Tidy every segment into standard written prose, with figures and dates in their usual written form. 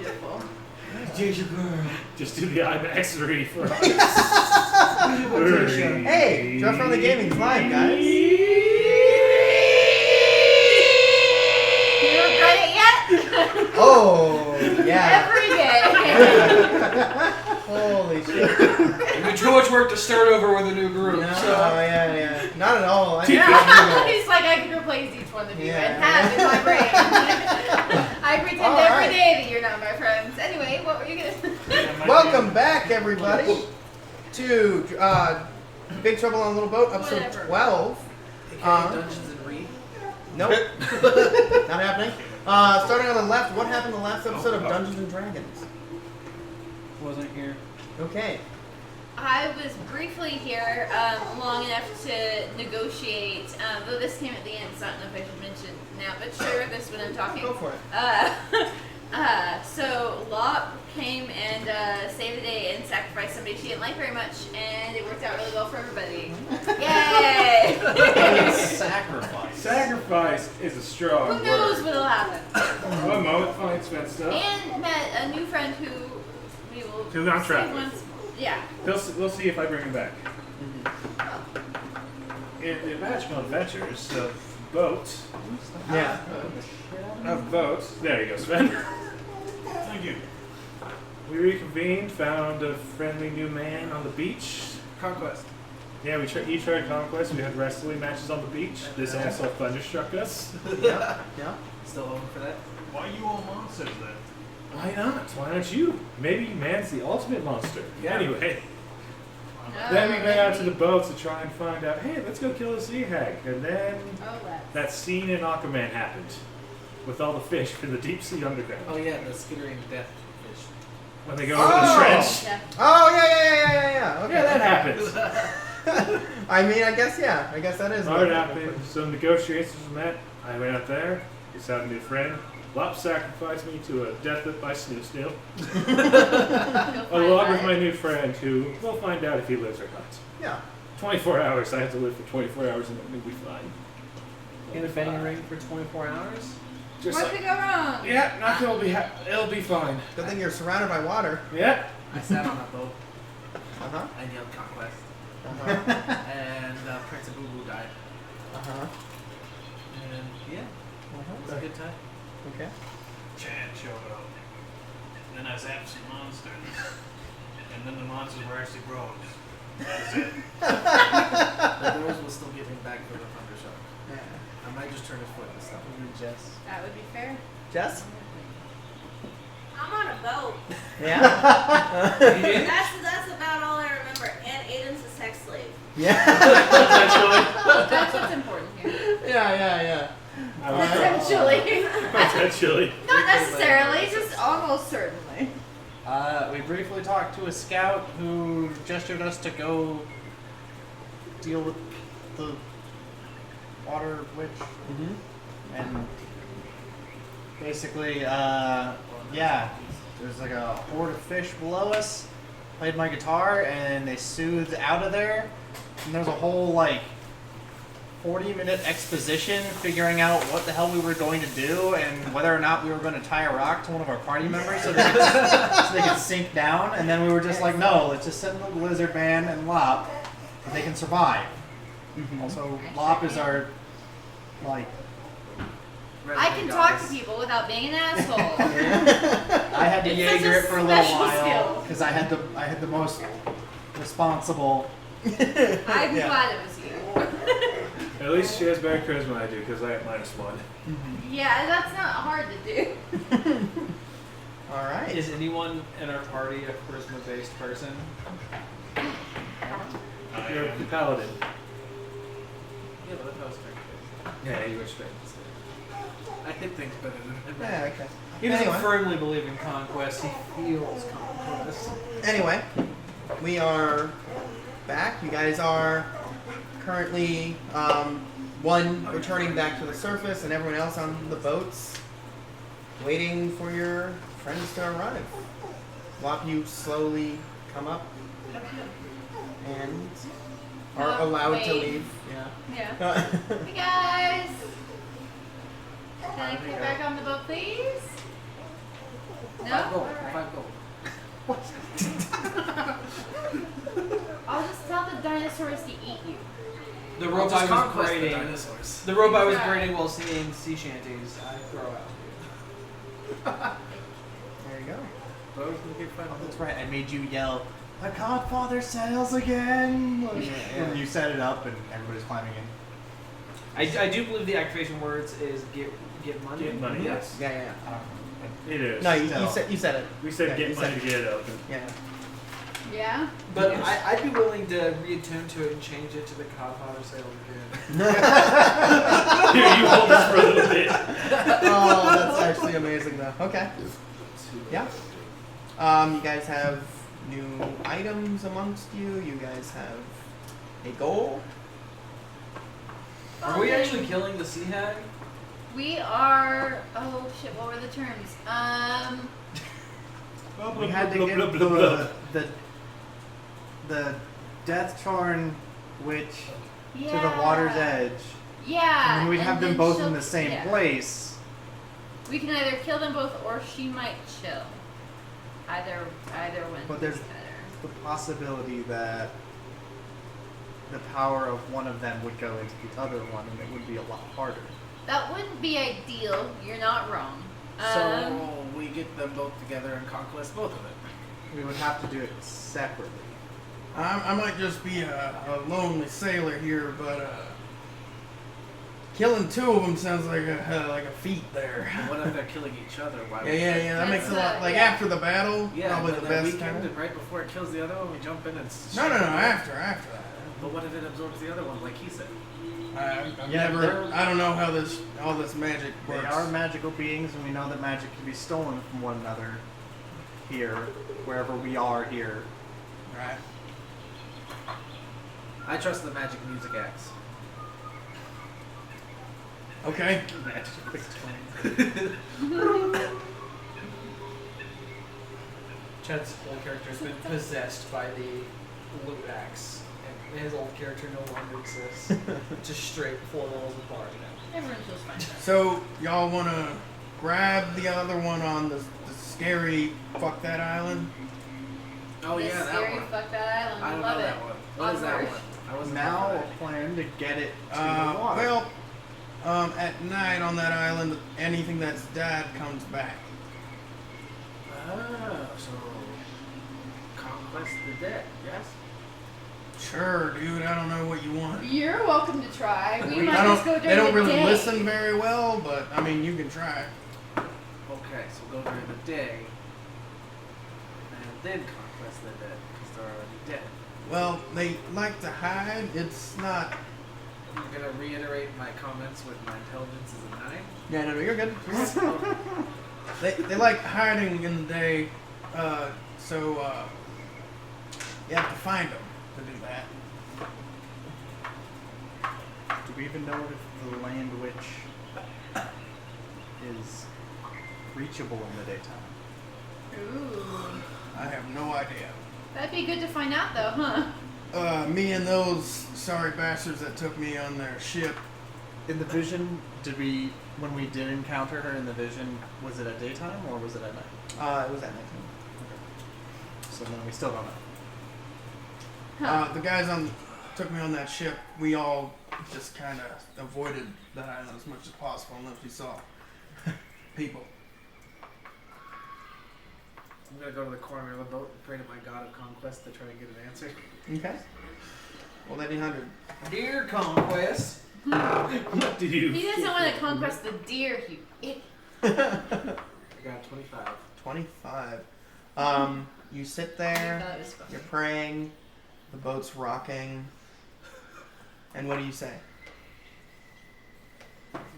beautiful. Ginger girl. Just do the IMAX 3 for us. Hey, Jeff from the Gaming's live, guys. You regret it yet? Oh, yeah. Every day. Holy shit. It'd be too much work to start over with a new group. No, So. yeah. Not at all. He's like, I can replace each one of you and have in my brain. I pretend every day that you're not my friends. Anyway, what were you going to say? Welcome back, everybody, to Big Trouble on a Little Boat, episode Whatever. 12. Dungeons and Re. Nope. Not happening. Starting on the left, what happened in the last episode of Dungeons and Dragons? Wasn't here. Okay. I was briefly here long enough to negotiate, though this came at the end, so I don't know if I should mention now, but sure, this when I'm talking. Go for it. So Lop came and saved the day and sacrificed somebody she didn't like very much, and it worked out really well for everybody. Yay! Sacrifice. Sacrifice is a strong Who knows word. what'll happen? One moment, fine, spent stuff. And met a new friend who we will Who's on see track with. once. Yeah. We'll see if I bring him back. In the Magical Adventures of Boat. Yeah. Of Boat. There you go, Sven. Thank you. We reconvened, found a friendly new man on the beach. Conquest. Yeah, he tried Conquest. We had wrestling matches on the beach. This asshole thunderstruck us. Yeah. Still hoping for that. Why are you all monsters then? Why not? Why aren't you? Maybe man's the ultimate monster. Yeah. Anyway. Then we went out to the boats to try and find out, hey, let's go kill the sea hag. And then that scene in Aquaman happened. With all the fish from the deep sea underground. Oh yeah, the skittering death fish. When they go into the trench. Yeah. Oh, yeah. Okay. Yeah, that happens. I mean, I guess that is All right, happened. Some negotiations were met. I went out there. Just had a new friend. Lop sacrificed me to a death by Snoo Snoo. Along with my new friend, who we'll find out if he lives or not. Yeah. 24 hours. I have to live for 24 hours and then we'll be fine. In a fanny ring for 24 hours? Just What could go wrong? yeah, nothing will be. It'll be fine. Good thing you're surrounded by water. Yeah. I sat on a boat. Uh-huh. I nailed Conquest. Uh-huh. And Prince of Boo Boo died. Uh-huh. And yeah, it was a good time. Okay. Chad showed up. Then I zapped some monsters. And then the monsters were actually bros. That's it. The doors will still give him back for the Thundershock. Yeah. I might just turn his foot this time. Jess. That would be fair. Jess? I'm on a boat. Yeah. That's about all I remember. And Aiden's a sex slave. Yeah. That's what's important here. Yeah. Potentially. Potentially. Not necessarily, just almost certainly. We briefly talked to a scout who gestured us to go deal with the water witch. Mm-hmm. And basically, there's like a horde of fish below us. Played my guitar and they soothed out of there. And there's a whole 40-minute exposition figuring out what the hell we were going to do and whether or not we were going to tie a rock to one of our party members so they could sink down. And then we were just like, no, let's just send the lizard man and Lop so they can survive. Mm-hmm. Also, Lop is our I can talk to people without being an asshole. I had to It's Jaeger such a it for a little special while skill. because I had the most responsible. I'm glad it was you. At least she has better charisma than I do because I have -1. Yeah, that's not hard to do. All right. Is anyone in our party a charisma-based person? You're the paladin. Yeah, but that was strength. Yeah, you were straight. I hit things better than him. Yeah, okay. He doesn't Anyway. firmly believe in conquest. He feels conquest. Anyway, we are back. You guys are currently one returning back to the surface and everyone else on the boats waiting for your friends to arrive. Lop, you slowly come up and are allowed to wait. leave. Yeah. Hey guys! Can I get back on the boat, please? 5 No? gold. Alright. 5 gold. I'll just tell the dinosaurs to eat you. The I'll rope just I was conquest the braiding. dinosaurs. The rope I was Right. braiding while singing sea shanties, I throw out. There you go. But I was gonna get 5 gold. That's right. I made you yell, "The Godfather sails again!" When you set it up and everybody's climbing in. I do believe the activation words is get money. Get money. Yes. Yeah, yeah, It is. yeah. No, you Still. said it. We said Yeah, get you money said to get it open. Yeah. Yeah? But Yes. I'd be willing to reattune to it and change it to the Godfather sails again. Here, you hold this for a little bit. Oh, that's actually amazing though. Okay. Yeah. You guys have new items amongst you. You guys have a goal. Are we actually killing the sea hag? We are. Oh shit! What were the terms? We had to get the Death-Torn Witch Yeah. to the water's edge. Yeah. And we'd have them then both she'll- in the same yeah. place. We can either kill them both, or she might chill. Either one. But there's- is better. The possibility that the power of one of them would go into the other one, and it would be a lot harder. That wouldn't be ideal. You're not wrong. So we get them both together and conquest both of it. We would have to do it separately. I might just be a lonely sailor here, but killing two of them sounds like a feat there. And what if they're killing each other? Why Yeah. That makes a lot. Like yeah. after the battle, Yeah, probably but the then best weekend time. and right before it kills the other one, we jump in and. No. After that. But what if it absorbs the other one, like he said? I've Yeah, never. they're- I don't know how all this magic They works. are magical beings, and we know that magic can be stolen from one another here, wherever we are here. Right. I trust the magic music axe. Okay. Chad's whole character has been possessed by the loot axe, and his old character no longer exists. Just straight 4 levels apart now. Everyone feels fine. So y'all want to grab the other one on the scary fuck that island? Oh The yeah, that scary one. Fuck that island. I don't Love know it. that one. What is that Onward. one? I wasn't Now there a for that. plan to get it to the water. Well, at night on that island, anything that's died comes back. Oh, so conquest the dead, yes? Sure, dude. I don't know what you want. You're welcome to try. We might I just go don't. during They don't the really day. listen very well, but I mean, you can try. Okay, so we'll go during the day, and then conquest the dead, because they're already dead. Well, they like to hide. It's not. I'm gonna reiterate my comments with my intelligence is a 9. Yeah, no, you're good. They like hiding in the day, so you have to find them to do that. Do we even know if the land witch is reachable in the daytime? Ooh. I have no idea. That'd be good to find out, though, huh? Me and those sorry bastards that took me on their ship. In the vision, when we did encounter her in the vision, was it at daytime or was it at night? It was at night. So then we still don't know. Huh. The guys took me on that ship. We all just kind of avoided that island as much as possible unless we saw people. I'm gonna go to the corner of the boat and pray to my god of conquest to try and get an answer. Okay. Well, that'd be 100. Dear Conquest. What do you? He doesn't want to conquest the deer, you idiot. I got 25. 25. You sit there. That was fun. You're praying. The boat's rocking. And what do you say?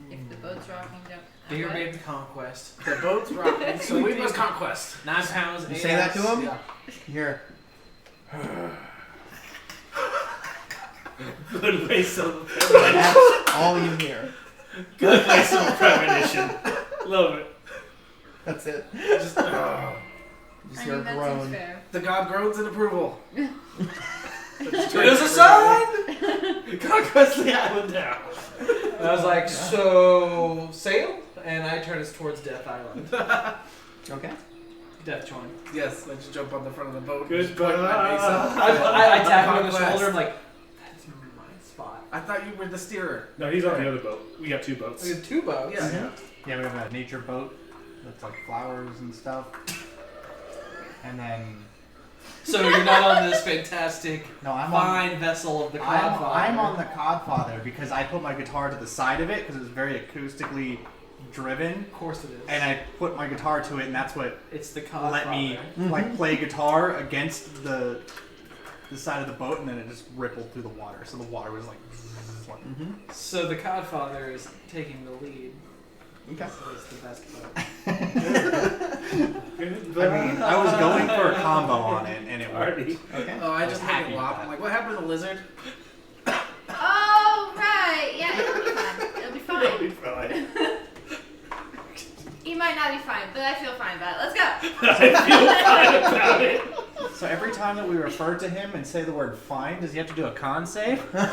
If the boat's rocking, don't. Dear what? baby Conquest. The boat's rocking, so we must conquest. 9 pounds. You 8 say that to ounce. him? Yeah. Here. Good waste of That's all you hear. good waste of premonition. Love it. That's it. Just, Just I hear a mean, that seems groan. fair. the god groans in approval. There's a sign! Conquest the island now. And I was like, so sail? And I turn us towards Death Island. Okay. Death join. Yes, I just jump on the front of the boat. Good and just point my boy. face up. I tap him on the Conquest. shoulder. I'm like, that's my spot. I thought you were the steerer. No, he's on the other boat. We got 2 boats. We have 2 boats. Yeah. Yeah, we have a nature boat that's like flowers and stuff. And then So you're not on this fantastic, no, I'm fine vessel of the Codfather. I'm on the Codfather because I put my guitar to the side of it because it's very acoustically driven, Of course it is. and I put my guitar to it, and that's what It's the Codfather. let me like play guitar against the side of the boat, and then it just rippled through the water. So the water was like. So the Codfather is taking the lead. Okay. So it's the best boat. I mean, I was going for a combo on it, and it worked. Alrighty. Okay. Oh, I was just happy make it with lop. that. I'm like, what happened to the lizard? Oh, right. Yeah, it'll be fine. It'll be It'll be fine. fine. He might not be fine, but I feel fine about it. Let's go. I feel fine about it. So every time that we refer to him and say the word "fine," does he have to do a con save? There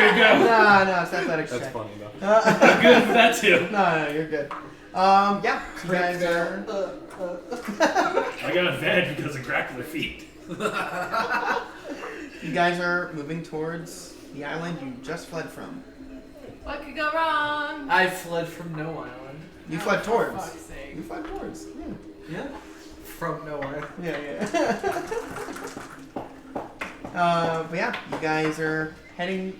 you go. No, it's athletics That's check. funny though. I'm Good for that too. No, you're good. Yeah, you guys are. I got advantage because of grappler feet. You guys are moving towards the island you just fled from. What could go wrong? I fled from no island. You Oh, fled for towards. fuck's sake. You fled towards. Yeah. From nowhere. Yeah. But yeah, you guys are heading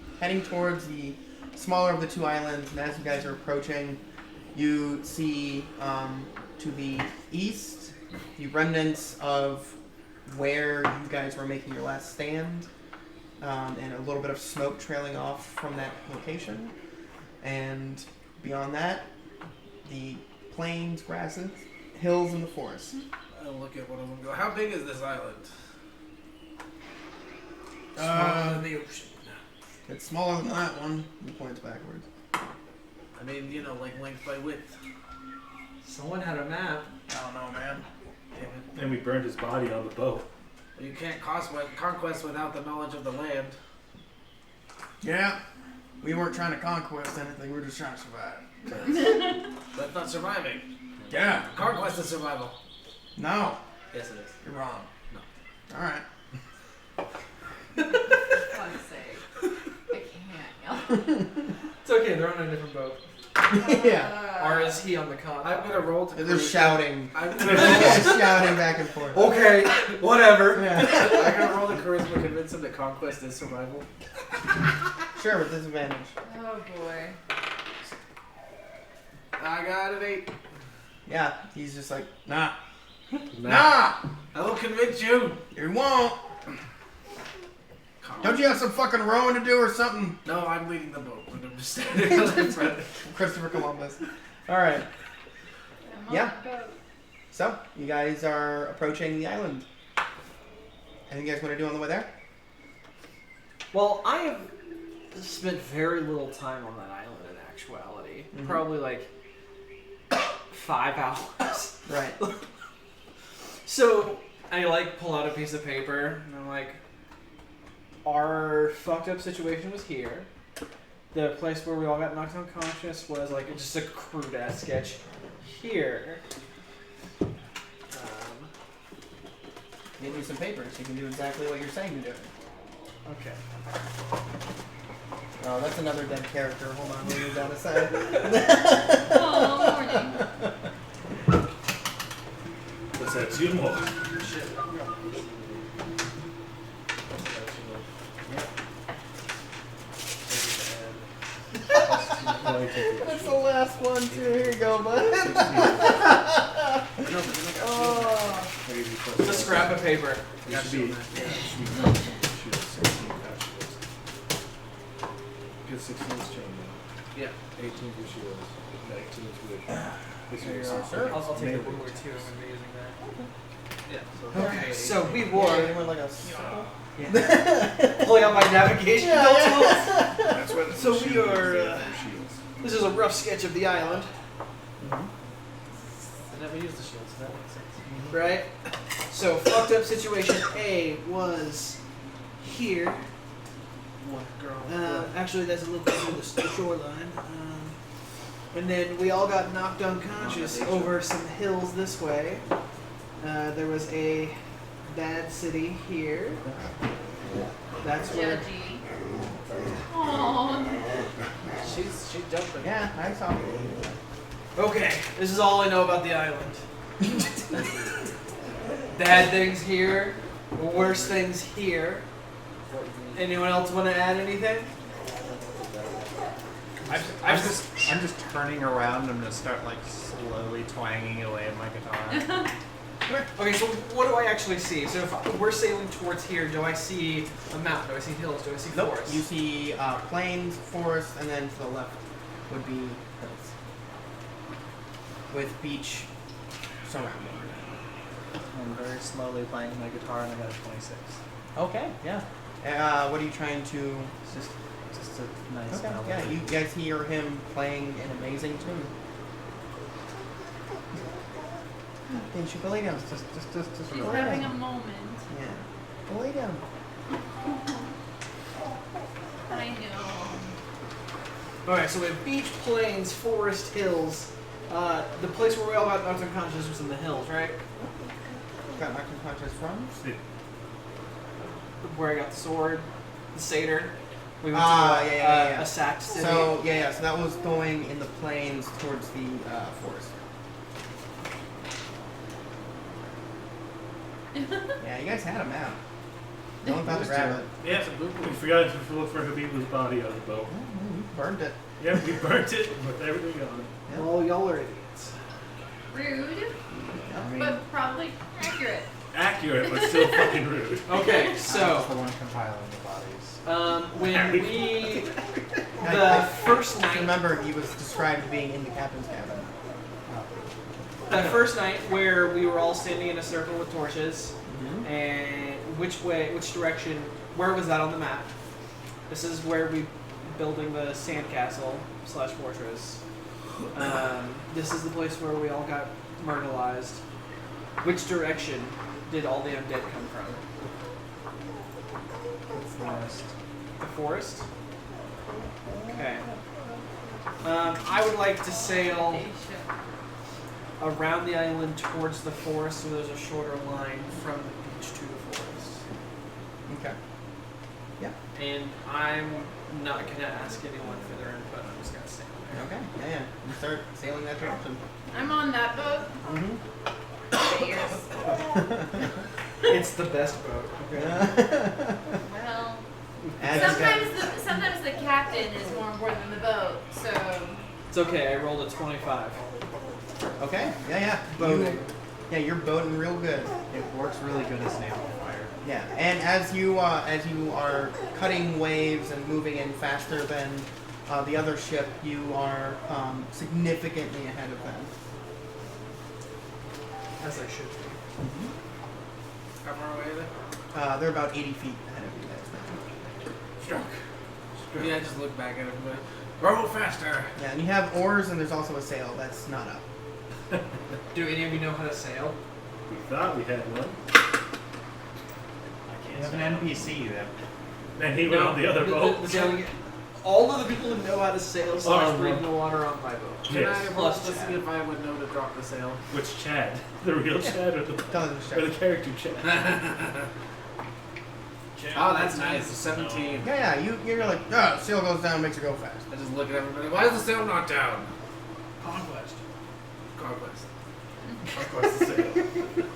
towards the smaller of the 2 islands, and as you guys are approaching, you see to the east the remnants of where you guys were making your last stand, and a little bit of smoke trailing off from that location. And beyond that, the plains, grasses, hills, and the forest. I'll look at one of them and go, how big is this island? Smaller than the ocean. It's smaller than that one. He points backwards. I mean, you know, like length by width. Someone had a map. I don't know, man. Damn it. And we burned his body on the boat. You can't conquest without the knowledge of the land. Yeah, we weren't trying to conquest anything. We were just trying to survive. That's not surviving. Yeah. Conquest is survival. No, Yes, it is. you're wrong. No. All right. For fuck's sake. I can't. It's okay, they're on a different boat. Yeah. Or is he on the Codfather? I'm gonna roll to They're cruise. shouting. I'm They're gonna shouting back and forth. Okay, whatever. Yeah. I'm gonna roll the charisma to convince him that conquest is survival. Sure, with disadvantage. Oh boy. I got an 8. Yeah, he's just like, nah. Nah. I will convince you. You won't. Don't you have some fucking rowing to do or something? No, I'm leading the boat. I'm just standing on the front. Christopher Columbus. All right. I'm on Yeah. the boat. So, you guys are approaching the island. Anything you guys want to do on the way there? Well, I have spent very little time on that island in actuality. Mhm. Probably like 5 hours. Right. So I like pull out a piece of paper and I'm like, our fucked up situation was here. The place where we all got knocked unconscious was like just a crude ass sketch here. Give you some papers. You can do exactly what you're saying to do. Okay. Oh, that's another dead character. Hold on, we'll move that aside. Oh, morning. Let's have 2 more. Shit. That's the last one, too. Here you go, bud. Oh. It's a scrap of paper. It should be. Get 16 chain. Yeah. 18 for shields. 19 for this There you is are, sir. I'll take melee the War II. I'm attacks. gonna be using that. Yeah. Okay, so we Yeah, wore you went like a circle. pulling out my navigation tools. That's what So we shields are, there for shields. This is a rough sketch of the island, Mhm. I never used the shield, so that makes sense. right? So fucked up situation A was here. One girl. Actually, that's a little closer to the shoreline. And then we all got knocked unconscious over some hills this way. There was a bad city here. That's where. Judgy. Aww. She's jumping. Yeah, I saw. Okay, this is all I know about the island. Bad things here, worse things here. Anyone else want to add anything? I'm just turning around. I'm gonna start like slowly twanging away at my guitar. Okay, so what do I actually see? So if we're sailing towards here, do I see a mountain? Do I see hills? Do I see Nope. forests? You see plains, forest, and then to the left would be hills with beach surrounding. I'm very slowly playing my guitar, and I got a 26. Okay. Yeah. What are you trying to? It's just a nice Okay. melody. Yeah. You guys hear him playing an amazing tune. They should believe him. Just She's really. having a moment. Yeah. Believe him. I know. Alright, so we have beach, plains, forest, hills. The place where we all got knocked unconscious was in the hills, right? Got knocked unconscious from? Where I got the sword, the satyr. We went Ah, to yeah. a sacked city. So so that was going in the plains towards the forest. Yeah, you guys had a map. No one thought to grab it. Yeah, we forgot to look for Habibu's body on the boat. Oh, you burned it. Yep, we burnt it with everything on it. Well, y'all are idiots. Rude, I mean, but probably accurate. Accurate, but still fucking rude. Okay, I was so the one compiling the bodies. when we I- the I- first night, remember, he was described being in the captain's cabin. the first night where we were all standing in a circle with torches, Mm-hmm. and which direction? Where was that on the map? This is where we building the sandcastle / fortress. This is the place where we all got myrtleized. Which direction did all the undead come from? The forest. The forest? Okay. I would like to sail around the island towards the forest so there's a shorter line from the beach to the forest. Okay. And I'm not going to ask anyone for their input, I'm just going to sail there. Okay. Yeah. You start sailing that direction. I'm on that boat. Mm-hmm. Bears. It's the best boat. Okay. Well, As sometimes the captain is more important than the boat. So It's okay, I rolled a 25. Okay. Yeah. Boating. You're boating real good. It works really good as an amplifier. Yeah, and as you are cutting waves and moving in faster than the other ship, you are significantly ahead of them. As I should be. How far away are they? They're about 80 feet ahead of you guys Struck. Yeah, I just look back at him and row faster. now. Yeah, and you have oars, and there's also a sail that's not up. Do any of you know how to sail? We thought we had one. You have an NPC that Then he went on the other boat. All of the people who know how to sail / breathe in the water on my boat. Can Yes. I roll Plus to Chad. see if I would know to drop the sail? Which Chad? The real Chad or the character Chad? Oh, that's nice. 17. Yeah, you're like, oh, sail goes down, makes it go fast. I just look at everybody. Why is the sail not down? Conquest. Conquest. Conquest the sail.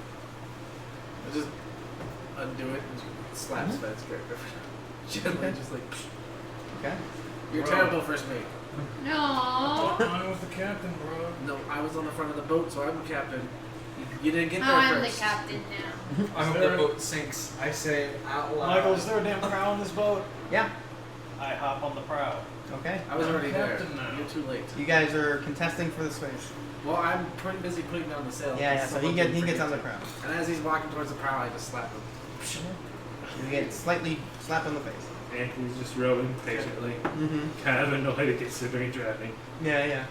I just undo it and slap Sven's character. Gently, just like, Okay. you're Bro. terrible first mate. no. I was the captain, bro. No, I was on the front of the boat, so I'm the captain. You didn't get Oh, there I'm first. the captain now. I hope the boat sinks. I say out loud. Michael, is there a damn prow on this boat? Yeah. I hop on the prow. Okay. I was already there. Captain now. You're too late. You guys are contesting for the space. Well, I'm pretty busy putting down the sail. Yeah. So he gets on the prow. And as he's walking towards the prow, I just slap him. You get slightly slapped on the face. Anthony's just rowing patiently. Mm-hmm. Kind of annoyed considering driving. Yeah.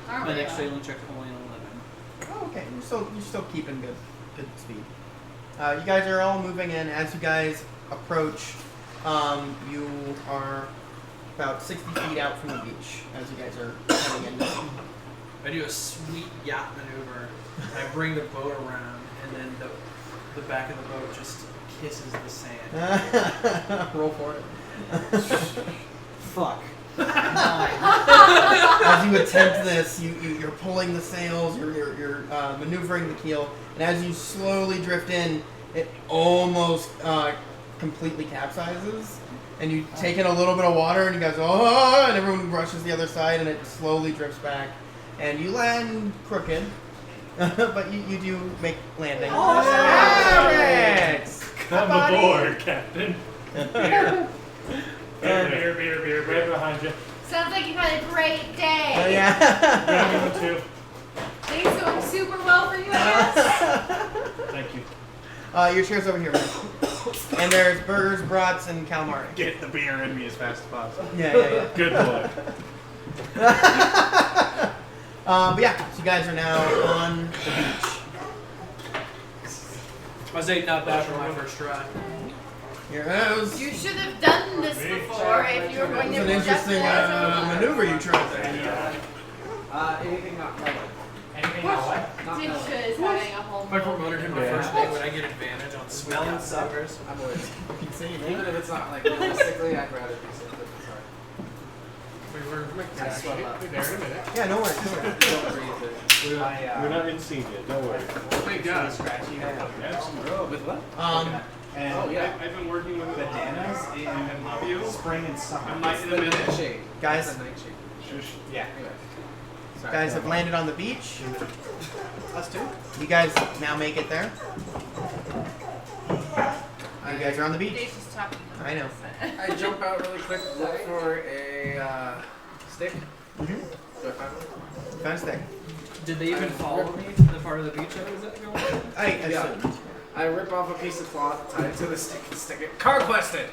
Aren't My we? next sailing check only an 11. Oh, okay. You're still keeping good speed. You guys are all moving in. As you guys approach, you are about 60 feet out from the beach as you guys are heading in. I do a sweet yacht maneuver. I bring the boat around, and then the back of the boat just kisses the sand. Roll for it. Fuck. As you attempt this, you're pulling the sails, you're maneuvering the keel, and as you slowly drift in, it almost completely capsizes. And you take in a little bit of water, and you guys go, oh, and everyone rushes the other side, and it slowly drifts back. And you land crooked, but you do make landing. Oh, Alex! Come Buddy. aboard, Captain. Beer. Beer. Right behind you. Sounds like you've had a great day. Oh, yeah. Grab me one too. Things going super well for you, I guess. Thank you. Your chair's over here, man. And there's burgers, brats, and calamari. Get the beer in me as fast as possible. Yeah. Good boy. But yeah, so you guys are now on the beach. Was 8 not bad for my first try? Here goes. You should have done this before if you were going It's to an interesting maneuver you tried there. Anything not melon. Anything not what? Not melon. Disha is having a whole If I promoted him to Yeah. first mate, would I get advantage on sweet Melon yacht suck. maneuvers? I'm with. You can see, Even man. if it's not like realistically, I'd rather be simply sorry. I swell up. Be there in a minute. Yeah, no worries. Don't breathe it. We're not in scene yet. Don't worry. Thank God. Scratchy. With what? And Oh, yeah. I've been working with bananas and in love you. spring and summer. I might in a minute. Nightshade. Guys. It's a nightshade. Shush. Yeah. Anyway. Sorry. Guys have landed on the beach. Us too. You guys now make it there. You guys are on the beach. Dave's just talking. I know. I jump out really quick, look for a stick. Mhm. Do I find one? Found a stick. Did they even follow me to the part of the beach I was at going to? I assumed. I rip off a piece of cloth, tie it to the stick, and stick it. Conquested!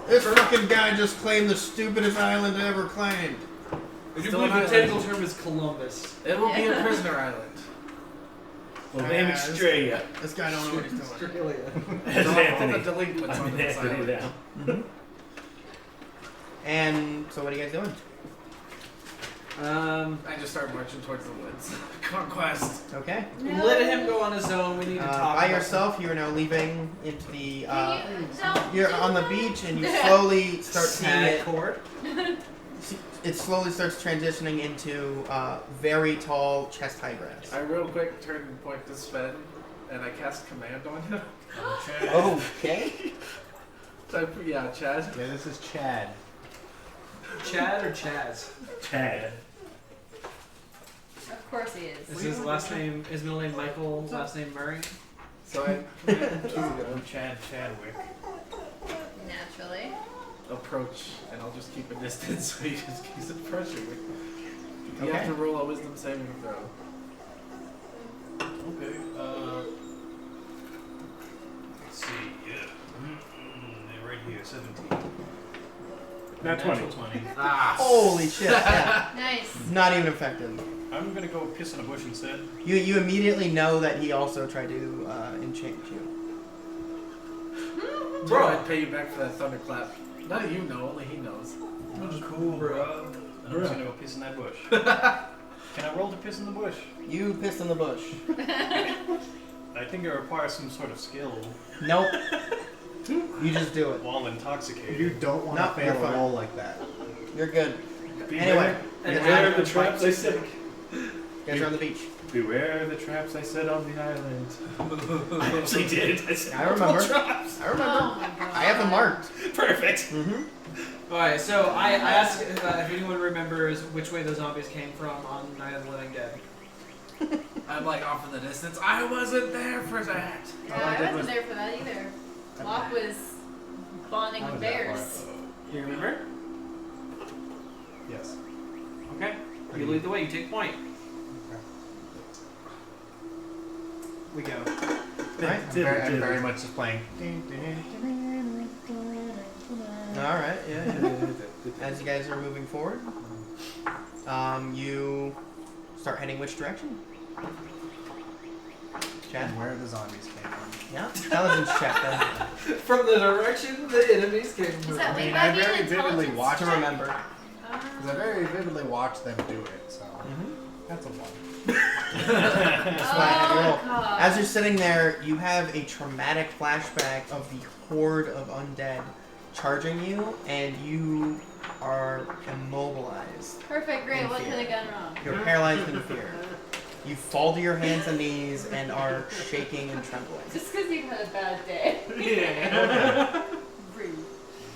This fucking guy just claimed the stupidest island ever claimed. Would you Still believe an the island. technical term is Columbus? It will be a prisoner island. Well, name it Straya. This guy don't know what he's doing. That's All the Anthony. delinquents I'm on this Anthony island. now. And so what are you guys doing? I just start marching towards the woods. Conquest. Okay. Let him go on his own. We need to talk. By about yourself, you are now leaving into the. Don't You're do on the that. beach, and you slowly start seeing Sad it. court. It slowly starts transitioning into very tall chest-high grass. I real quick turn and point to Sven, and I cast command on him. Okay. Yeah, Chad. Yeah, this is Chad. Chad or Chaz? Chad. Of course he is. Is his last name, his middle name Michael, last name Murray? So I command to I'm Chad Chadwick. Naturally. approach, and I'll just keep a distance so he just keeps it pressuring me. You Okay. have to roll a wisdom saving throw. Okay. Let's see. Yeah. They're right here. 17. Not 20. Natural 20. Ah! Holy shit! Yeah. Nice. Not even effective. I'm gonna go piss in a bush instead. You immediately know that he also tried to enchant you. Bro, I'd pay you back for that thunderclap. None of you know, only he knows. That's cool, bro. I'm just gonna go piss in that bush. Can I roll to piss in the bush? You pissed in the bush. I think it requires some sort of skill Nope. You just do it. while intoxicated. You don't want to No, you're fail a fine. roll like that. You're good. Beware, Anyway, beware of the traps I set. you guys are on the beach. Beware the traps I set on the island. I actually did. I set I remember. traps. I remember. Oh my god. I have them marked. Perfect. Mm-hmm. Alright, so I asked if anyone remembers which way the zombies came from on Night of the Living Dead. I'm like off in the distance. I wasn't there for that. Yeah, I wasn't there for that either. Locke was bonding How with was that bears. Do you remember? Yes. Okay. You lead the way, you take point. We go. Alright. I'm very much just playing. Alright, yeah. As you guys are moving forward, you start heading which direction? Chad? And where the zombies came from. Yeah, intelligence check then. From the direction the enemies came Is from. that I mean, way I by being very vividly intelligence watched To check? remember. Because I very vividly watched them do it, so that's a 1. That's why I had you roll. God. As you're sitting there, you have a traumatic flashback of the horde of undead charging you, and you are immobilized. Perfect, great. In What fear. could have gone wrong? You're paralyzed in fear. You fall to your hands and knees and are shaking and trembling. Just because you've had a bad day. Yeah. Rude.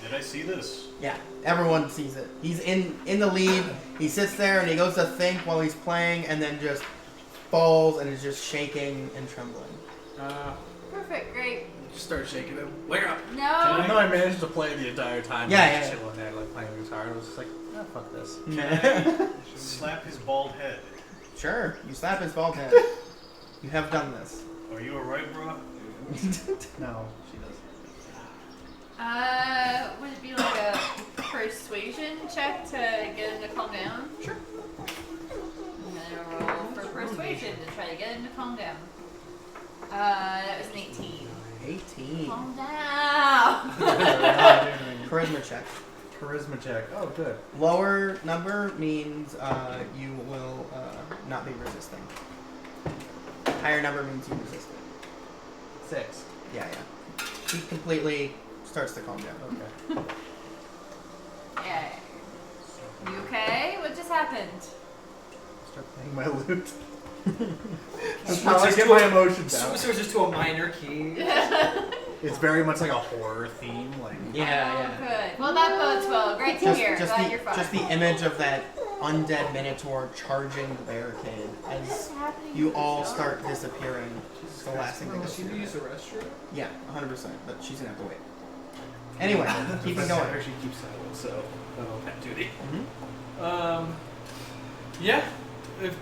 Did I see this? Yeah, everyone sees it. He's in the lead. He sits there and he goes to think while he's playing, and then just falls and is just shaking and trembling. Perfect, great. Just start shaking him. Wake up. No. Even though I managed to play the entire time, Yeah, like, yeah, yeah. chilling there, like playing guitar, I was just like, oh, fuck this. Slap his bald head. Sure, you slap his bald head. You have done this. Are you alright, bro? No, she does. Would it be like a persuasion check to get him to calm down? Sure. I'm gonna roll for persuasion to try to get him to calm down. That was an 18. 18. Calm down. Charisma check. Charisma check. Oh, good. Lower number means you will not be resisting. Higher number means you resist it. 6. Yeah, yeah. He completely starts to calm down. Okay. Yeah. You okay? What just happened? Start playing my lute. That's Switches how I get to my a- emotions out. Switches to a minor key. It's very much like a horror theme. Like, Oh, good. Well, that bodes well. Great to hear. Glad you're fine. just the image of that undead minotaur charging the barricade as you all start disappearing. It's the last thing that goes She through your use head. the restroom? Yeah, 100%. But she's gonna have to wait. Anyway, keep it going. She keeps silent, so that'll have duty. Mhm. Yeah. If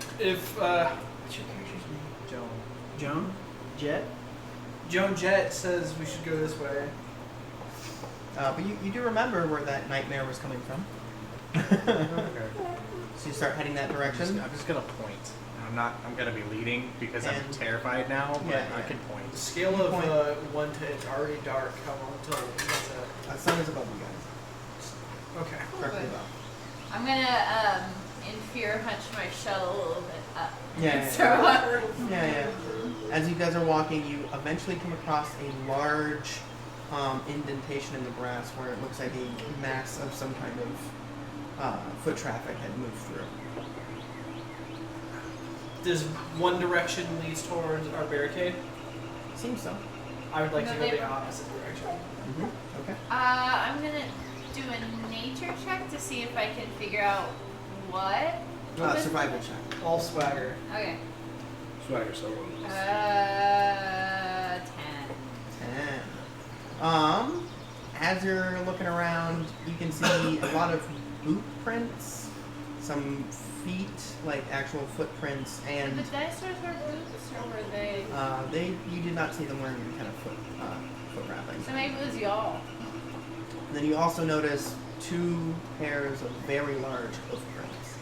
what's your character's name? Joan. Joan? Jet. Joan Jett says we should go this way. But you do remember where that nightmare was coming from. Okay. So you start heading that I'm direction. just gonna point. I'm gonna be leading because I'm And- terrified now, but Yeah, I yeah. can point. The scale of 1 to it's already dark. How long till that's The sun is above you guys. okay. Directly above. I'm gonna, in fear, hunch my shell a little bit up. Yeah, So, yeah, yeah. As you guys are walking, you eventually come across a large indentation in the grass where it looks like a mass of some kind of foot traffic had moved through. Does one direction leads towards our barricade? Seems so. I would like No, to go they- the opposite direction. Okay. I'm gonna do a nature check to see if I can figure out what. Survival check. All swagger. Okay. Swagger solo. 10. 10. As you're looking around, you can see a lot of boot prints, some feet, like actual footprints, Did and the dinosaurs wear boots, or were they? you did not see them wearing any kind of foot wrappings. So maybe it was y'all. And then you also notice 2 pairs of very large hoof prints.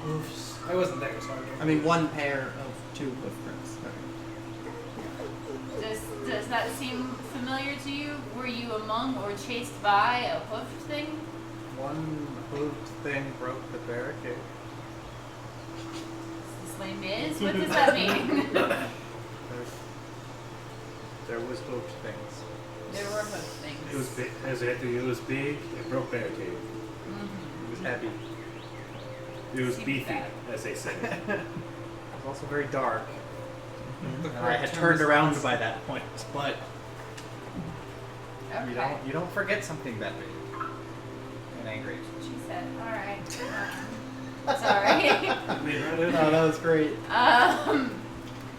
Oofs. I wasn't there, so I don't I mean, 1 pair of 2 hoof prints. Does that seem familiar to you? Were you among or chased by a hoofed thing? One hooved thing broke the barricade. Is this lame is? What does that mean? There was hooved things. There were hoofed things. It was big. It was big. It broke barricade. Mhm. It was heavy. It was Seems beefy, bad. as they say. It was also very dark. The And I correct had term turned is around honest. by that point, but Okay. you don't forget something that big and angry. She said, alright. Sorry. I mean, right in No, that was great.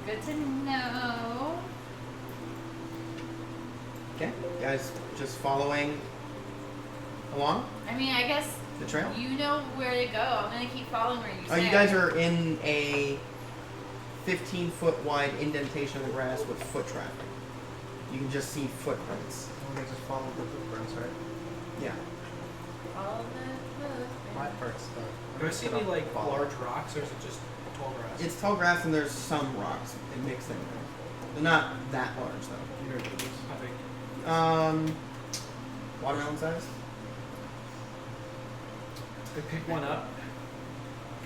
Good to know. Okay, you guys just following along I mean, I guess the trail? you know where to go. I'm gonna keep following where you Oh, say. you guys are in a 15-foot wide indentation in the grass with foot traffic. You can just see footprints. Well, they just followed the footprints, right? Yeah. Follow the hoof. My part's Do I see any like large rocks, or is it just tall grass? It's tall grass and there's some rocks mixed in there. They're not that large though. How big? Watermelon size. I pick one up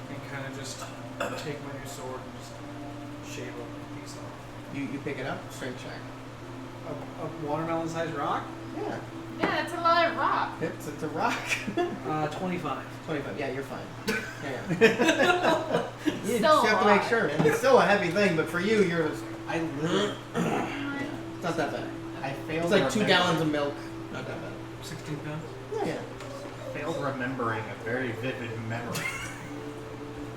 and kind of just take my new sword and just shave a piece off. You pick it up. Strength check. A watermelon-sized rock? Yeah. Yeah, it's a lot of rock. It's a rock. 25. 25. Yeah, you're fine. Yeah. You Still just a have to make lot. sure, man. It's still a heavy thing, but for you, you're. It's I literally, not that bad. I failed. It's like 2 remembering- gallons of milk. Not that bad. 16 pounds. Yeah. Failed remembering a very vivid memory.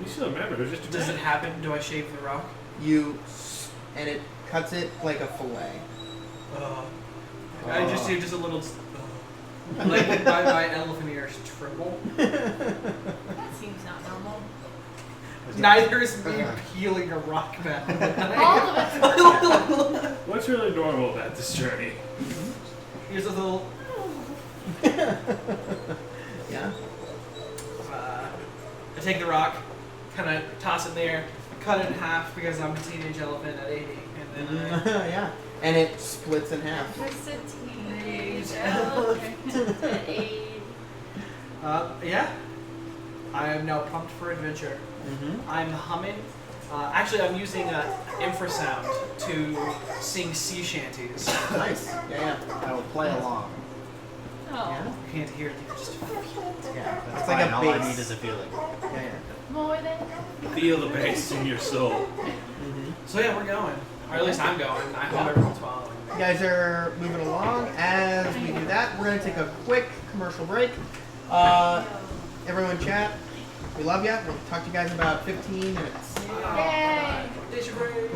You still remember? There's just Does it happen? Do I shave the rock? And it cuts it like a fillet. I just do just a little. Like my elephant ears tremble. That seems not normal. Neither is me peeling a rock back. All of us. What's really normal about this journey? Here's a little. Yeah. I take the rock, kind of toss it there, cut it in half because I'm a teenage elephant at 80, and then I. Yeah. And it splits in half. Just a teenage elephant at 80. Yeah. I am now pumped for adventure. Mm-hmm. I'm humming. Actually, I'm using infrasound to sing sea shanties. Nice. Yeah. I will play along. Oh. Yeah. You can't hear it, you can just feel it. Yeah, that's It's fine. like a All I bass. need is a feeling. Yeah. More than. Feel the bass in your soul. Mm-hmm. So yeah, we're going. Or at least I'm going. I hope everyone's following. You guys are moving along. As we do that, we're going to take a quick commercial break. Everyone chat. We love you. We'll talk to you guys in about 15 minutes. Yay! Station break.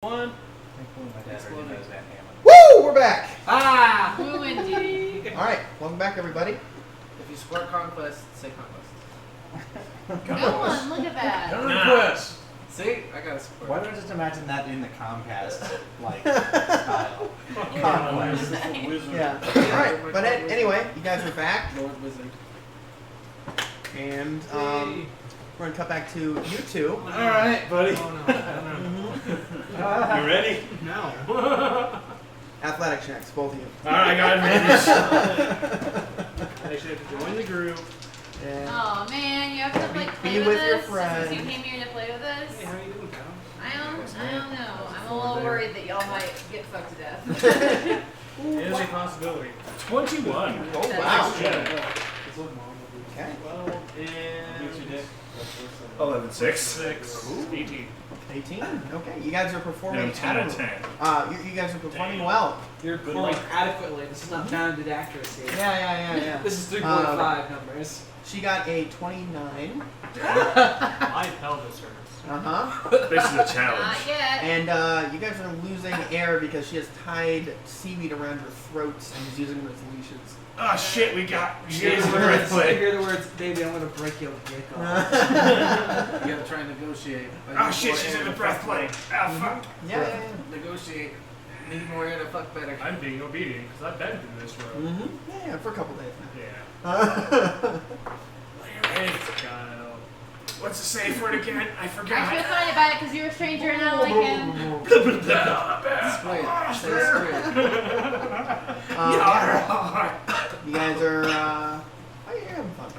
One. Thankfully, my dad already knows Van Hammond. Woo! We're back. Ah! Woo indeed. All right, welcome back, everybody. If you support Conquest, say Conquest. No one, look at that. Conquest. See? I gotta support. Why don't I just imagine that in the Comcast like style? Conquest. Wizard. Yeah. All right, but anyway, you guys are back, Lord Wizard. and we're gonna cut back to you two. All right, buddy. Oh no. You ready? No. Athletic checks, both of you. All right, I got advantage. Actually, have to join the group. And Oh man, you have to like Be play with with your us friend. since you came here to play with us. Hey, how you doing, pal? I don't know. I'm a little worried that y'all might get fucked to death. It is a possibility. 21. oh wow. Yeah. Okay. 12 and 11-6. 6. 18. 18. Okay. You guys are performing. No, 10 out of admirably. 10. You guys are performing well. You're Good performing luck. adequately. This is not bounded accuracy. Yeah. This is 3.5 numbers. She got a 29. My pelvis hurts. This is a Not challenge. yet. And you guys are losing air because she has tied seaweed around her throat and is using them as leashes. Oh shit, we got. You She hear is the the words, breath you play. hear the words, baby, I'm gonna break your dick off. You gotta try and negotiate. Oh shit, she's in the breath play. Oh fuck. Yeah. Negotiate. Need more air to fuck better. I'm being obedient because I've been through this road. Mm-hmm. Yeah, for a couple days Yeah. now. It's Kyle. What's the safe word again? I I feel forgot. fine about it because you're a stranger and I don't like him. Straight. Say straight. Yeah. You guys are, oh, you're having fun.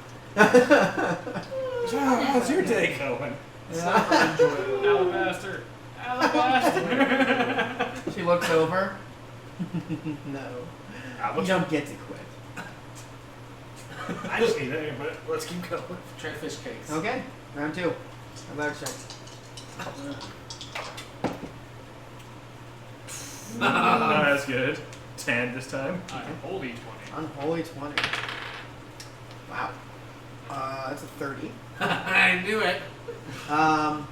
How's your day going? Alabaster. Alabaster. She looks over. No. You don't get to quit. I just need it, but let's keep going. Try fish cakes. Okay, round 2. Athletic check. Oh, that's good. 10 this time. Holy 20. Unholy 20. Wow. That's a 30. I knew it.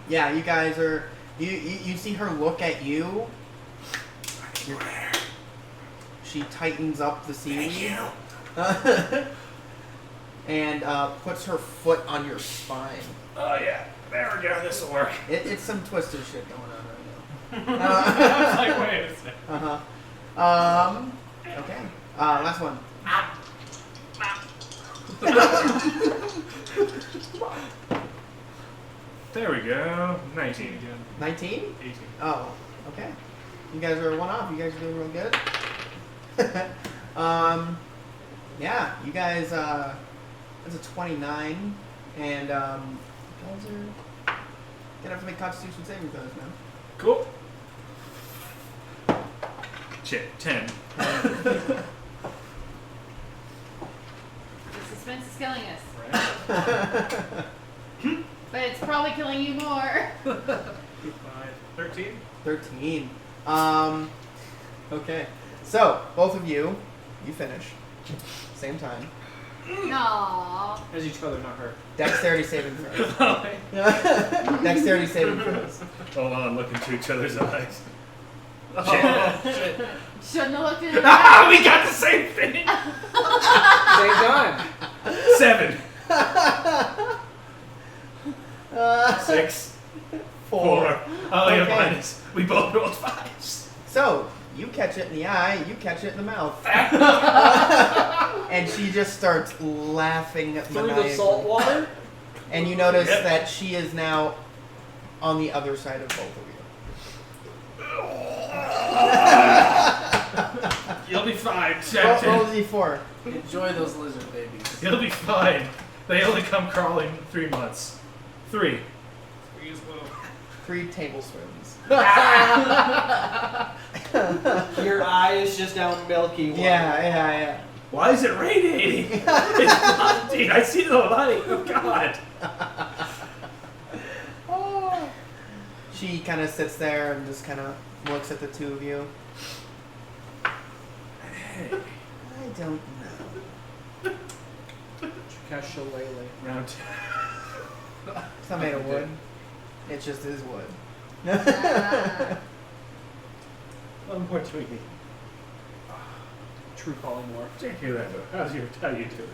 Yeah, you guys are. You see her look at you. She tightens up the seams. And puts her foot on your spine. Oh yeah, there we go. This will work. It's some twisted shit going on right now. I was like, wait a second. Okay. Last one. There we go. 19 again. 19? 18. Oh, okay. You guys are one off. You guys are doing real good. Yeah, you guys, that's a 29, and, you guys are gonna have to make Constitution saving throws now. Cool. Shit, 10. The suspense is killing us. But it's probably killing you more. 13. 13. Okay. So, both of you finish. Same time. No. As each other, not her. Dexterity saving throws. Dexterity saving throws. Hold on, look into each other's eyes. Oh, shit. Shouldn't have looked at it. Ah, we got the same thing! Same time. 7. 6. 4. Oh, yeah, Okay. minus. We both rolled 5s. So, you catch it in the eye, you catch it in the mouth. And she just starts laughing Through maniacally. the salt water. And you notice Yep. that she is now on the other side of both of you. You'll be fine, Roll D4. Enjoy those lizard babies. You'll be fine. They only come crawling 3 months. 3. 3 as well. 3 tablespoons. Your eye is just now milky white. Yeah. Why is it radiating? It's blinding. I see the light. Oh, God. Oh. She kind of sits there and just kind of looks at the two of you. Hey. I don't know. Shillelagh. Round 2. It's not made of wood. It just is wood. little more tweeny. True polymorph. Jackie Lando, how you doing?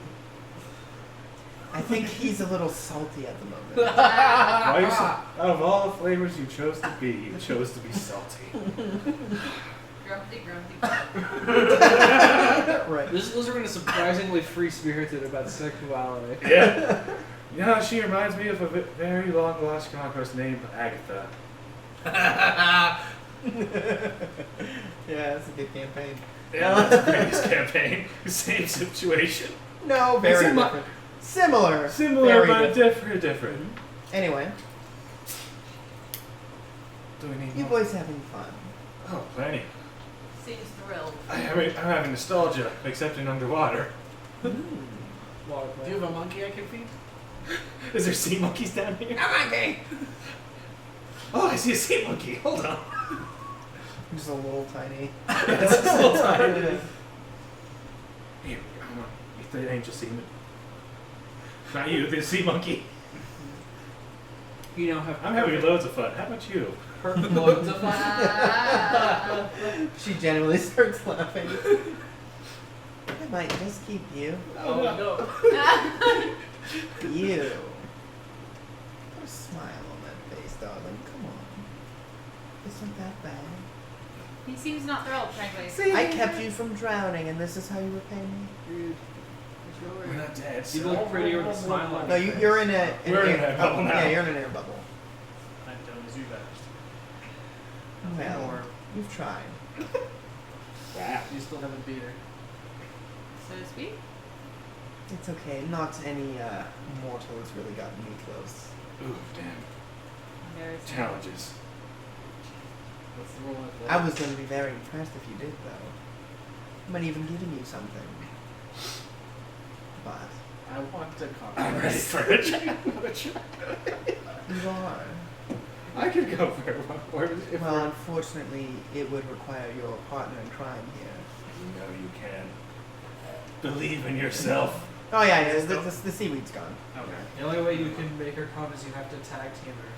I think he's a little salty at the moment. Why you so, out of all the flavors you chose to be, you chose to be salty. Grumpy. Right. This lizard is surprisingly free-spirited about sexuality. Yeah. You know, she reminds me of a very long lost conquest named Agatha. Yeah, that's a good campaign. Yeah, that's the greatest campaign. Same situation. No, very Simi- different. Similar. Similar, very but different. Anyway, Do we need you more? boys having fun? Oh, plenty. Seems thrilled. I'm having nostalgia, except in underwater. Do you have a monkey I can feed? Is there sea monkeys down here? A monkey! Oh, I see a sea monkey. Hold on. Just a little tiny. It's a little tiny. Here, come on. Eat the angel seaman. Not you, the sea monkey. You know, have I'm having loads of fun. How about you? loads of fun. She genuinely starts laughing. I might just keep you. Oh no. You. Put a smile on that face, darling. Come on. Isn't that bad? He seems not thrilled, frankly. I kept you from drowning, and this is how you repay me? Dude, We're not dead. you look prettier with a smile on No, your you're face. in a. We're in a bubble now. Yeah, you're in an air bubble. I'm done as you guys. Well, you've tried. Wow. You still haven't beat her. So to speak. It's okay. Not any mortal has really gotten me close. Ooh, damn. There's Challenges. What's the rule with that? I was going to be very impressed if you did, though. I might even given you something. But I want to come. I'm ready for a challenge. you are. I could go for it. If Well, unfortunately, it would require your partner in crime here. no, you can. Believe in yourself. Oh yeah, the seaweed's gone. Okay. The only way you can make her come is you have to tag team her.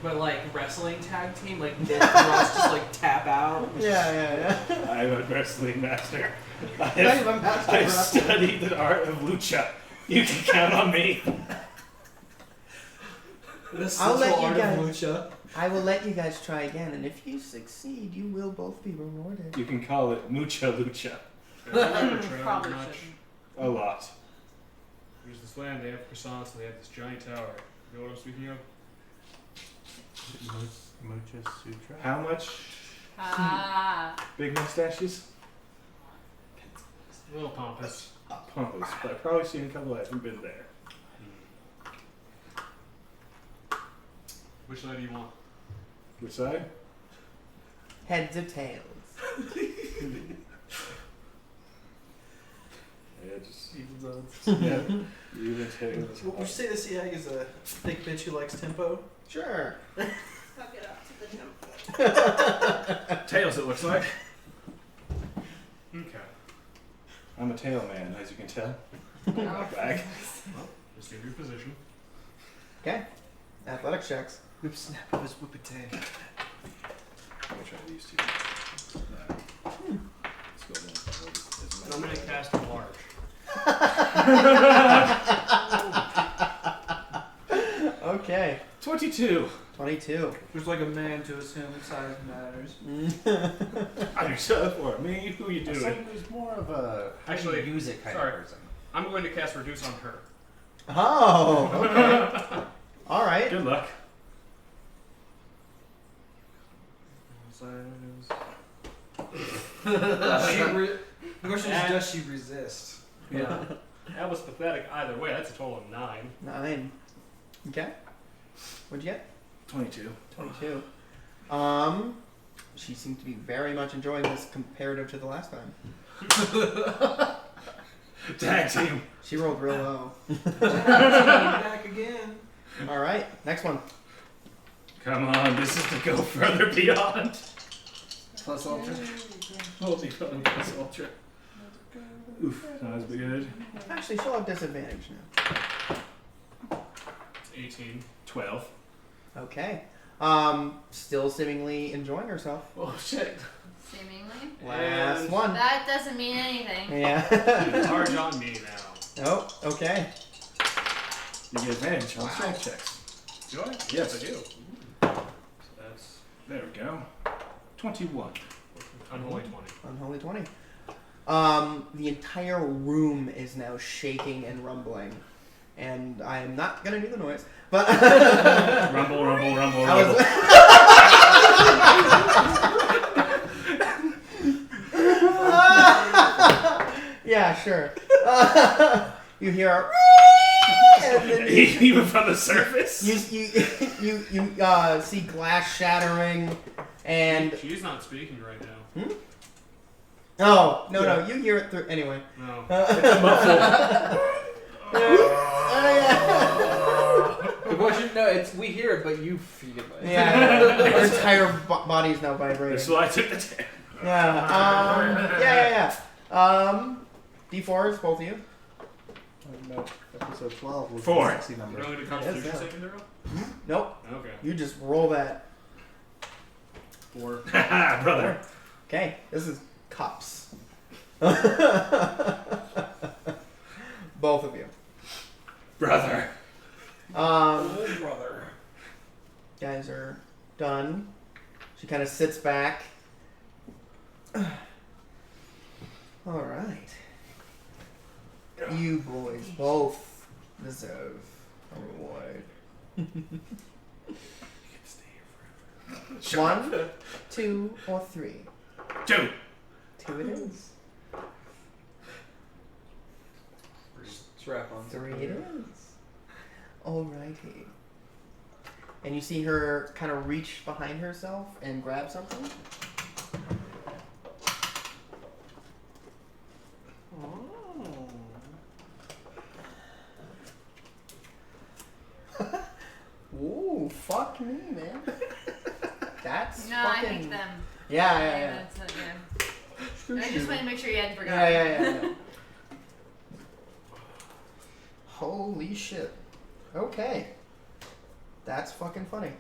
But like wrestling tag team, like mid thrust, just like tap out. Yeah. I'm a wrestling master. I'm a master I've wrestler. studied the art of lucha. You can count on me. The I'll let sensual you art guys- of lucha. I will let you guys try again, and if you succeed, you will both be rewarded. You can call it mucha lucha. I've never traveled Probably much. shouldn't. A lot. There's this land, they have croissants, and they have this giant tower. You know what I'm speaking of? Mucha Sutra. How much? Ah. Big mustaches? It's a little pompous. Pompous. But I've probably seen a couple that haven't been there. Which side do you want? Which side? Heads or tails? Yeah, just Even zones. yeah. Even tails. Would you say the sea egg is a thick bitch who likes tempo? Sure. Suck it up to the temple. Tails, it looks like. Okay. I'm a tail man, as you can tell. Oh. Back. Just in your position. Okay. Athletics checks. Whip snap of his whippy tail. I'm gonna try these two. Let's go then. I'm going to cast a large. Okay. 22. 22. There's like a man to assume size matters. I'm yourself or me? Who you doing? Someone who's more of a how Actually, do you use it kind sorry. of person. I'm going to cast Reduce on her. Oh, okay. All right. Good luck. The question is, does she resist? Yeah. That was pathetic either way. That's a total of 9. 9. Okay. What'd you get? 22. 22. She seemed to be very much enjoying this comparative to the last time. Tag team. She rolled real low. Back again. All right. Next one. Come on, this is to go further beyond. Plus ultra. Multi-phone plus ultra. Oof, not as good. Actually, she'll have disadvantage now. 18. 12. Okay. Still seemingly enjoying herself. Oh shit. Seemingly. Last And- one. That doesn't mean anything. Yeah. Charge on me now. Oh, okay. You get advantage on Wow. strength checks. Do I? Yes. I do. So that's There we go. 21. unholy 20. Unholy 20. The entire room is now shaking and rumbling. And I am not gonna do the noise, but Rumble, rumble, rumble, I was. Yeah, sure. You hear a and then Even from the surface? you see glass shattering and She's not speaking right now. oh no you hear it through anyway. No. The question, no, it's we hear it, but you feel it. Yeah, her entire body is now vibrating. That's why I took the 10. Yeah. D4s, both of you. No, episode 12 was 4. the sexy number. You don't need a constitution yeah. saving throw? Nope. Okay. You just roll that. 4. Haha, brother. Okay, this is cups. Both of you. Brother. brother. Guys are done. She kind of sits back. All right. You boys both deserve a reward. One, 2, or 3. 2. 2 it is. Strap on. 3 it is. Alrighty. And you see her kind of reach behind herself and grab something. Ooh, fuck me, man. That's No, I fucking... hate them. Yeah. That's not, I just wanted to make sure you hadn't forgotten. Yeah. Holy shit. Okay. That's fucking funny.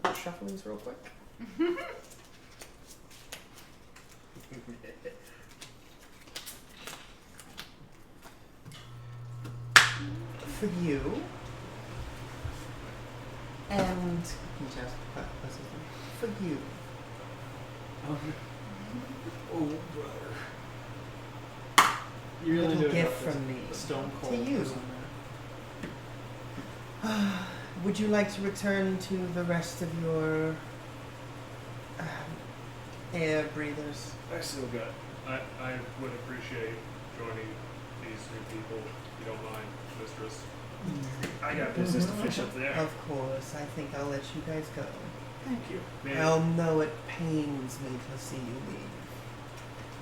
I'll shuffle these real quick. For you. And for you. Oh, brother. You A really little do gift from me. Stone To cold. you. Would you like to return to the rest of your air breathers? I still got. I would appreciate joining these new people, if you don't mind, mistress. I got business to fish up there. Of course, I think I'll let you guys go. Thank you. I'll know it pains me to see you leave.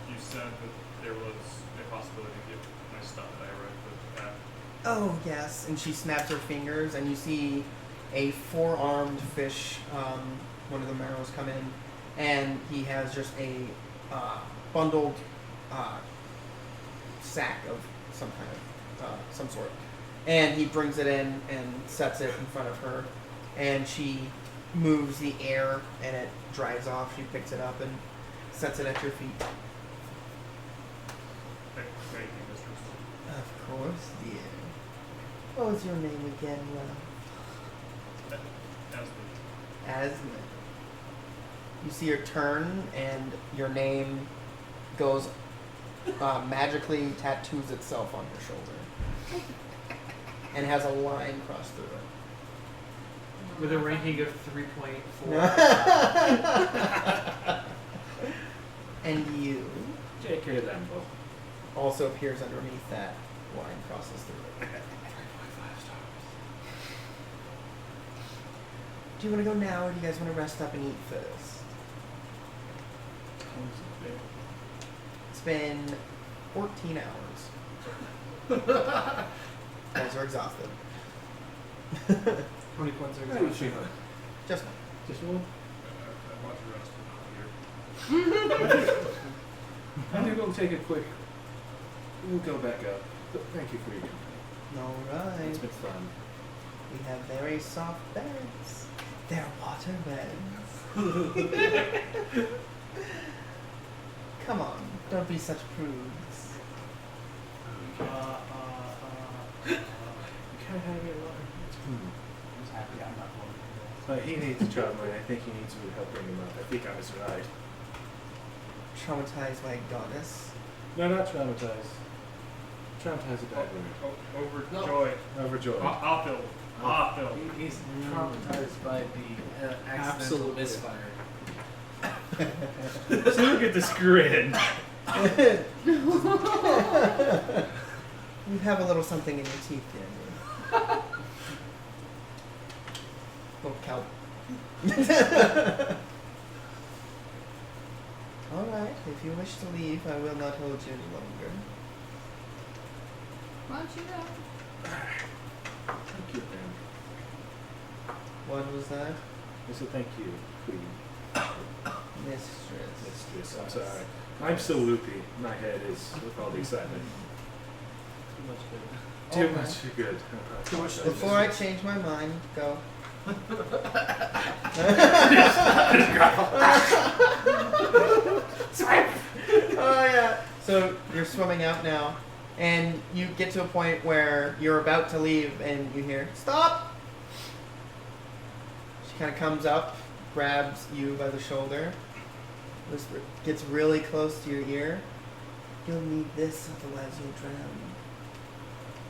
You said that there was a possibility to get my stuff that I read with that. Oh, yes. And she snaps her fingers, and you see a 4-armed fish, one of the marrows come in, and he has just a bundled sack of some kind of, some sort. And he brings it in and sets it in front of her, and she moves the air, and it dries off. She picks it up and sets it at your feet. Thank you, mistress. Of course, dear. What was your name again, love? Asmund. You see her turn, and your name goes magically tattoos itself on her shoulder, and has a line crossed through it. With a ranking of 3.4. And you Take care of them both. also appears underneath that line crosses through it. Do you want to go now, or do you guys want to rest up and eat first? It's been 14 hours. You guys are exhausted. 20 points are Hey, exhaustion. Just one. Just one? I want to rest, but not here. I'm going to go take a quick... We'll go back up. But thank you for your company. Alright. It's been fun. We have very soft beds. They're water beds. be such prudes. You can't have it alone. I'm just happy I'm not one. But he needs trauma, and I think he needs me to help bring him up. I think I was right. Traumatized by a goddess. No, not traumatized. Traumatized a bad word. Overjoyed. Overjoyed. Off-filled. He's traumatized by the accidental Absolutely. misfire. So look at this grin. You have a little something in your teeth, Daniel. Little kelp. Alright, if you wish to leave, I will not hold you any longer. Why don't you go? Thank you, man. What was that? I said thank you, Queen. Mistress. Mistress, I'm sorry. I'm so loopy. My head is with all the excitement. Too much good. Too Okay. much good. Too much Before I change my mind, go. Oh yeah. So you're swimming out now, and you get to a point where you're about to leave, and you hear "Stop!" She kind of comes up, grabs you by the shoulder, whisper, gets really close to your ear. You'll need this, otherwise you'll drown.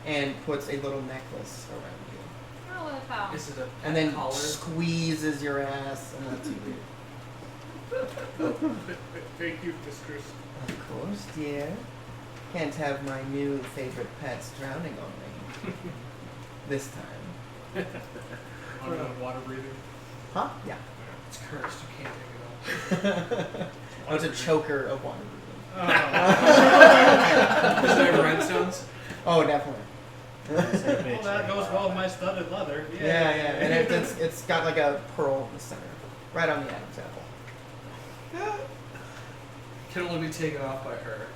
And puts a little necklace around you, Oh, what a foul. Is it a and then collar? squeezes your ass, and that's you. Thank you, mistress. Of course, dear. Can't have my new favorite pets drowning on me. This time. Water breathing. Huh? Yeah. It's cursed. You can't take it off. Oh, it's a choker of water breathing. Is there rhinestones? Oh, definitely. Well, that goes well with my studded leather. Yeah, and it's got like a pearl in the center, right on the Adam's apple. Can only be taken off by her.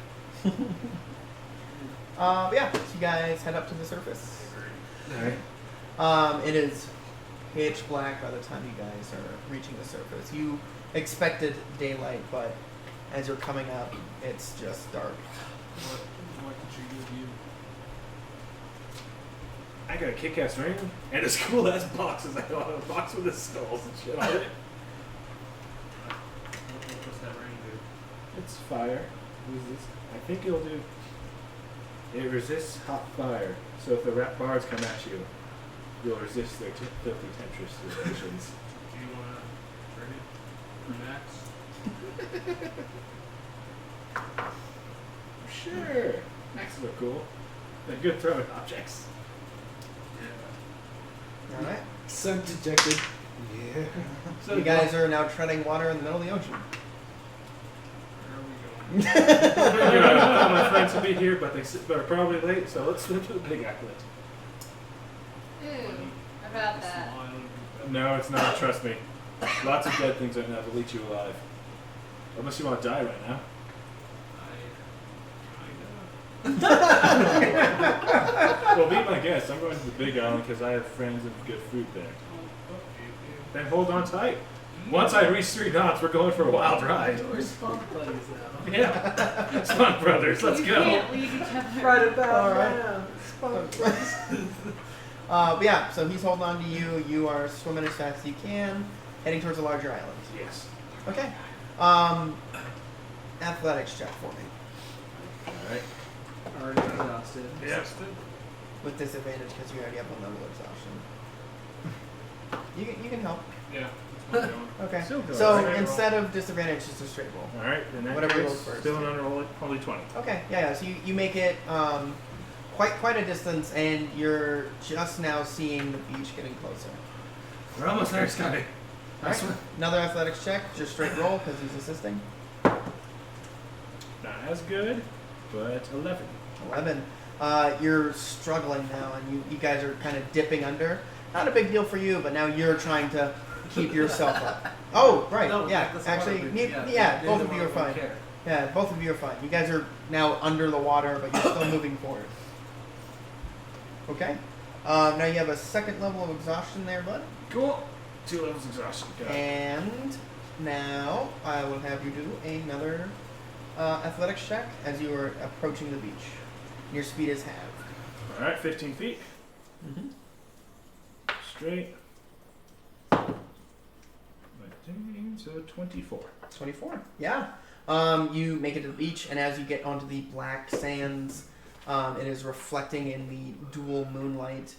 But yeah, so you guys head up to the surface. Alright. It is pitch black by the time you guys are reaching the surface. You expected daylight, but as you're coming up, it's just dark. What did she give you? I got a kick-ass ring and this cool-ass box. I got a box with the skulls and shit on it. What does that ring do? It's fire. Resist. I think it'll do. It resists hot fire. So if the rat bards come at you, you'll resist their filthy temptress sensations. Do you want to trade it for Max? Sure. Maxes are cool. They're good throwing objects. Yeah. Alright. So dejected. Yeah. So you guys are now treading water in the middle of the ocean. Where are we going? I thought my friends would be here, but they're probably late, so let's swim to the big island. Ooh, about that. Small island. No, it's not. Trust me. Lots of dead things right now will eat you alive. Unless you want to die right now. Well, be my guest. I'm going to the big island because I have friends and good food there. Then hold on tight. Once I reach 3 knots, we're going for a wild ride. We're spunk buddies now. Yeah. Spunk Brothers, let's You go. can't leave each other. Right about All right. now. But yeah, so he's holding on to you. You are swimming as fast as you can, heading towards a larger island. Yes. Okay. Athletics check for me. Alright. Already exhausted. Yeah. With disadvantage because you already have one level exhaustion. You can help. Yeah. That's what I'm doing. Okay. Still good. So Straight roll. instead of disadvantage, just a straight roll. Alright, in that Whatever case, rolls first. still an unroll only 20. Okay. Yeah. So you make it quite a distance, and you're just now seeing the beach getting closer. We're almost there, Scotty. All right. Another athletics check, just straight roll because he's assisting. Not as good, but 11. 11. You're struggling now, and you guys are kind of dipping under. Not a big deal for you, but now you're trying to keep yourself up. Oh, right. No, Yeah. that's Actually, water, yeah. they Both don't of you are wanna fine. care. Yeah, both of you are fine. You guys are now under the water, but you're still moving forward. Okay. Now you have a second level of exhaustion there, bud. Cool. 2 levels exhaustion. Got it. And now I will have you do another athletics check as you are approaching the beach. Your speed is halved. All right, 15 feet. Mm-hmm. Straight. So 24. 24. Yeah. You make it to the beach, and as you get onto the black sands, it is reflecting in the dual moonlight.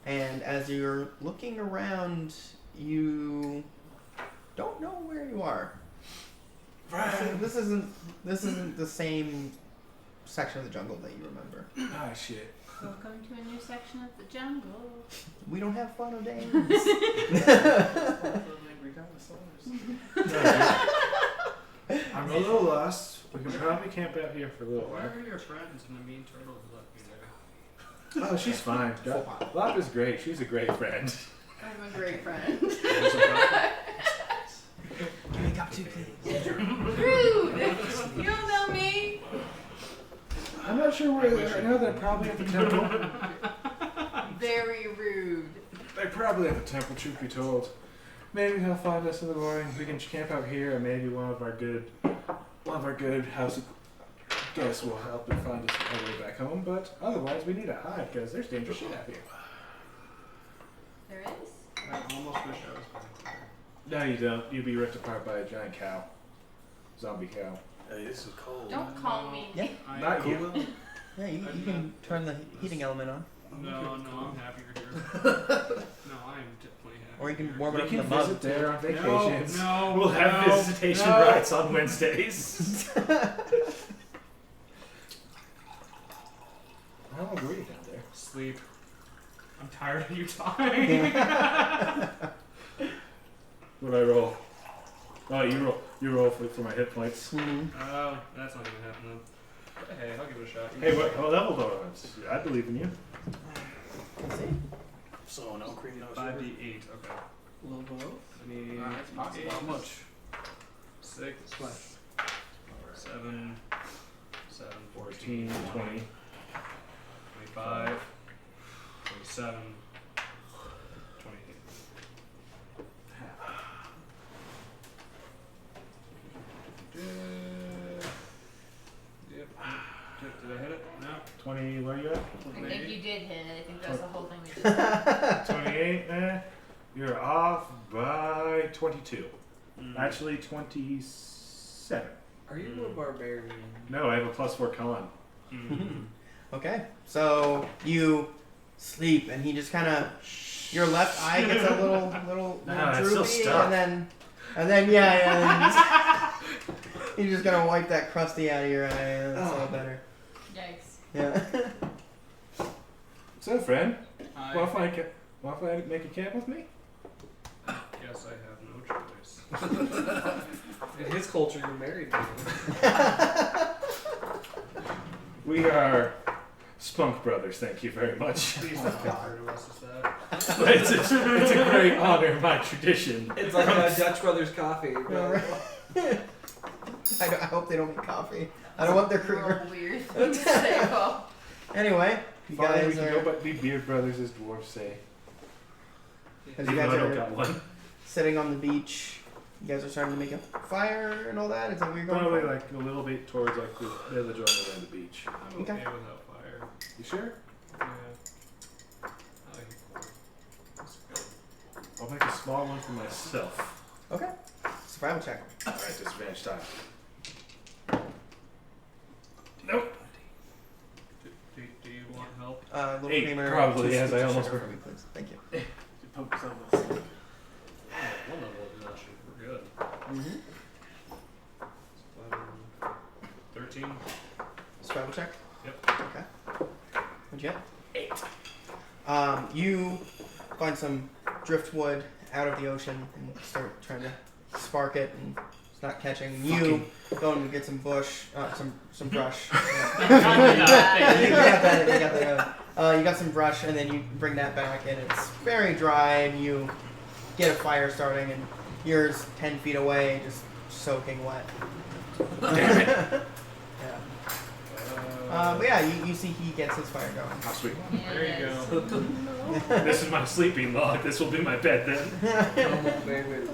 And as you're looking around, you don't know where you are. This isn't the same section of the jungle that you remember. Ah, shit. Welcome to a new section of the jungle. We don't have fun or days. I'm a little lost. We can probably camp out here for a little Where while. are your friends and the mean turtle who left me there? Oh, she's fine. Lop is great. She's a great friend. I'm a great friend. Make up 2 things. Rude! You don't know me. I'm not sure where they are right now. They're probably at the temple. Very rude. They're probably at the temple, truth be told. Maybe they'll find us in the morning. We can camp out here, and maybe one of our good house guests will help and find us our way back home. But otherwise, we need to hide because there's dangerous shit out here. There is? I almost wish I was back there. No, you don't. You'll be ripped apart by a giant cow. Zombie cow. Hey, this is cold. Don't call me. Yeah. Not you. Yeah, you can turn the heating element on. No, I'm happier here. No, I'm definitely happy. Or you can warm it We up in can the mug. visit there on vacations. No, We'll have no, visitation no. rights on Wednesdays. How long were you down there? Sleep. I'm tired of you talking. What I roll? Oh, you roll for my hit points. Mhm. Oh, that's not gonna happen then. Hey, I'll give it a shot. Hey, what level though? I believe in you. Let's see. So no cream, no 5d8, okay. A little below. I need It's possible. 8, How much? 6, 7, 14, 20. 25, 27, 28. Yep. Did I hit it? No. 20, where you at? I think you did hit it. I think that's the whole thing we just 28, you're off by 22. Mm. Actually, 27. Are you a barbarian? No, I have a +4 con. Mm. Okay, so you sleep, and he just kind of, your left eye gets a little No, it's still droopy, stuck. and then yeah, you're just gonna wipe that crusty out of your eye. And that's all better. Yikes. Yeah. So, friend, I want to make a camp with me? guess I have no choice. In his culture, you're married to him. We are Spunk Brothers, thank you very much. Please don't refer to us as that. But it's a great honor in my tradition. It's like Dutch Brothers coffee. But I hope they don't get coffee. I don't want their We're creamer. all weird things to say. Well, Anyway, you Fine, we guys can are go but be beard brothers as dwarves say. as you Even guys though I don't are got one. sitting on the beach. You guys are starting to make a fire and all that. Is that what you're going Probably for? like a little bit towards like the village on the beach. I'm okay Okay. without fire. You sure? Yeah. I like it cold. It's good. I'll make a small one for myself. Okay. Survival check. Alright, disadvantage time. Nope. Do you want help? Little 8, creamer. probably, 2 yes, scoops I of almost sugar for me, please. Thank you. One level is actually we're good. Mm-hmm. 13. Survival check. Yep. Okay. What'd you get? 8. You find some driftwood out of the ocean and start trying to spark it, and it's not catching. You go and get some bush, some brush. You got some brush, and then you bring that back, and it's very dry, and you get a fire starting, and yours 10 feet away, just soaking wet. Damn it. Yeah. But yeah, you see he gets his fire going. Oh, sweet. There you go. This is my sleeping log. This will be my bed then. Baby,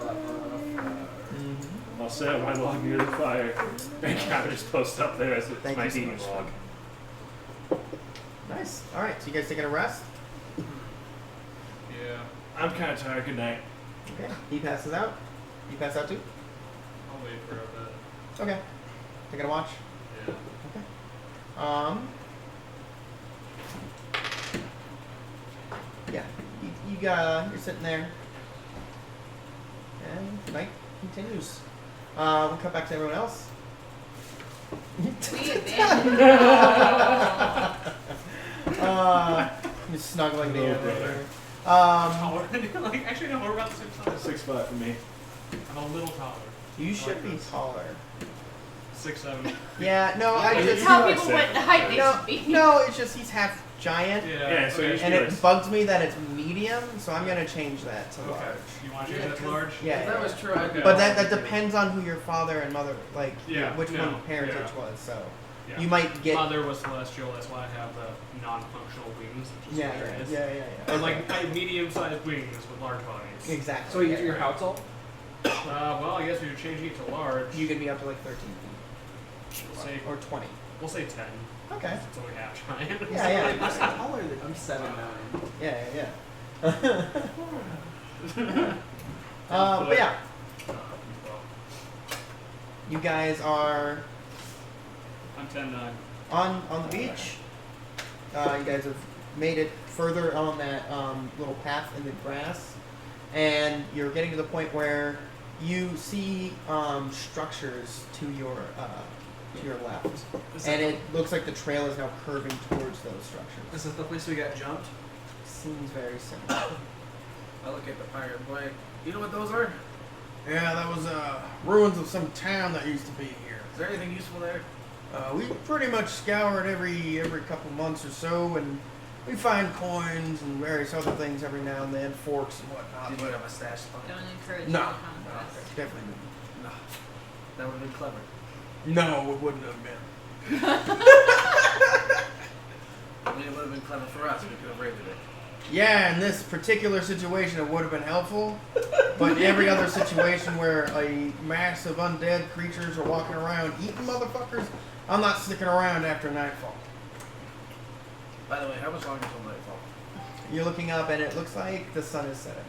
Mm-hmm. I'll I'll set my log near the fire and kind of just post up there as Thank my you so demon much. log. Nice. All right. So you guys taking a rest? Yeah, I'm kind of tired. Good night. Okay. He passes out. You pass out too? I'll wait for a bit. Okay. Taking a watch. Yeah. Yeah. You're sitting there, and the night continues. We'll cut back to everyone else. We abandoned. You're snuggling Little together. brother. Taller. Like, actually, no, we're about the same size. 6'5" for me. I'm a little taller. You should be taller. 6'7". Yeah, no, I You just tell like people that. what height they no, should be. no, it's just he's half giant, Yeah, so you should and be it like- bugs me that it's medium, so I'm gonna change that to Okay. large. You want to change that to large? Yeah, If that yeah. was true, I'd Okay. But that depends on who your father and mother, like Yeah, which no, one parentage yeah. was. So Yeah. you might get Mother was celestial, that's why I have the non-functional wings, which is yeah, what it is. yeah. Or like I have medium-sized wings with large bodies. Exactly. So you get your how tall? Well, I guess we were changing it to large. You can be up to like 13 feet We'll say, or 20. we'll say 10. Okay. It's only half giant. Yeah, I'm taller than I'm 7'9". yeah. But yeah, you guys are I'm 10'9". on the beach. You guys have made it further on that little path in the grass, and you're getting to the point where you see structures to your left, and it looks like the trail is now curving towards those structures. Is this the place we got jumped? Seems very similar. I look at the pirate boy. You know what those are? Yeah, that was ruins of some town that used to be here. Is there anything useful there? We pretty much scour it every couple months or so, and we find coins and various other things every now and then, forks and whatnot. Did you but have a stash spot? Don't encourage No. any conquest. definitely No. That would have been clever. no, it wouldn't have been. I mean, it would have been clever for us. We could have raided it. Yeah, in this particular situation, it would have been helpful, but in every other situation where a mass of undead creatures are walking around eating motherfuckers, I'm not sticking around after nightfall. By the way, how much longer until nightfall? You're looking up, and it looks like the sun is setting.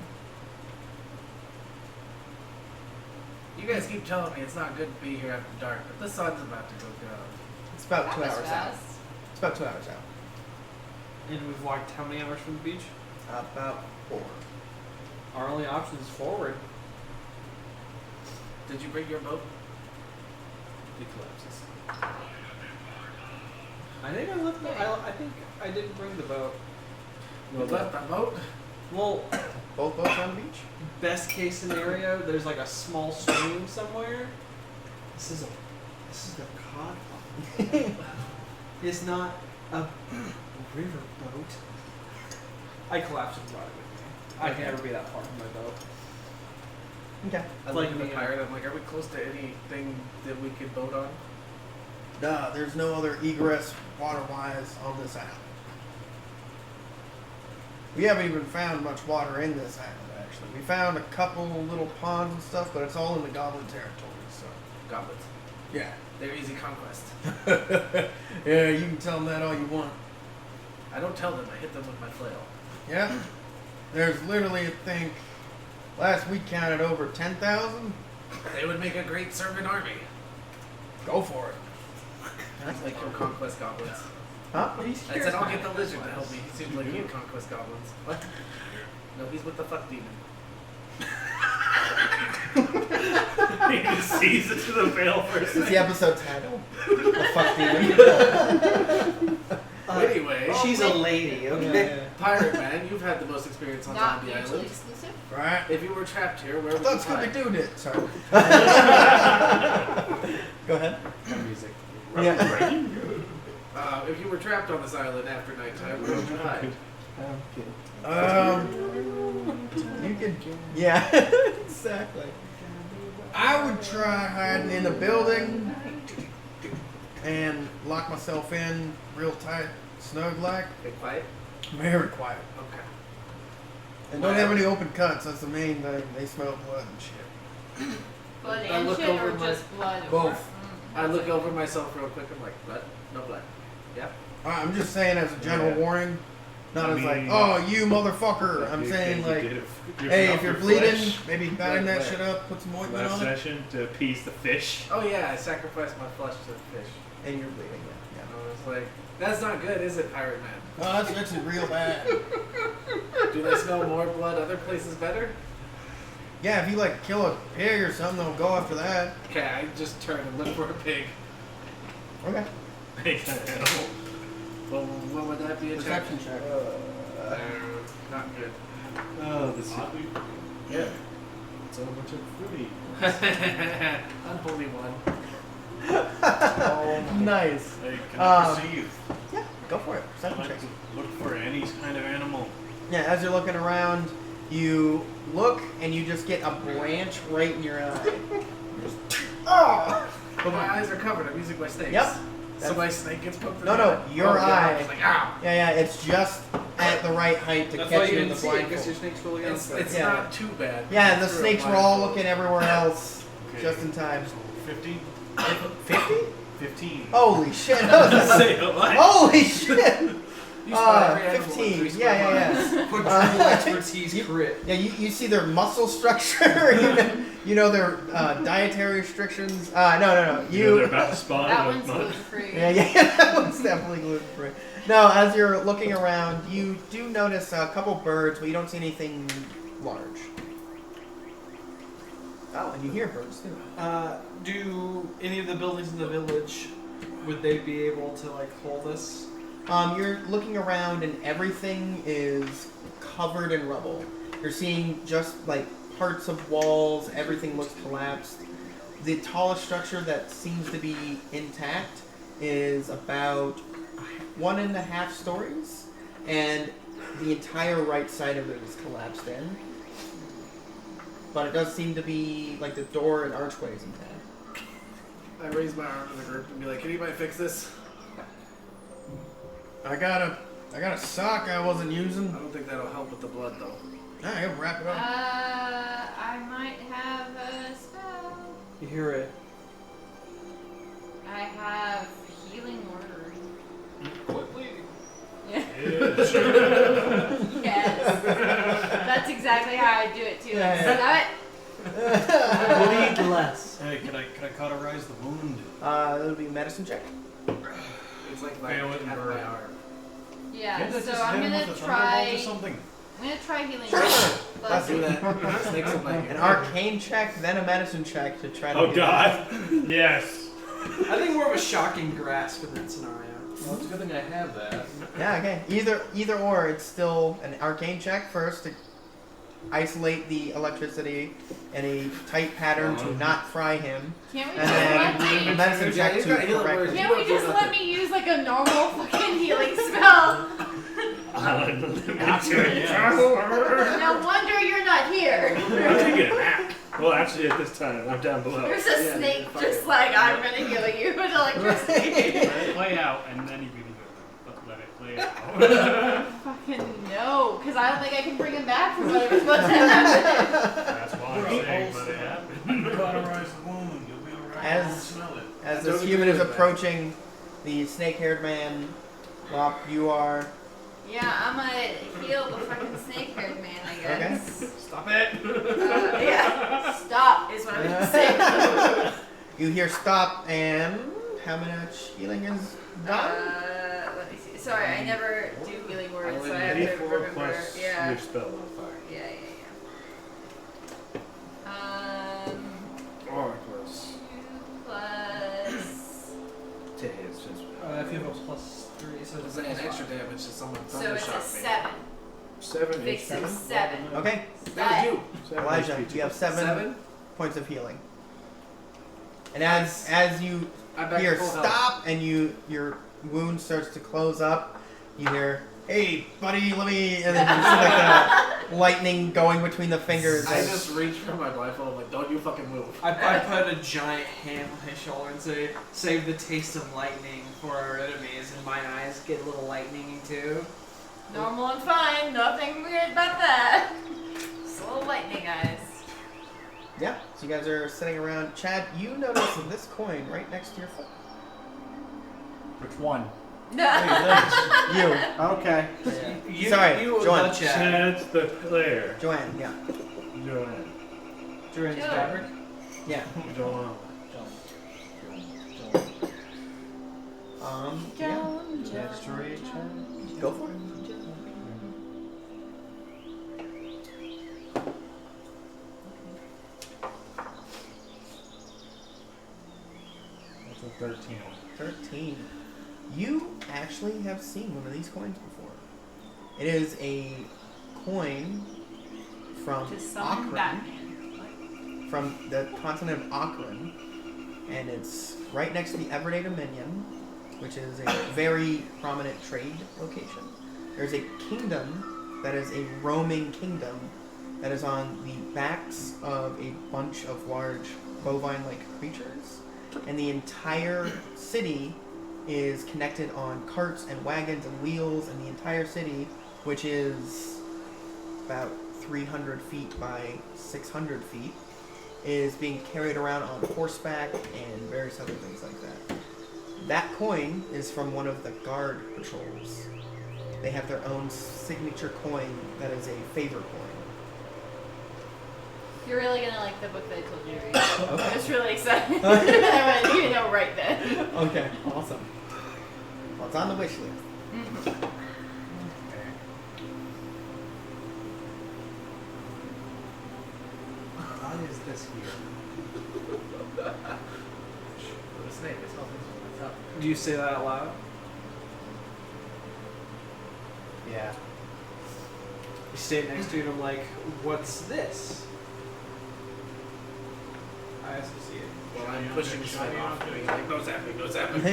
You guys keep telling me it's not good to be here after dark, but the sun's about to go down. It's about That 2 was hours out. fast. It's about 2 hours out. And we've walked how many hours from the beach? About 4. Our only option is forward. Did you bring your boat? It collapses. I think I left the. I think I didn't bring the boat. You left the boat? Well, Both boats on the beach? best case scenario, there's like a small stream somewhere. This is a cod farm. It's not a river boat. I collapsed and brought it with me. I can never be that far from my boat. Okay. I Like look at the me, pirate. I'm like, are we close to anything that we could boat on? Nah, there's no other egress water-wise on this island. We haven't even found much water in this island, actually. We found a couple little ponds and stuff, but it's all in the goblin territory, so. Goblins. Yeah. They're easy conquest. Yeah, you can tell them that all you want. I don't tell them. I hit them with my flail. Yeah. There's literally, I think, last week counted over 10,000. They would make a great servant army. Go for it. That's like your conquest goblins. Huh? I said I'll get the lizard to help me. He seems like he had conquest goblins. What? No, he's with the fuck demon. He just sees it to the veil for a It's the second. episode title. The fuck demon. Anyway, She's a lady, okay? pirate man, you've had the most experience on Not Zombie mutually Island. exclusive. Right. If you were trapped here, where I would thought you hide? Scooby-Doo did. Sorry. Go ahead. Music. Yeah. If you were trapped on this island after nighttime, where would you hide? You could. Yeah. Exactly. I would try hiding in a building and lock myself in real tight, snug like. Be quiet. Very quiet. Okay. And don't have any open cuts. That's the main thing. They smell blood and shit. Blood I look engine or over my- just blood? Both. I look over myself real quick. I'm like, blood? No blood. I'm just saying as a general Yeah. warning, not I as like, mean- oh, you motherfucker. I'm You- saying you like, did it. You're hey, off if you're your bleeding, flesh maybe batten that Right. shit up, put some ointment last on it, session to appease the fish. Oh yeah, I sacrificed my flesh to the fish. and you're bleeding. Yeah. And I was like, that's not good, is it, Pirate Man? Oh, that's actually real bad. Do they smell more blood other places better? Yeah, if you like kill a pig or something, they'll go after that. Okay, I just turn and look for a pig. Okay. Make that animal. Well, what would that be a check? Perception check. Not good. Oh, this is. Yeah. It's a bunch of fruity. Unholy one. Nice. Hey, can I Um, perceive? Yeah, go for it. I Perception check. like to look for any kind of animal. Yeah, as you're looking around, you look and you just get a branch right in your eye. Oh! But my eyes are covered. I'm using my snakes. Yep. So my snake gets poked in No, the no, eye. your Oh, yeah, eye. I was like, ow. Yeah, it's just at the right height to That's why catch you you in the didn't see it, because blindfold. your snake's really It's Yeah. not too bad. Yeah, and the It's for a snakes were all blindfold. looking everywhere else Okay. just in time. 50? 50? 15. Holy shit! That was a- Say it like- Holy shit! You spot every animal in 15. 3 square Yeah. Quadruple Uh, expertise crit. Yeah, you see their muscle structure, you know their dietary restrictions. No. They're You. about to spawn That in a one's month. gluten free. Yeah, that one's definitely gluten free. No, as you're looking around, you do notice a couple birds, but you don't see anything large. Oh, and you hear birds too. Do any of the buildings in the village, would they be able to like hold us? You're looking around and everything is covered in rubble. You're seeing just like parts of walls, everything looks collapsed. The tallest structure that seems to be intact is about 1.5 stories, and the entire right side of it is collapsed in. But it does seem to be like the door and archway is intact. I raise my arm to the group and be like, can anybody fix this? I got a sock I wasn't I using. don't think that'll help with the blood though. I gotta wrap it up. I might have a spell. You hear it. I have healing word. Quit bleeding. Yeah. Yeah. Yes. That's exactly how I do it too. Yeah, Love Bleed less. Hey, can I cauterize the wound? That'll be a medicine check. It's like Fail it and half burn my it. arm. it. Yeah. Can't I So just I'm hit him gonna with a thunderbolt or try. something? I'm gonna try healing Sure. word. Let's Do that. Snakes will bite you. An arcane check, then a medicine check to try to. Oh get God! Yes. I think more of a shocking grasp in that scenario. Well, it's a good thing I have that. it. Yeah. Okay. Either or, it's still an arcane check first to isolate the electricity in a tight pattern to not fry him, Can't we and just let then a me? medicine check he's to got healing correct word. it. Can't we just let me use like a normal fucking healing spell? No wonder you're not here. I'm taking a nap. Well, actually, at this time, I'm down below. There's a Yeah, snake you're fine. just like I'm gonna heal you with electricity. Let it play out, and then you really go. Let it play out. Fucking no, because I don't think I can bring him back from whatever's supposed to happen. That's why I'm saying let it happen. Cauterize the wound. You'll be alright. As- You won't smell it. As Don't this agree human is with that. approaching the snake-haired man, Lop, you are. Yeah, I'm gonna heal the fucking snake-haired man, I guess. Stop it! Yeah, stop is what I'm gonna say. You hear stop, and how much healing is done? Let me see. Sorry, I never do healing words, so I have to 84 remember. plus Yeah. your spell modifier. Yeah. 4 plus 2 plus. to his. Just If you have a +3, so It's an extra damage to someone So thunder it's a shock 7. 7 Fix HP. it 7. Okay, That was you. 7 Elijah, HP. you have 7 7? points of healing. And as you I'm back hear to full health. stop and your wound starts to close up, you hear, "Hey, buddy, let me," and then you see like the lightning going between the fingers. I and- just reach for my blindfold. I'm like, don't you fucking move. I put a giant hand on his shoulder and say, "Save the taste of lightning for our enemies." And my eyes get a little lightningy too. Normal and fine. Nothing weird about that. Just a little lightning, guys. Yeah. So you guys are sitting around. Chad, you notice this coin right next to your foot. Which one? You. Okay. Sorry, you Joanne. the chat. Chad's the player. Joanne, yeah. Joanne. Joanne's Joe. fabric. Yeah. Joanne. Yeah. Chad's story, Chad. Go for it. That's a 13. 13. You actually have seen one of these coins before. It is a coin from To summon Akron, Batman. from the continent of Akron, and it's right next to the Everday Dominion, which is a very prominent trade location. There's a kingdom that is a roaming kingdom that is on the backs of a bunch of large bovine-like creatures, and the entire city is connected on carts and wagons and wheels, and the entire city, which is about 300 feet by 600 feet, is being carried around on horseback and various other things like that. That coin is from one of the guard patrols. They have their own signature coin that is a favor coin. You're really gonna like the book that I told you to read. I was really excited. I wanted you to know right then. Okay, awesome. Well, it's on the wish list. How is this here? The snake is helping what's up. Do you say that out loud? Yeah. You stay next to it and I'm like, what's this? I also see it. Well, I'm pushing this one off. Being like, no zapping, no zapping.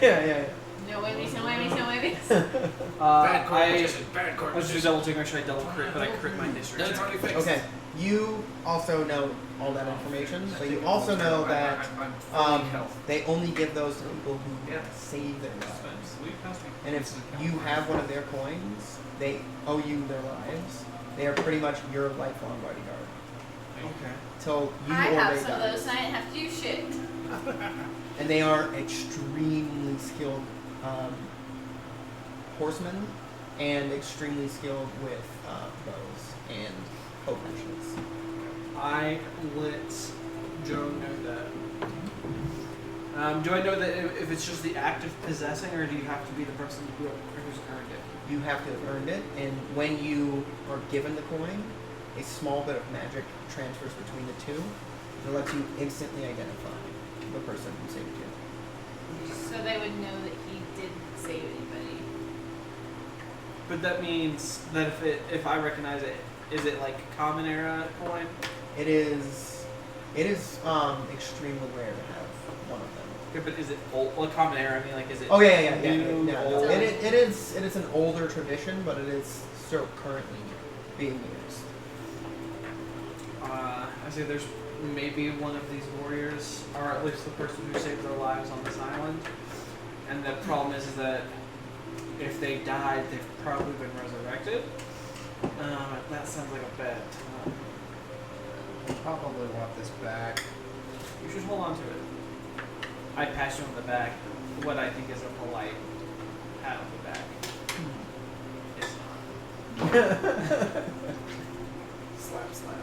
yeah. No wavies, no wavies, no wavies. Bad court I magician, bad court was just magician. double checking, or should I double crit? But I crit my district. No, it's already fixed. Okay. You also know all that information, but you also know that I'm fully health. they only give those to people who Yeah. save their lives. Sleep testing. And if you have one of their coins, they owe you their lives. They are pretty much your lifelong bodyguard Okay. till you I or have they some of die. those and I didn't have to do shit. And they are extremely skilled horsemen and extremely skilled with bows and potions. I let Joan know that. Do I know that if it's just the act of possessing, or do you have to be the person who's earned it? You have to have earned it, and when you are given the coin, a small bit of magic transfers between the two that lets you instantly identify the person who saved you. So they would know that he didn't save anybody. But that means that if I recognize it, is it like common era coin? It is extremely rare to have one of them. Yeah, but is it old? Like common era? I mean, like is it? Oh yeah. new, old? It is an older tradition, but it is still currently being used. I say there's maybe one of these warriors, or at least the person who saved their lives on this island. And the problem is that if they died, they've probably been resurrected. That sounds like a bad time. We'll probably want this back. You should hold on to it. I pass you on the back what I think is a polite pat on the back. It's not. Slap.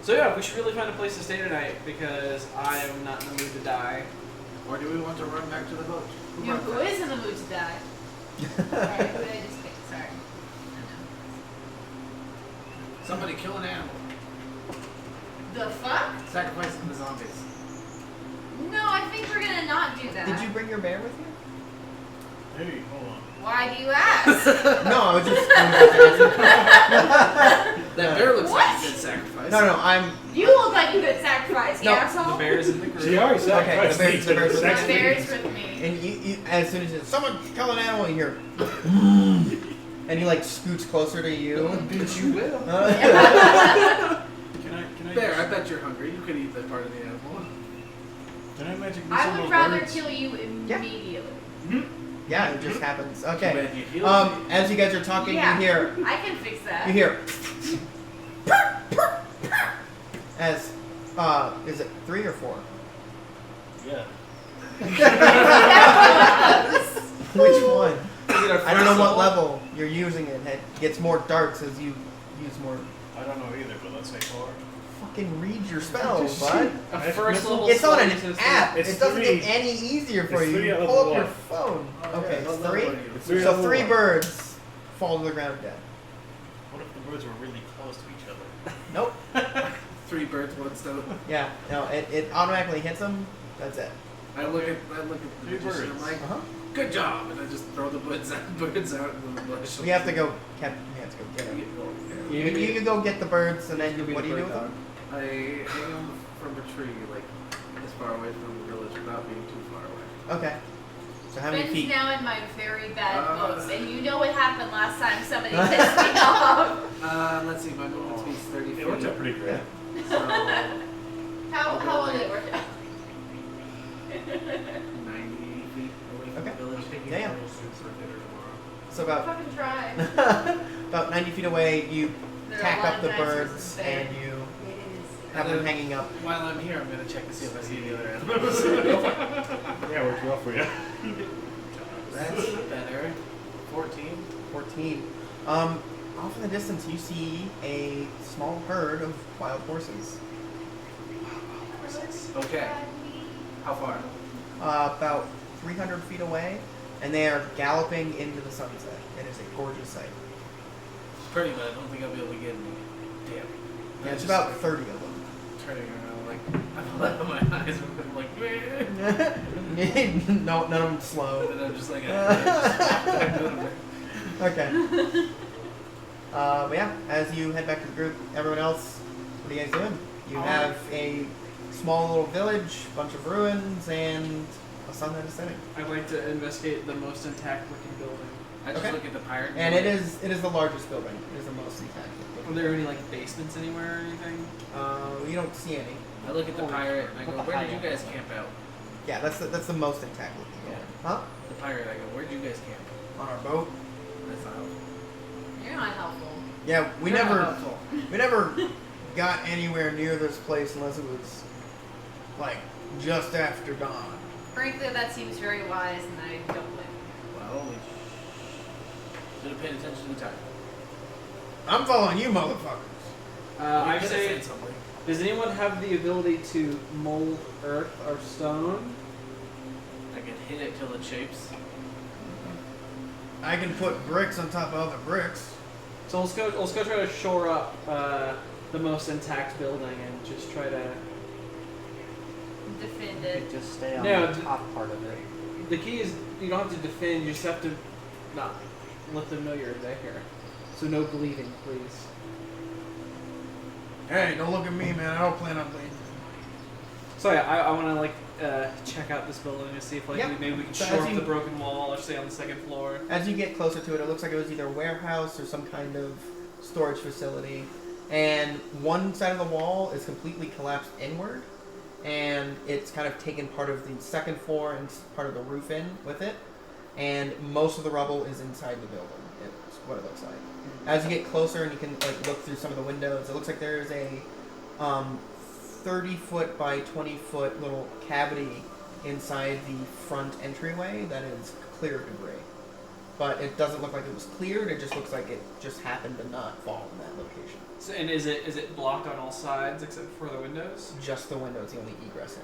So yeah, we should really find a place to stay tonight because I am not in the mood to die. Or do we want to run back to the boat? You know who is in the mood to die? Sorry, who did I just pick? Sorry. Somebody kill an animal. The fuck? Sacrificing the zombies. No, I think we're gonna not do that. Did you bring your bear with you? Hey, hold on. Why do you ask? No, I was just. That bear looks What? like a good sacrifice. No, I'm. You look like a good sacrifice, No, you asshole. The bear is in the group. She already sacrificed the bear- these the bear- to the My sex bear is ladies. with me. And you as soon as someone kill an animal, you hear. And he like scoots closer to you. But you will. Can I Bear, just- I bet you're hungry. You could eat that part of the animal. Can I magic use I some would of rather birds? kill you immediately. Yeah, it just happens. Okay. Man, you healed me. As you guys are talking, Yeah. you hear. I can fix that. You hear. As is it 3 or 4? Yeah. Which one? Is it a I don't know what first level you're using it. It gets more darts as you use more. I don't know either, but let's say 4. Fucking read your spells, bud. A first level It's on an spell system. app. It's It doesn't 3. get any easier for It's you. 3 You at pull level up your 1. phone. Okay, What it's level 3. are you? It's 3 So level 3 1. birds fall to the ground dead. What if the birds were really close to each other? Nope. 3 birds, 1 stone. Yeah. No. It automatically hits them. That's it. I look at the 3 magician, I'm birds. like, Uh huh. good job, and I just throw the birds out into the bush. We have to go. We have to go get them. You can go get the birds, and then what do you do with them? I hang them from a tree, like as far away from the village without being too far away. Okay. So how many Ben's feet? now in my very bad Uh, books, and you know what happened last time somebody pissed me off. Let's see, my movement speed's 30 feet. It worked out pretty great. So, How will it work out? 90 feet away from Okay. the village. Damn. So I'll about fucking try. about 90 feet away, you There are tack a lot up of the nice birds versus there. and you have them hanging up. While I'm here, I'm gonna check to see if I see any other animals. Yeah, it worked well for you. That's better. 14. 14. Off in the distance, you see a small herd of wild horses. Okay. How far? About 300 feet away, and they are galloping into the sunset. It is a gorgeous sight. Pretty, but I don't think I'll be able to get any. Damn. Yeah, it's about 30 of them. Turning around, like, I'm out of my eyes, and I'm like, meh. No, none of them slow. And then I'm just like, Okay. But yeah, as you head back to the group, everyone else, what are you guys doing? You have a small little village, bunch of ruins, and a sun that is setting. I'd like to investigate the most intact looking building. I just Okay. look at the pirate. And it is the largest building. It is the most intact. Are there any like basements anywhere or anything? You don't see any. I look at the pirate and I go, Put the where did you high guys camp out? Yeah, that's the most intact looking building. Huh? The pirate, I go, where did you guys camp? On our boat. That's not helpful. You're not helpful. Yeah, we You're not never helpful. we never got anywhere near this place unless it was like just after dawn. Frankly, that seems very wise, and I don't blame you. Well, we should have paid attention to the time. I'm following you, motherfuckers. I could have say, said something. does anyone have the ability to mold earth or stone? I can hit it till it shapes. I can put bricks on top of other bricks. So let's go try to shore up the most intact building and just try to. Defend You it. could just stay on No, the top part of it. The key is you don't have to defend. You just have to not let them know you're there. So no bleeding, please. Hey, don't look at me, man. I don't plan on bleeding. So yeah, I want to like check out this building and see if like Yep. maybe we can So shore as up you- the broken wall or stay on the second floor. As you get closer to it, it looks like it was either a warehouse or some kind of storage facility. And one side of the wall is completely collapsed inward, and it's kind of taken part of the second floor and part of the roof in with it. And most of the rubble is inside the building. It's what it looks like. As you get closer and you can like look through some of the windows, it looks like there is a 30-foot by 20-foot little cavity inside the front entryway that is clear of debris. But it doesn't look like it was cleared. It just looks like it just happened to not fall in that location. So, and is it blocked on all sides except for the windows? Just the window is the only egress in.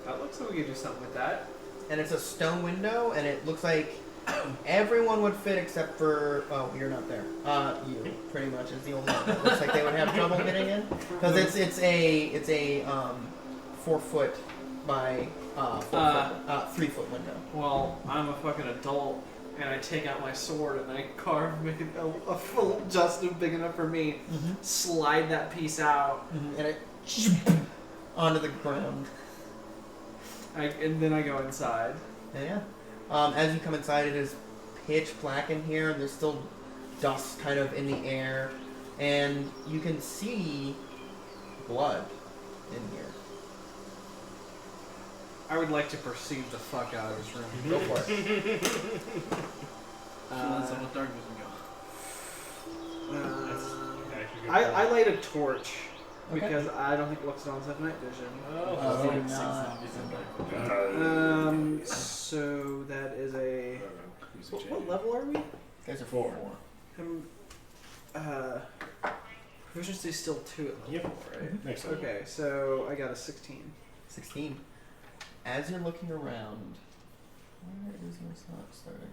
That looks like we could do something with that. And it's a stone window, and it looks like everyone would fit except for you're not there. You pretty much is the only one that looks like they would have trouble getting in because it's a 4 foot by 3 foot window. Well, I'm a fucking adult, and I take out my sword and I carve make it a full Justin big enough for me. Slide that piece out, And it onto the ground. and then I go inside. Yeah. As you come inside, it is pitch black in here, and there's still dust kind of in the air, and you can see blood in here. I would like to perceive the fuck out of this room. Go for it. So let's what dark vision go. I light a torch Okay. Because I don't think Loxodons have night vision. So that is a. What level are we? You guys are 4. Proficiency is still 2 at level 4, right? Next level. Okay, so I got a 16. 16. As you're looking around, where is your slot starting?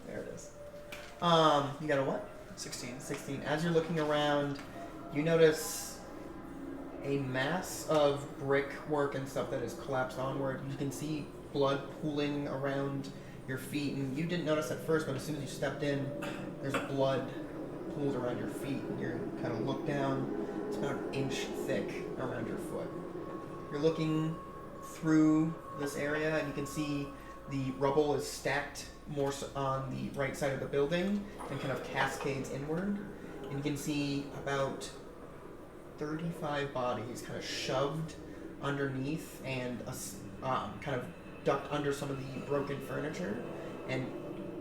There it is. You got a what? 16. 16. As you're looking around, you notice a mass of brickwork and stuff that has collapsed onward. You can see blood pooling around your feet, and you didn't notice at first, but as soon as you stepped in, there's blood pooled around your feet, and you kind of look down. It's about an inch thick around your foot. You're looking through this area, and you can see the rubble is stacked more on the right side of the building and kind of cascades inward. And you can see about 35 bodies kind of shoved underneath and kind of ducked under some of the broken furniture and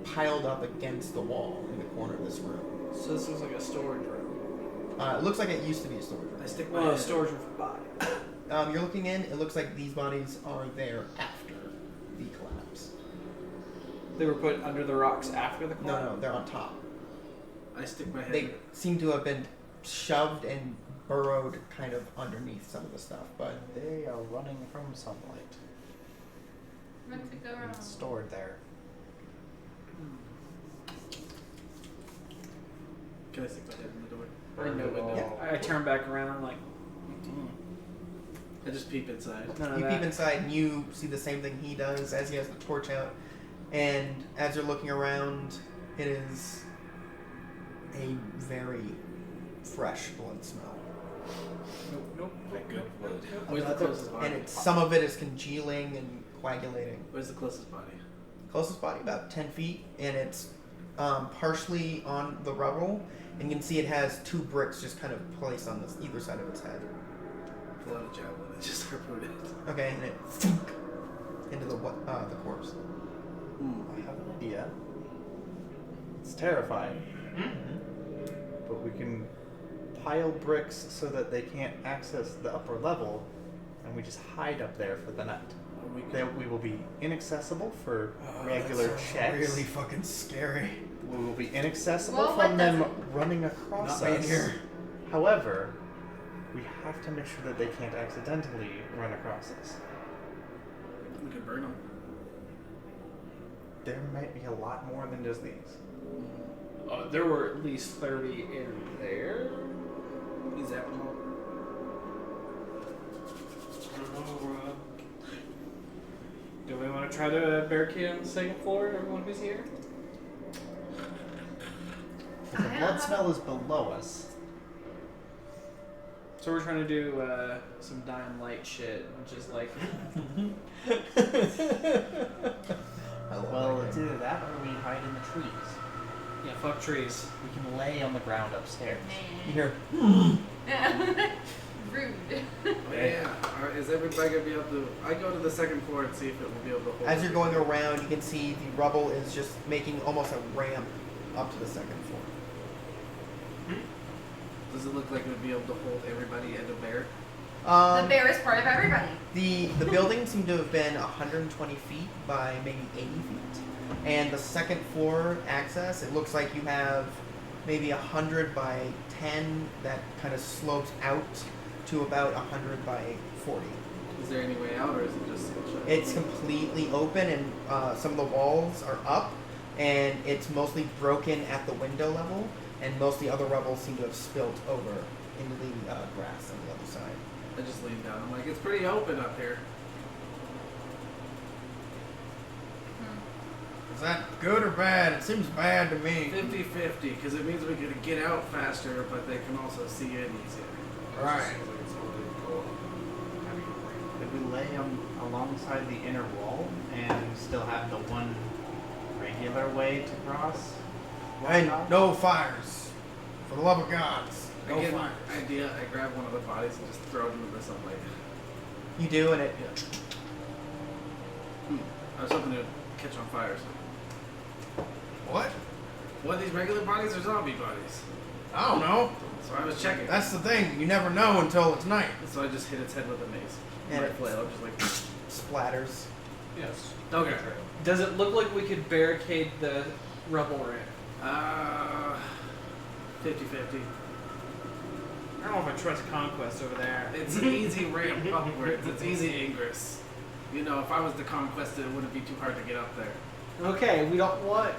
piled up against the wall in the corner of this room. So this looks like a storage room. It looks like it used to be a storage room. I stick my Well, a head. storage room for bodies. You're looking in, it looks like these bodies are there after the collapse. They were put under the rocks after the collapse? No, they're on top. I stick my head. They seem to have been shoved and burrowed kind of underneath some of the stuff, but They are running from sunlight. What's it go wrong? It's stored there. Can I stick my head in the door? I know window. Yeah. I turn back around and I'm like, I just peep inside. none of you that. peep inside and you see the same thing he does as he has the torch out. And as you're looking around, it is a very fresh blood smell. Nope. Like good blood. Where's the closest body? And some of it is congealing and coagulating. Where's the closest body? Closest body, about 10 feet, and it's partially on the rubble. And you can see it has 2 bricks just kind of placed on this either side of its head. Pull out a javelin and just harpoon it. Okay, and it into the corpse. I have an idea. It's terrifying. But we can pile bricks so that they can't access the upper level, and we just hide up there for the night. We will be inaccessible for regular checks. Really fucking scary. We will be inaccessible Well, from what them does running across Not being us. here. However, we have to make sure that they can't accidentally run across us. We could burn them. There might be a lot more than just these. There were at least 30 in there. He's zapping them all. I don't know, Do we want to try to barricade on the second floor, everyone who's here? If the blood smell is below us, So we're trying to do some Dying Light shit, which is like, well, it's either that or we hide in the trees. yeah, fuck trees. We can lay on the ground upstairs. You hear, Rude. Oh, yeah. Is everybody gonna be able to? I go to the second floor and see if it will be able to hold. as you're going around, you can see the rubble is just making almost a ramp up to the second floor. Does it look like it would be able to hold everybody and a bear? The bear is part of everybody. The building seemed to have been 120 feet by maybe 80 feet. And the second floor access, it looks like you have maybe 100 by 10 that kind of slopes out to about 100 by 40. Is there any way out, or is it just shut? It's completely open, and some of the walls are up, and it's mostly broken at the window level, and most of the other rubble seem to have spilt over into the grass on the other side. I just lean down. I'm like, it's pretty open up here. Is that good or bad? It seems bad to me. 50-50, because it means we could get out faster, but they can also see in easier. Right. If we lay alongside the inner wall and still have the one regular way to cross, And no fires. For the love of gods. I No get fires. an idea. I grab one of the bodies and just throw it into the sunlight. You do, and it. I was hoping to catch on fire. So. What? What, these regular bodies or zombie bodies? I don't know. So I was checking. That's the thing. You never know until it's night. So I just hit its head with a mace. And My it flail, just like. splatters. Yes. Okay. Does it look like we could barricade the rubble ramp? 50-50. I don't know if I trust Conquest over there. It's an easy ramp upwards. It's easy ingress. You know, if I was the Conquest, it wouldn't be too hard to get up there. Okay, we don't want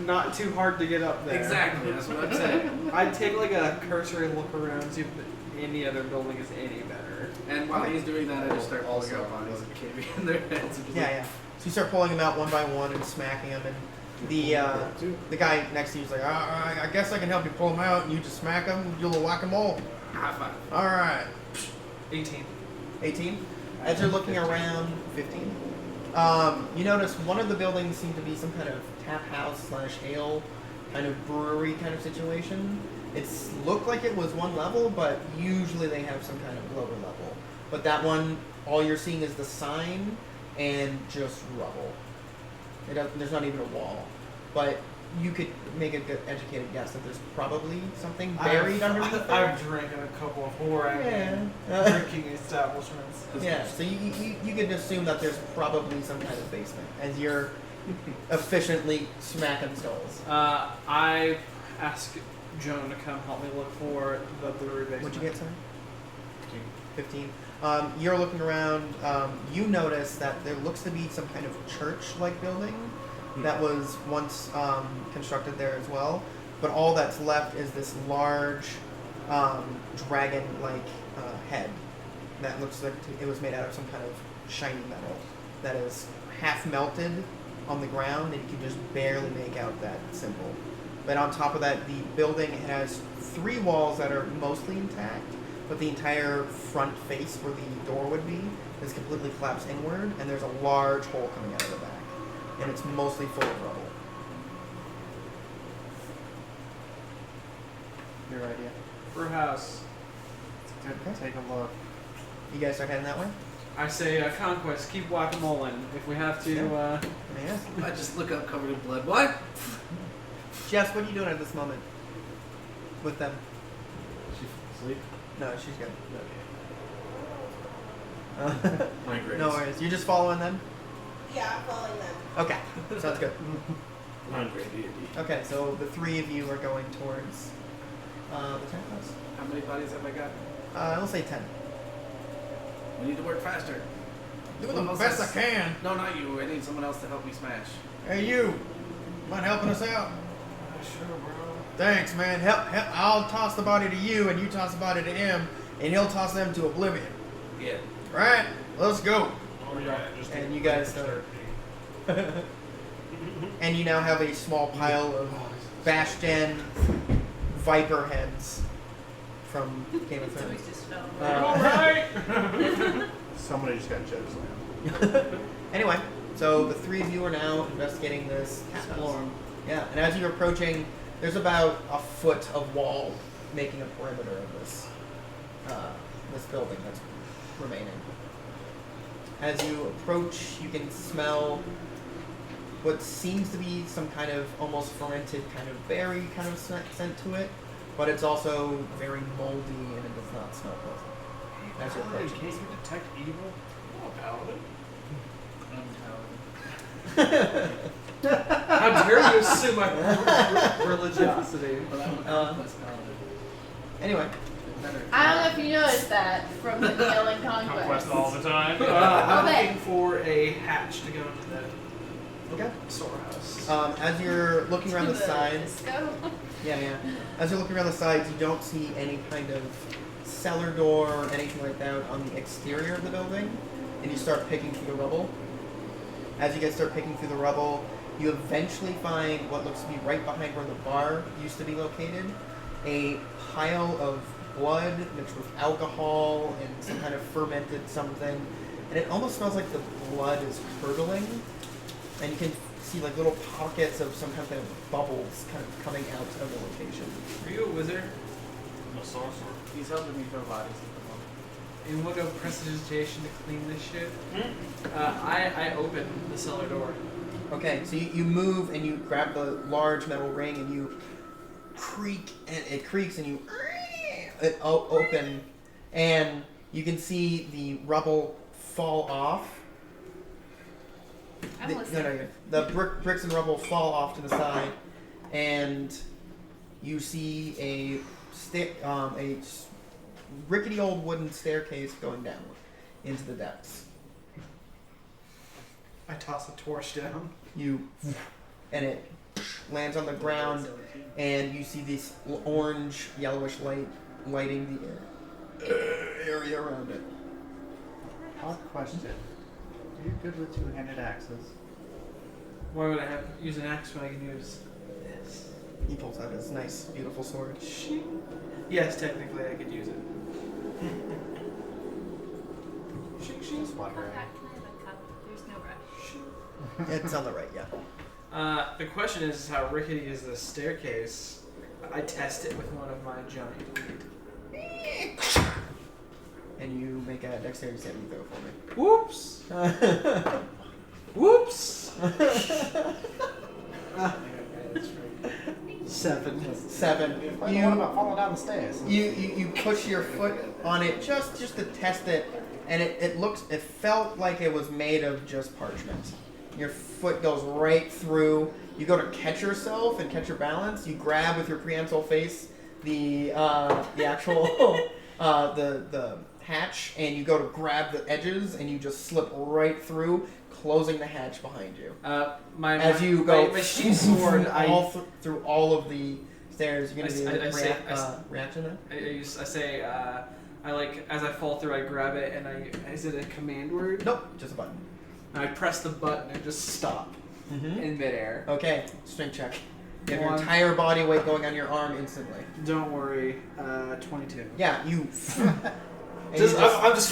not too hard to get up there. Exactly, that's what I'm saying. I'd take like a cursory look around, see if any other building is any better. And while Okay. he's doing that, I just start pulling Also, out bodies and caving in their heads. And just Yeah, like, yeah. So you start pulling them out one by one and smacking them, and the guy next to you's like, I guess I can help you pull them out, and you just smack them, you'll whack them all. high five. All right. 18. 18. As you're looking around, 15. You notice one of the buildings seemed to be some kind of tap house / ale kind of brewery kind of situation. It's looked like it was one level, but usually they have some kind of lower level. But that one, all you're seeing is the sign and just rubble. There's not even a wall. But you could make a good educated guess that there's probably something buried underneath there. I've drank in a couple of horrible Yeah. drinking establishments. Yeah, so you can assume that there's probably some kind of basement as you're efficiently smacking skulls. I ask Joan to come help me look for the brewery basement. What'd you get, sorry? 15. You're looking around. You notice that there looks to be some kind of church-like building that was once constructed there as well. But all that's left is this large dragon-like head that looks like it was made out of some kind of shiny metal that is half melted on the ground, and you can just barely make out that symbol. But on top of that, the building has 3 walls that are mostly intact, but the entire front face where the door would be is completely collapsed inward, and there's a large hole coming out of the back, and it's mostly full of rubble. Your idea. Brew house. Okay. Take a look. You guys start heading that way? I say, Conquest, keep whack-a-moling. If we have to, Yeah. I just look up covered in blood. What? Jess, what are you doing at this moment with them? She asleep? No, she's good. Mine grades. No worries. You're just following them? Yeah, I'm following them. Okay, sounds good. Mine grade D&D. Okay, so the 3 of you are going towards the tent house. How many bodies have I got? We'll say 10. We need to work faster. Doing Someone the else best I has- can. No, not you. I need someone else to help me smash. Hey, you. Mind helping us out? Sure, bro. Thanks, man. Help. I'll toss the body to you, and you toss the body to him, and he'll toss them to oblivion. Yeah. Right? Let's go. Oh yeah, just And take you a guys start. And you now have a small pile of bashed in viper heads from Game of So we Thrones. just fell. Somebody just got choke slammed. Anyway, so the 3 of you are now investigating this exploring. Yeah, and as you're approaching, there's about a foot of wall making a perimeter of this this building that's remaining. As you approach, you can smell what seems to be some kind of almost fermented kind of berry kind of scent to it, but it's also very moldy and it does not smell pleasant. As you're In approaching. case we detect evil, oh, paladin. how dare you assume my religiosity? Anyway, I don't know if you noticed that from the yelling conquest. Conquest all the time. I'm Okay. looking for a hatch to go into okay. the storehouse. As you're looking around the sides, Go. yeah. As you're looking around the sides, you don't see any kind of cellar door or anything like that on the exterior of the building, and you start picking through the rubble. As you guys start picking through the rubble, you eventually find what looks to be right behind where the bar used to be located, a pile of blood mixed with alcohol and some kind of fermented something, and it almost smells like the blood is curdling, and you can see like little pockets of some kind of bubbles kind of coming out of the location. Are you a wizard? No sorcerer. He's helping me throw bodies at the moment. You look up prestidigitation to clean this shit. I open the cellar door. Okay, so you move and you grab the large metal ring and you creak, and it creaks, and you open, and you can see the rubble fall off. I'm listening. The bricks and rubble fall off to the side, and you see a rickety old wooden staircase going down into the depths. I toss a torch down. And it lands on the ground, and you see this orange, yellowish light lighting the area around it. Hot question. Are you good with two-handed axes? Why would I use an axe when I can use this? He pulls out his nice, beautiful sword. Yes, technically I could use it. Just wondering. Can I have a cup? There's no rush. It's on the right, yeah. The question is how rickety is this staircase? I test it with one of my giant feet. And you make a dexterity saving throw for me. Whoops! Whoops! 7. 7. What about falling down the stairs? You push your foot on it just to test it, and it felt like it was made of just parchment. Your foot goes right through. You go to catch yourself and catch your balance. You grab with your prehensile face the actual the hatch, and you go to grab the edges, and you just slip right through, closing the hatch behind you. As you go my sheath sword, through all of the stairs, you're gonna do reaction then? I say, I like, as I fall through, I grab it, and is it a command word? Nope, just a button. And I press the button and just stop in midair. Okay, strength check. You have your One. entire body weight going on your arm instantly. Don't worry, 22. Yeah, you. I'm just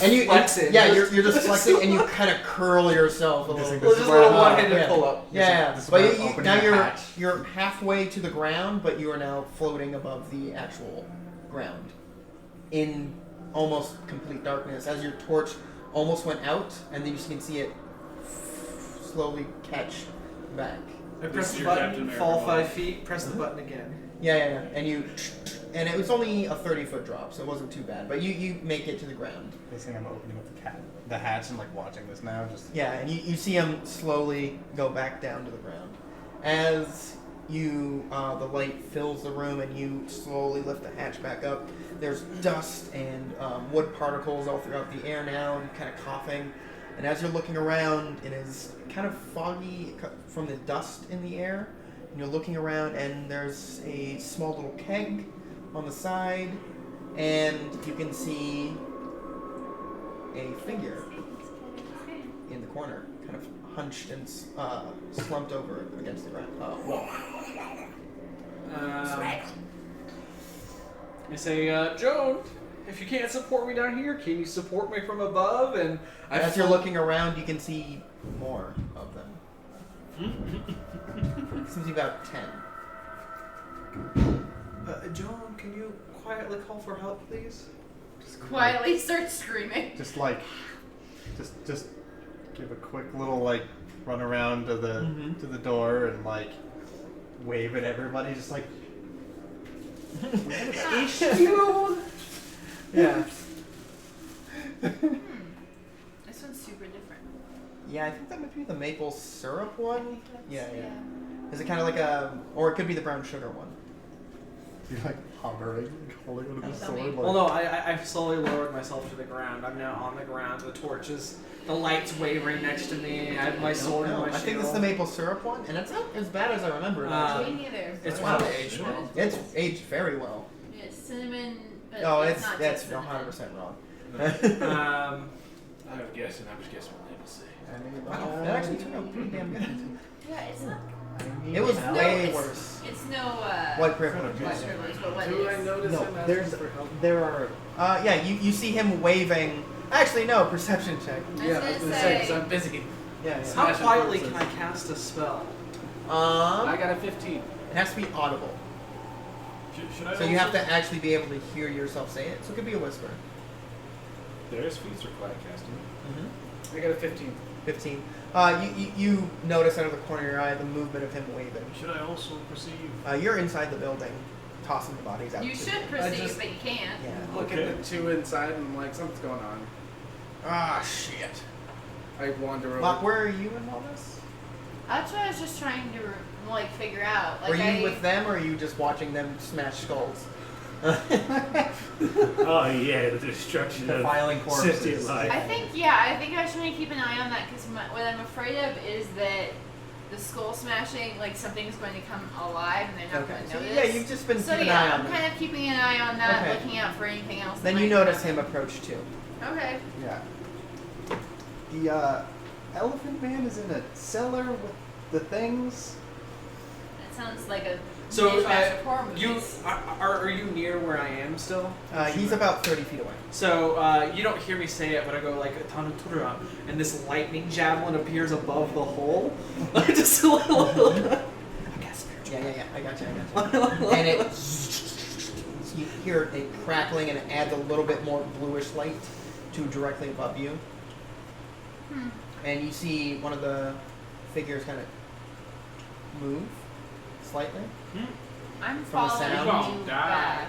flexing. Yeah, you're just flexing, and you kind of curl yourself a little. This Well, is just a where little I'm- one-handed yeah. pull-up. Yeah, This is but where I'm opening now the hatch. you're halfway to the ground, but you are now floating above the actual ground, in almost complete darkness. As your torch almost went out, and then you can see it slowly catch back. I press the Your button, Captain fall America 5 feet, press the button again. Yeah, and it was only a 30-foot drop, so it wasn't too bad. But you make it to the ground. Basically, I'm opening up the hatch and like watching this now. Just Yeah, and you see him slowly go back down to the ground. As the light fills the room and you slowly lift the hatch back up, there's dust and wood particles all throughout the air now, and kind of coughing. And as you're looking around, it is kind of foggy from the dust in the air. And you're looking around, and there's a small little keg on the side, and you can see a figure in the corner, kind of hunched and slumped over against the ground. Wall. I say, Joan, if you can't support me down here, can you support me from above? And As you're looking around, you can see more of them. Seems about 10. Joan, can you quietly call for help, please? Quietly start screaming. just give a quick little like run around to the Mhm. to the door and like wave at everybody, just like Yeah. This one's super different. Yeah, I think that might be the maple syrup one. Yeah. Is it kind of like or it could be the brown sugar one. you're like hovering, holding onto the That's sword. amazing. Like, Well, no, I've slowly lowered myself to the ground. I'm now on the ground. The torches, the lights wavering next to me. I have my sword and No, my I shield. think this is the maple syrup one, and it's not as bad as I remember it. actually. Me neither. It's Wow. probably aged well. It's aged very well. Yeah, cinnamon, but Oh, it's it's not that's just cinnamon. 100% wrong. Um, I was guessing what they would say. Wow, that actually turned out pretty damn good. Yeah, it's not. It was No, way it's- worse. It's no What privilege? white privilege, but what Do I is. notice No, him there's asking for help? there are Yeah, you see him waving. Actually, no, perception check. I was Yeah, I was gonna gonna say, say. 'cause I'm busy. Yeah. how Smashing quietly purposes. can I cast a spell? I It got a 15. has to be audible. Should I So you have to actually be able to hear yourself say it. So it could be a whisper. There's feats for quiet casting. Mm-hmm. I got a 15. 15. You notice out of the corner of your eye the movement of him waving. Should I also perceive? You're inside the building. tossing the bodies out. You too. should proceed, just- but you can't. Yeah. Look Okay. at the two inside and I'm like, something's going on. Ah, shit. I wander over. Locke, where are you in all this? That's what I was just trying to like figure out. Like Were you I, with them, or are you just watching them smash skulls? Oh yeah, the destruction of Defiling corpses. sentient life. I think I was trying to keep an eye on that because what I'm afraid of is that the skull smashing, like something's going to come alive and they're not Okay. going to So notice. yeah, you've just been So keeping an eye yeah, on I'm them. kind of keeping an eye on that, Okay. looking out for anything else. Then that you might notice come. him approach too. Okay. Yeah. The elephant man is in a cellar with the things. That sounds like a So, mishmash of horror you movies. are you near where I am still? He's about 30 feet away. So you don't hear me say it, but I go like Tanutura, and this lightning javelin appears above the hole. Just a little. I guess Yeah. I got you. And it, you hear a crackling, and it adds a little bit more bluish light to directly above you. And you see one of the figures kind of move slightly. I'm from the following sound. you back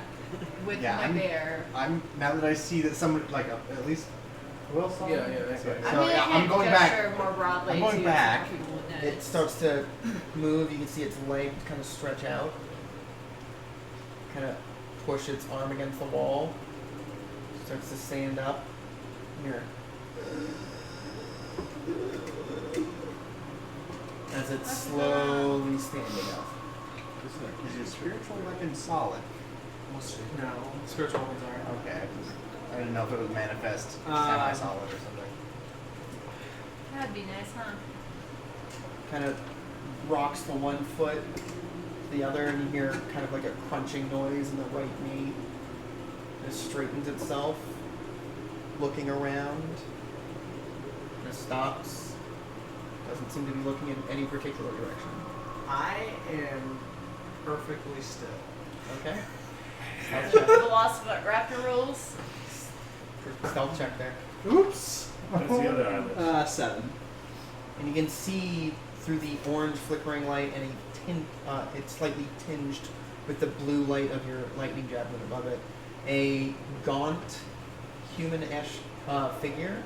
with Yeah, my I'm- bear. I'm now that I see that someone like at least. Who else? saw Yeah, me? yeah, that's Okay, right. I'm So gonna yeah, I'm hand going gesture back. more broadly I'm going too, back. so people would It notice. starts to move. You can see its leg kind of stretch out, kind of push its arm against the wall. Starts to stand up. Here. As it's slowly standing up. Is your spiritual weapon solid? No, spiritual ones are. Okay. I didn't know if it was manifest Um, semi-solid or something. That'd be nice, huh? Kind of rocks the one foot, the other, and you hear kind of like a crunching noise in the right knee. It straightens itself, looking around. It stops. Doesn't seem to be looking in any particular direction. I am perfectly still. Okay. Stealth check. Velociraptor rules. Stealth check there. Oops. That's the other eyelid. 7. And you can see through the orange flickering light and it's slightly tinged with the blue light of your lightning javelin above it, a gaunt, human-ish figure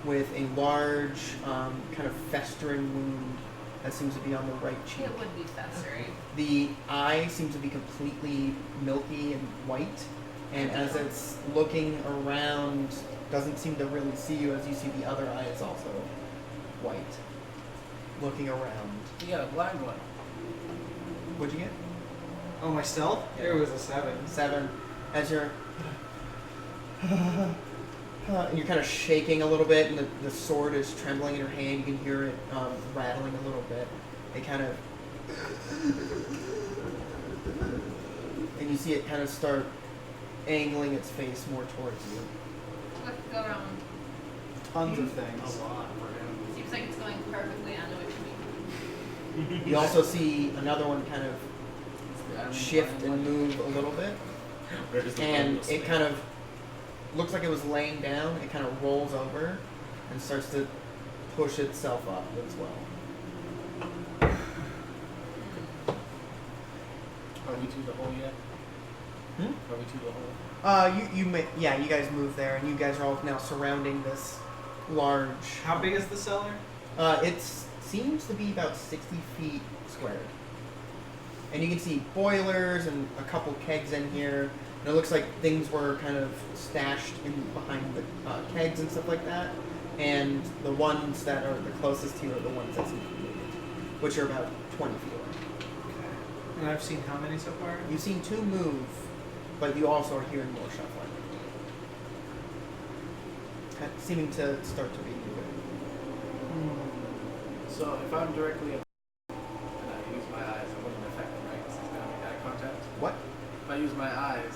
with a large, kind of festering wound that seems to be on the right cheek. It would be festering. The eye seems to be completely milky and white, and as it's looking around, doesn't seem to really see you as you see the other eye is also white. Looking around. You got a blind one. What'd you get? Oh, my stealth? Yeah. It was a 7. 7. As you're and you're kind of shaking a little bit, and the sword is trembling in your hand. You can hear it rattling a little bit. It kind of, and you see it kind of start angling its face more towards you. What could go wrong? Tons of things. Seems like it's going perfectly. I know what you mean. You also see another one kind of shift and move a little bit, Where's the and bundle it snake? kind of looks like it was laying down. It kind of rolls over and starts to push itself up as well. Are we to the hole yet? Hmm? Are we to the hole? You guys move there, and you guys are all now surrounding this large. How big is the cellar? It seems to be about 60 feet squared, and you can see boilers and a couple kegs in here. And it looks like things were kind of stashed in behind the kegs and stuff like that. And the ones that are the closest to you are the ones that seem to be moved, which are about 20 feet away. And I've seen how many so far? You've seen 2 move, but you also are hearing more shuffling. Seeming to start to be moving. So if I'm directly and I use my eyes, it wouldn't affect me, right? 'Cause it's gonna be eye contact. What? If I use my eyes,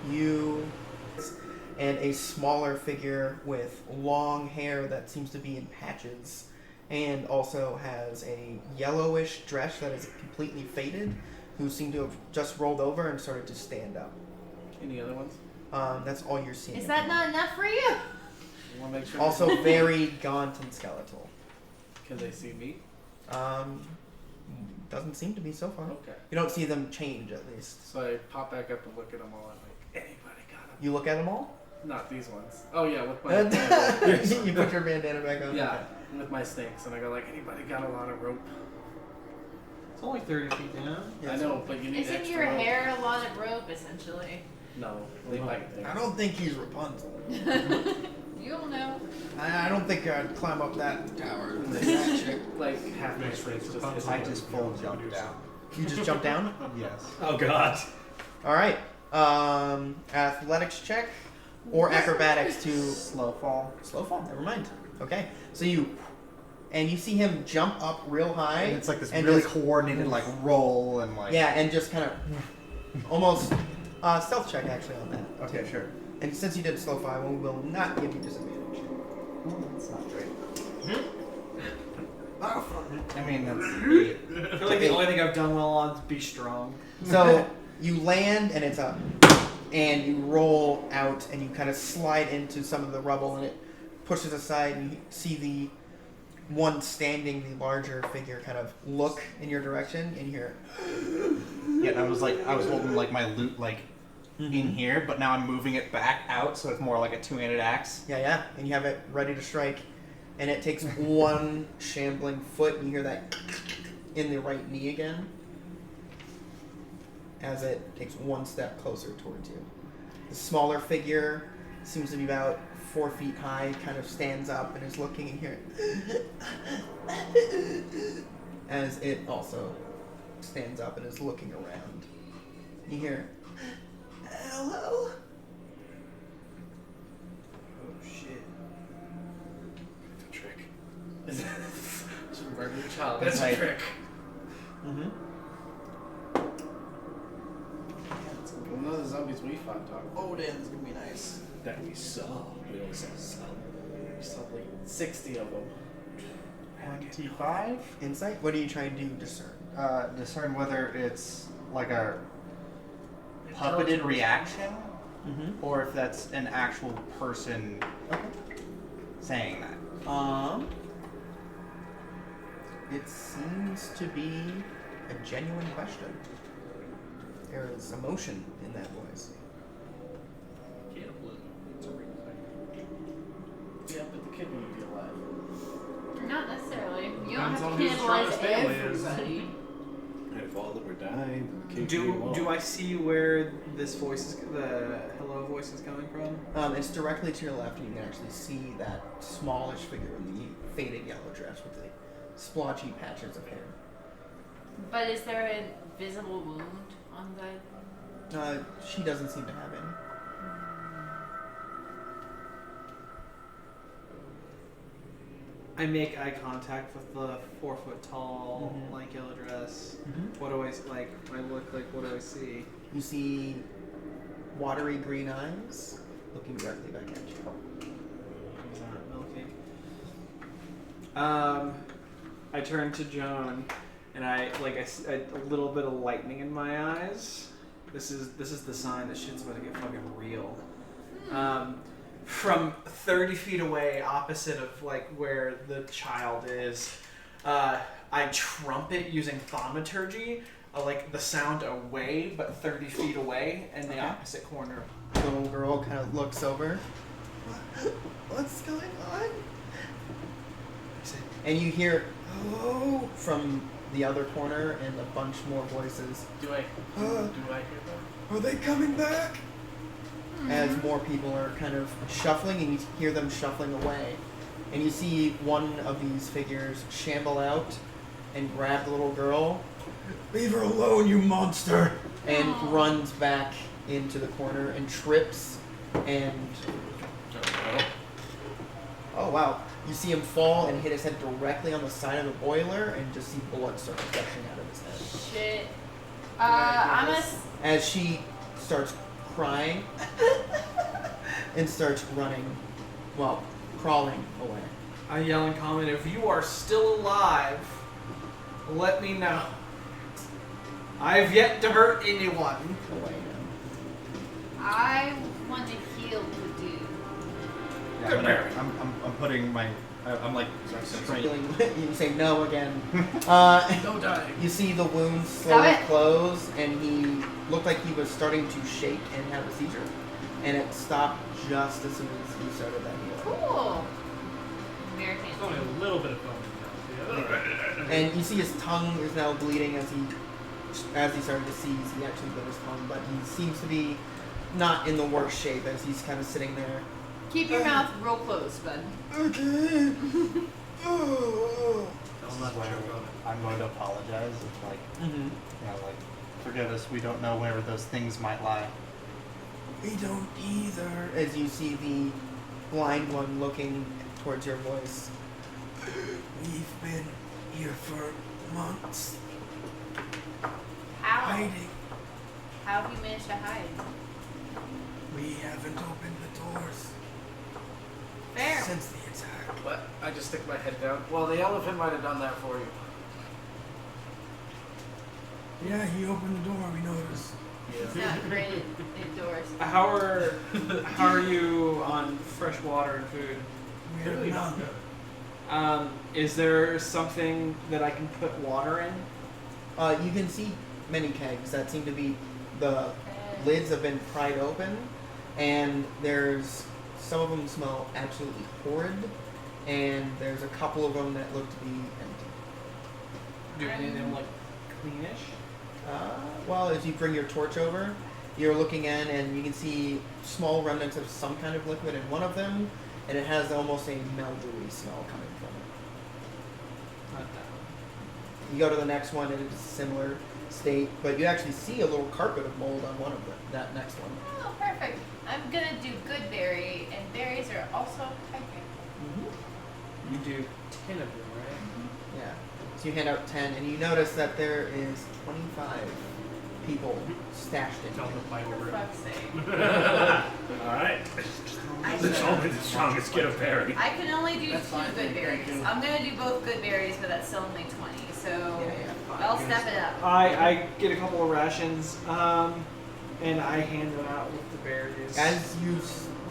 You and a smaller figure with long hair that seems to be in patches and also has a yellowish dress that is completely faded, who seem to have just rolled over and started to stand up. any other ones? That's all you're seeing. Is that not enough for you? You want to make sure. Also very gaunt and skeletal. Can they see me? Doesn't seem to be so far. Okay. You don't see them change, at least. So I pop back up and look at them all. I'm like, anybody got them? You look at them all? Not these ones. Oh yeah, with my You put your bandana back on? yeah, with my snakes, and I go like, anybody got a lot of rope? It's only 30 feet down. Yeah, I know, but you need Isn't extra your rope. hair a lot of rope, essentially? No, they bite things. I don't think he's Rapunzel. You'll know. I don't think I'd climb up that tower. Like half my Nice strength face. just I just full jumped down. You just jump down? Yes. Oh God. All right. Athletics check or acrobatics to Slow fall. slow fall. Never mind. Okay. So you see him jump up real high. And it's like this and really just- coordinated like roll and like. Yeah, and just kind of almost stealth check actually on that. Okay, sure. And since you did slow fall, we will not give you disadvantage. That's not great. I mean, that's I feel like the only thing I've done well on is be strong. So you land and it's up, and you roll out and you kind of slide into some of the rubble and it pushes aside and you see the one standing, the larger figure, kind of look in your direction and you hear. yeah. I was holding like my loot like in here, but now I'm moving it back out, so it's more like a two-handed axe. Yeah, and you have it ready to strike, and it takes one shambling foot, and you hear that in the right knee again, as it takes one step closer towards you. The smaller figure seems to be about 4 feet high, kind of stands up and is looking in here, as it also stands up and is looking around. You hear, hello? Oh shit. It's a trick. It's a regular child. That's a Right. trick. Mm-hmm. Well, none of the zombies we fought talk. Odin's gonna be nice. That we saw. We only saw some. We saw like 60 of them. 25. Insight? What are you trying to discern? Discern whether it's like a puppeted reaction, Mm-hmm. or if that's an actual person saying that. It seems to be a genuine question. There is emotion in that voice. Yeah, but the kid would be alive. Not necessarily. You don't Depends have on to who the cannibalize strongest family is. everybody. And if all of them were dying, then the kid would be Do alone. I see where this voice is, the hello voice is coming from? It's directly to your left, and you can actually see that smallish figure in the faded yellow dress with the splotchy patches of hair. But is there a visible wound on the... She doesn't seem to have any. I make eye contact with the 4 foot tall, Mhm. like yellow dress. Mm-hmm. What do I like? When I look like, what do I see? You see watery green eyes looking directly back at you. Is that milky? I turn to Joan, and I see a little bit of lightning in my eyes. This is the sign that shit's about to get fucking real. From 30 feet away, opposite of like where the child is, I trumpet using thaumaturgy, like the sound away, but 30 feet away in the opposite corner. The little girl kind of looks over. What's going on? And you hear, oh, from the other corner and a bunch more voices. Do I hear them? Are they coming back? As more people are kind of shuffling, and you hear them shuffling away. And you see one of these figures shamble out and grab the little girl. Leave her alone, you monster! And runs back into the corner and trips and... Oh wow. You see him fall and hit his head directly on the side of the boiler and just see blood start gushing out of his head. Shit. I'm gonna... As she starts crying and starts running, well, crawling away. I yell and comment, if you are still alive, let me know. I've yet to hurt anyone. Away I want to heal the dude. Yeah, I'm putting my I'm like straight. You say no again. No dying. You see the wounds Stop slowly it. close, and he looked like he was starting to shake and have a seizure. And it stopped just as soon as you started that heal. Cool. Very It's fancy. only a little bit of fun. And you see his tongue is now bleeding as he started to seize. He actually bit his tongue, but he seems to be not in the worst shape as he's kind of sitting there. Keep your mouth real close, bud. Okay. Don't let Where it choke on it. I'm going to apologize. It's like, Mm-hmm. forgive us. We don't know where those things might lie. We don't either. As you see the blind one looking towards your voice. We've been here for months, How? hiding. How have you managed to hide? We haven't opened the doors Fair. since the attack. What? I just stick my head down. Well, the elephant might have done that for you. Yeah, he opened the door. We noticed. It's not granted indoors. How are you on fresh water and food? We have none. Is there something that I can put water in? You can see many kegs that seem to be the lids have been pried open, and there's some of them smell absolutely horrid, and there's a couple of them that look to be empty. Do any of them look cleanish? Well, as you bring your torch over, you're looking in, and you can see small remnants of some kind of liquid in one of them, and it has almost a mildewy smell coming from it. Not that. You go to the next one, and it's a similar state, but you actually see a little carpet of mold on one of them. That next one. Oh, perfect. I'm gonna do good berry, and berries are also hydrating. You do 10 of them, right? Yeah. So you hand out 10, and you notice that there is 25 people stashed in Tell here. them to fight For over it. fuck's sake. Alright. I It's can, only the strongest get a berry. I can only do That's 2 fine, good thank berries. you. I'm gonna do both good berries, but that's still only 20, so I'll step it up. I get a couple of rations, and I hand them out with the berries. As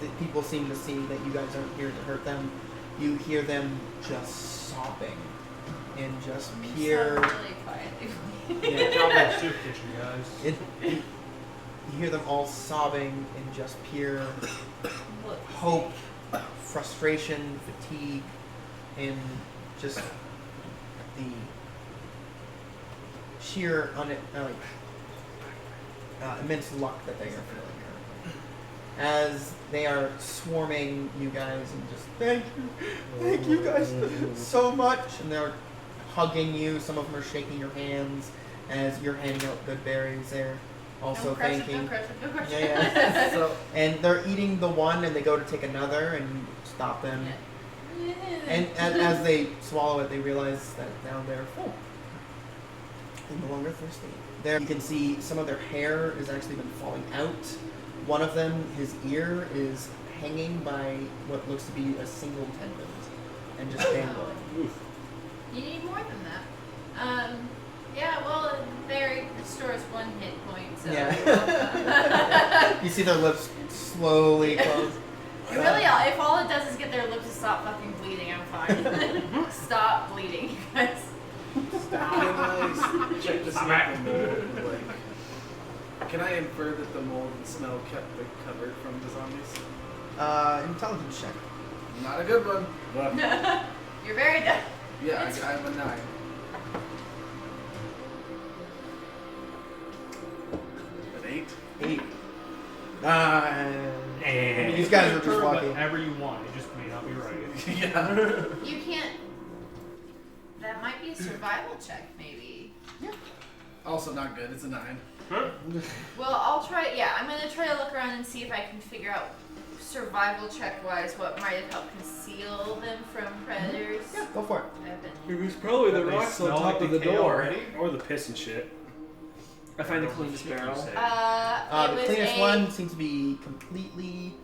the people seem to see that you guys aren't here to hurt them, you hear them just sobbing in just pure. So really quiet. Yeah. Drop that soup kitchen, guys. You hear them all sobbing in just pure Look. hope, frustration, fatigue, and just the sheer immense luck that they are feeling currently. As they are swarming you guys and just thank you guys so much, and they're hugging you. Some of them are shaking your hands as you're handing out good berries. They're also Don't crush it, thanking. don't crush it, don't crush Yeah, it. yeah. So, And they're eating the one, and they go to take another, and you stop them. Yeah. And as they swallow it, they realize that now they're full. They're no longer thirsty. There you can see some of their hair has actually been falling out. One of them, his ear is hanging by what looks to be a single tendon and just dangling. You need more than that. Yeah, well, berry restores 1 hit point, so. Yeah. You see their lips slowly close. Really, if all it does is get their lips to stop fucking bleeding, I'm fine. Stop bleeding, you guys. can I check to see if the mold, can I infer that the mold and smell kept it covered from the zombies? Intelligence check. Not a good one. You're very done. Yeah, I'm a 9. An 8? 8. These guys are just walking. Whatever you want, it just may not be right. Yeah. You can't. That might be a survival check, maybe. Also not good. It's a 9. Well, I'll try. Yeah, I'm gonna try to look around and see if I can figure out survival check wise what might have helped conceal them from predators. Yeah, go for it. It was probably the They rocks on smell top like of the decay door. already? Or the piss and shit. I find the cleanest Shit you barrel. say. It The was cleanest a, one seems to be completely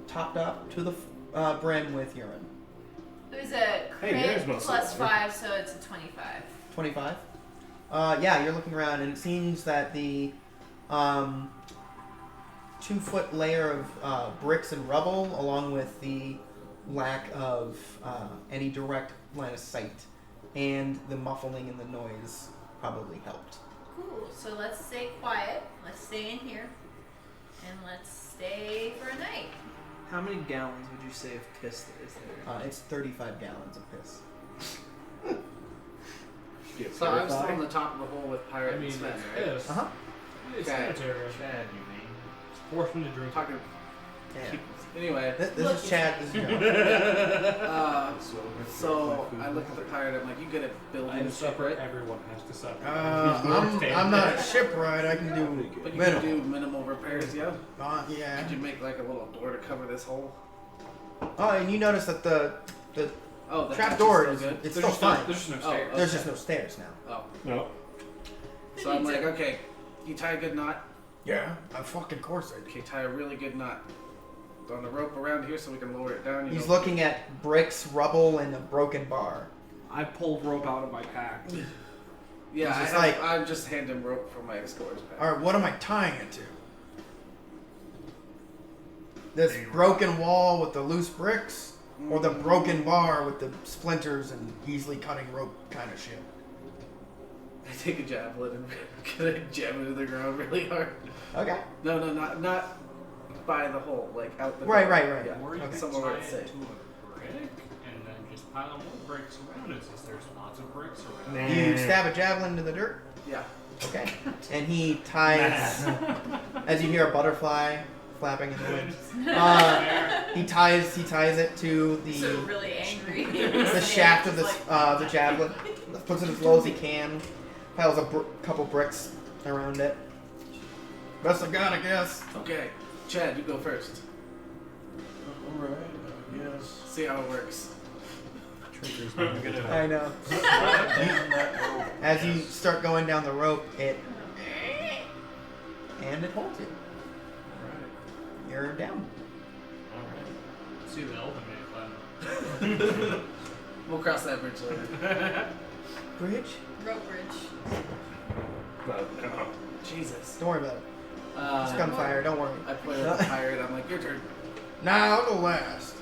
topped up to the brim with urine. It was a Hey, there's crit most of plus it. 5, so it's a 25. 25. Yeah, you're looking around, and it seems that the 2-foot layer of bricks and rubble, along with the lack of any direct line of sight, and the muffling and the noise probably helped. Cool. So let's stay quiet. Let's stay in here, and let's stay for a night. How many gallons would you say of piss is there? It's 35 gallons of piss. Get So I'm still verified. on the top of the hole with Pirate I mean, and Sven, it's right? piss. Uh-huh. It's Okay. sanitary. Chad, you mean? Force me to drink. Talking. Yeah. Anyway, This is Chad. This is John. so I look at the pirate. I'm like, you good at building I'm a ship, right? Everyone has to suffer. I'm not a shipwright. I can do But you minimal. can do minimal repairs, yeah? Yeah. Could you make like a little door to cover this hole? Oh, and you notice that the Oh, the trap hatch door is is still good. it's There's still just fine. there's just no Oh, stairs. There's just no stairs now. Oh, No. so I'm like, okay, you tie a good knot. Yeah, of fucking course I Okay, tie a really good knot on the rope around here so we can lower it down. You He's know. looking at bricks, rubble, and a broken bar. I pulled rope out of my pack. Yeah, He's just I'm just handing rope from my explorer's pack. All right, what am I tying it to? This broken wall with the loose bricks, or the broken bar with the splinters and easily cutting rope kind of shit? I take a javelin and can I jam it into the ground really hard? Okay. No, not by the hole, like out the Right, door. right, right. Yeah, Or you Okay. can somewhere tie where it's it safe. to a brick and then just pile more bricks around it since there's lots of bricks around. Nah. You stab a javelin into the dirt. Yeah. Okay. And he ties, as you hear a butterfly flapping in the wind. He ties it to So really angry. the shaft of the javelin. Puts it as low as he can. Piles a couple bricks around it. Best I got, I guess. Okay, Chad, you go first. Alright, yes. See how it works. I know. As you start going down the rope, it holds you. Alright. You're down. Alright. See the ultimate button. We'll cross that bridge later. Bridge? Rope bridge. Jesus. Don't worry about it. It's gunfire. Don't worry. I point at the pirate. I'm like, your turn. Nah, I'll go last.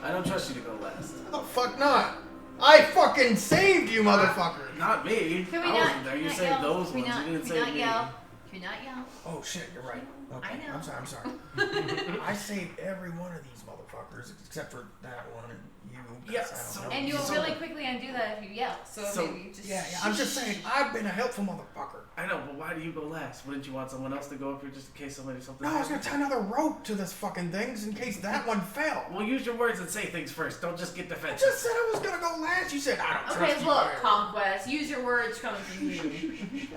I don't trust you to go last. Oh fuck not! I fucking saved you, motherfucker. Not me. Can we I not? wasn't there. Can You we saved not yell? those Can we ones. not- You didn't can we save not me. yell? Can we not yell? Oh shit, you're right. Okay, I know. I'm sorry. I saved every one of these motherfuckers except for that one and you. 'cause Yeah, I don't so- know. And you'll really quickly undo that if you yell. So So- maybe you just. Yeah, I'm just saying, I've been a helpful motherfucker. I know, but why do you go last? Wouldn't you want someone else to go up here just in case something No, I was gonna happens? tie another rope to this fucking thing just in case that one fell. Well, use your words and say things first. Don't just get I defensive. just said I was gonna go last. You said I don't Okay, trust you. look, Conquest. Use your words coming from you.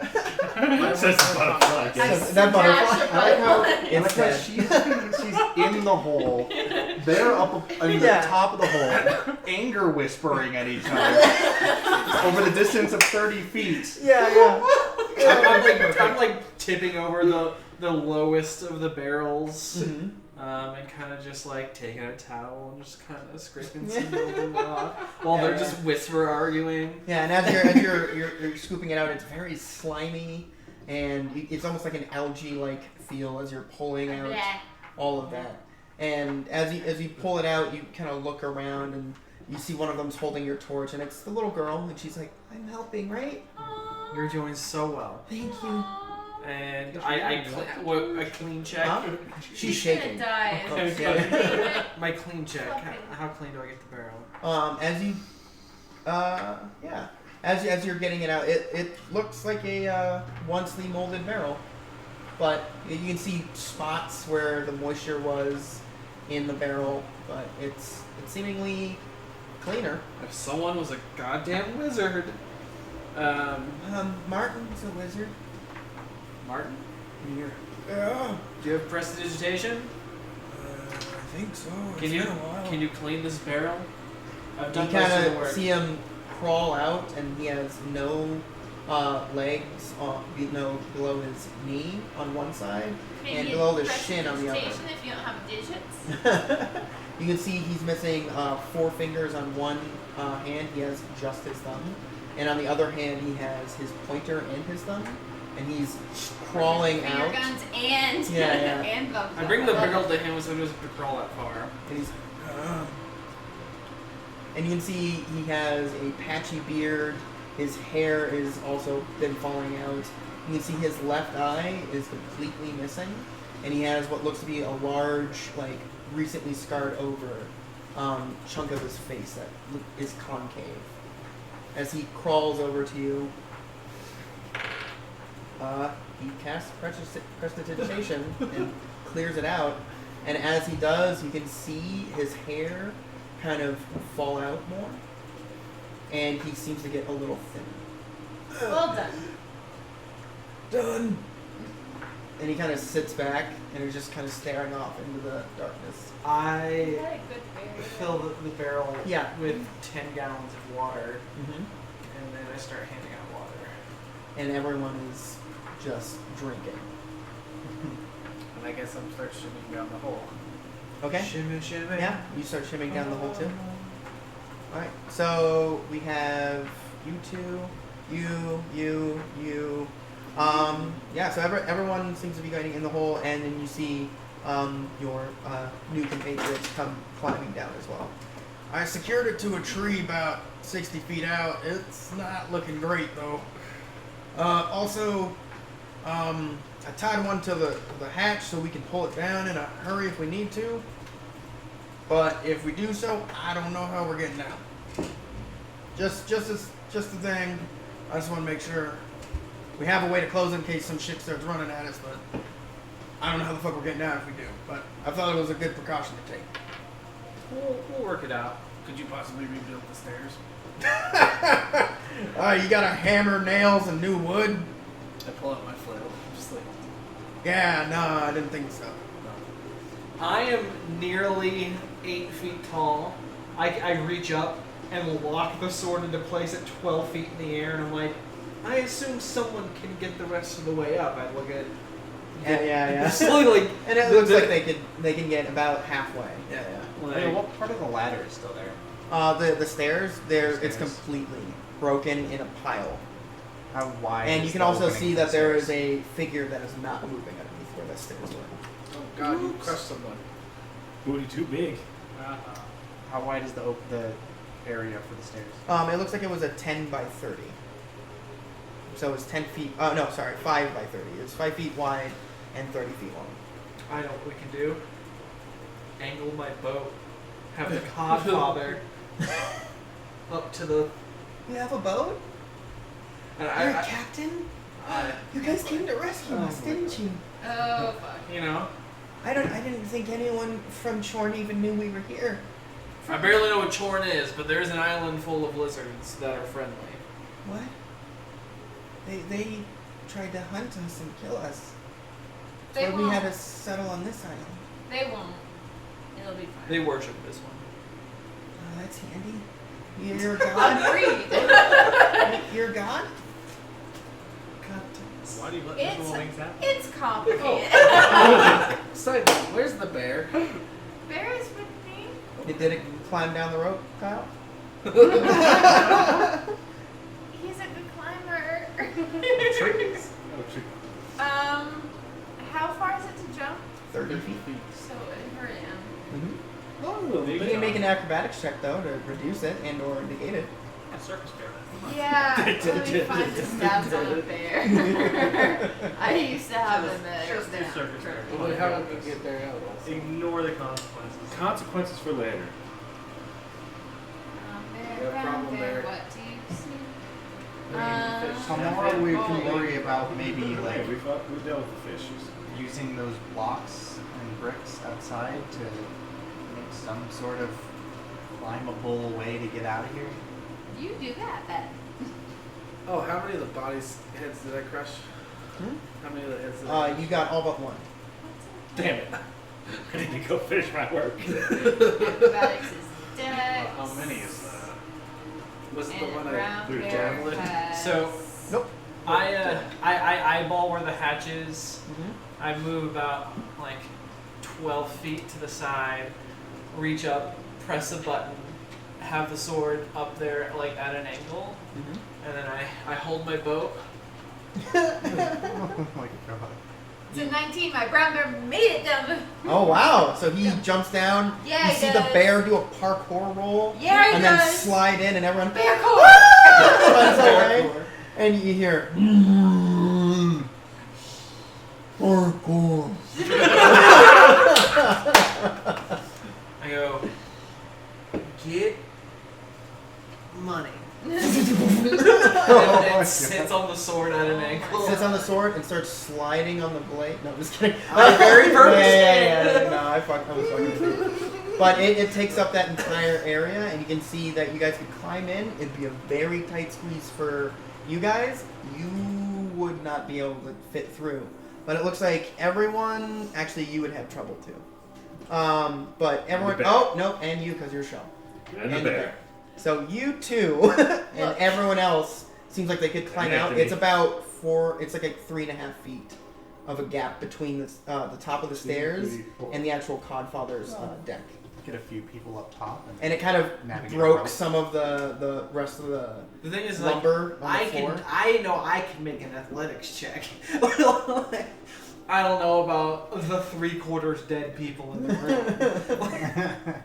My words Says are butterfly. complex. Yes, that butterfly. Smash a I like how, button. I like how she's in the hole. They're up in the Yeah. top of the hole, anger whispering at each other over the distance of 30 feet. Yeah. I'm like tipping over the lowest of the barrels, Mhm. and kind of just like taking a towel and just kind of scraping some building off while they're just whisper arguing. Yeah, and as you're scooping it out, it's very slimy, and it's almost like an algae-like feel as you're pulling out Bleh. all of that. And as you pull it out, you kind of look around and you see one of them's holding your torch, and it's the little girl, and she's like, "I'm helping, right? You're doing so well. Thank you." And a clean check. Huh? She's shaking. Gonna die. Oh, Damn yeah. it. My clean check. How clean do I get the barrel? As you, as you're getting it out, it looks like a once-ly molded barrel, but you can see spots where the moisture was in the barrel, but it's seemingly cleaner. If someone was a goddamn wizard. Martin's a wizard. Martin, Yeah, do you have prestidigitation? I think so. Can you clean this barrel? I've You done most of kind the of work. see him crawl out, and he has no legs below his knee on one side, Can and you below the press shin on the other. digitation if you don't have digits? You can see he's missing 4 fingers on one hand. He has just his thumb, and on the other hand he has his pointer and his thumb, and he's crawling Finger out. guns and Yeah. and thumb. I bring the barrel to him so he doesn't have to crawl that far. And he's and you can see he has a patchy beard. His hair is also been falling out. You can see his left eye is completely missing, and he has what looks to be a large, like, recently scarred over chunk of his face that is concave. As he crawls over to you, he casts prestidigitation and clears it out. And as he does, you can see his hair kind of fall out more, and he seems to get a little thinner. Well done. Done. And he kind of sits back and is just kind of staring off into the darkness. You I had a good barrier. fill the barrel Yeah. with 10 gallons of water, Mm-hmm. and then I start handing out water. And everyone is just drinking. And I guess I'm start shimming down the hole. Okay. Shimmy, shimmy. Yeah, you start shimming down the hole too. Alright, so we have you two, you. Yeah, so everyone seems to be going in the hole, and then you see your new compatriots come climbing down as well. I secured it to a tree about 60 feet out. It's not looking great though. Also, I tied one to the hatch so we can pull it down in a hurry if we need to. But if we do so, I don't know how we're getting out. Just the thing. I just want to make sure we have a way to close it in case some shit starts running at us. But I don't know how the fuck we're getting out if we do. But I thought it was a good precaution to take. We'll work it out. Could you possibly rebuild the stairs? You got a hammer, nails, and new wood? I pull out my flail. I'm just like, Yeah, no, I didn't think so. I am nearly 8 feet tall. I reach up and lock the sword into place at 12 feet in the air, and I'm like, I assume someone can get the rest of the way up. I look at Yeah. slowly, And it looks like they can get about halfway. yeah. Wait, what part of the ladder is still there? The stairs, it's Stairs. completely broken in a pile. How wide? And is you can the also opening see for the that there is stairs? a figure that is not moving underneath where the stairs were. Oh god, you crushed someone. Booty too big. How wide is the area for the stairs? It looks like it was a 10 by 30. So it's 10 feet. Oh no, sorry, 5 by 30. It's 5 feet wide and 30 feet long. I know what we can do. Angle my boat. Have the Codfather up to the. You have a boat? And You're a I captain? You guys came to rescue us, didn't you? Oh, fuck. you know, I didn't think anyone from Chorn even knew we were here. I barely know what Chorn is, but there's an island full of lizards that are friendly. What? They tried to hunt us and kill us. They So we won't. had to settle on this island. They won't. It'll be fine. They worship this one. Oh, that's handy. You're a god? Agreed. You're a god? Why do you let It's- visual things happen? It's complicated. Side note, where's the bear? Bear is with me. Did it climb down the rope, Kyle? He's a good climber. Trees. How far is it to jump? 30 feet. So it hurt him. Mm-hmm. Oh, You can make an acrobatics check, though, to reduce it and or negate it. A circus bear. Yeah, let me find the stats on a bear. I used to have them at Just do circus bear. Well, how did we get there out? Ignore the consequences. Consequences for later. Bear, Yeah, brown problem bear, bear. what do you see? Tomorrow we can worry about maybe Hey, like we dealt with the fishes. using those blocks and bricks outside to make some sort of climbable way to get out of here. You do that then. Oh, how many of the bodies heads did I crush? Hmm? How many of the heads did I crush? You got all but one. Damn it. I need to go finish my work. Acrobatics is dex. How many is that? Was it the And one I brown threw a bear javelin? has- So Nope. I eyeball where the hatch is. Mm-hmm. I move about like 12 feet to the side, reach up, press a button, have the sword up there like at an angle, Mm-hmm. and then I hold my boat Oh my god. It's a 19. My brown bear made it down the. Oh wow! So he jumps down. Yeah, you he see the does. bear do a parkour roll. Yeah, he and then does. slide in, and everyone Bear core. runs away. And you hear parkour. I go, get money. Oh And sits on the sword at an angle. Sits on the sword and starts sliding on the blade. No, I'm just kidding. Very purposely. Yeah. No, I was fucking with you. But it takes up that entire area, and you can see that you guys could climb in. It'd be a very tight squeeze for you guys. You would not be able to fit through. But it looks like everyone, actually, you would have trouble too. But everyone, bear. oh no, and you because you're Shell. And the bear. So you two and everyone else seems like they could climb And out. Anthony. It's about 4. It's like 3.5 feet of a gap between the top of the stairs and the actual Codfather's deck. Get a few people up top. And it kind of Navigate broke around. some of the rest of the The thing is, like, lumber on the floor. I know I can make an athletics check. I don't know about the 3/4 dead people in the room.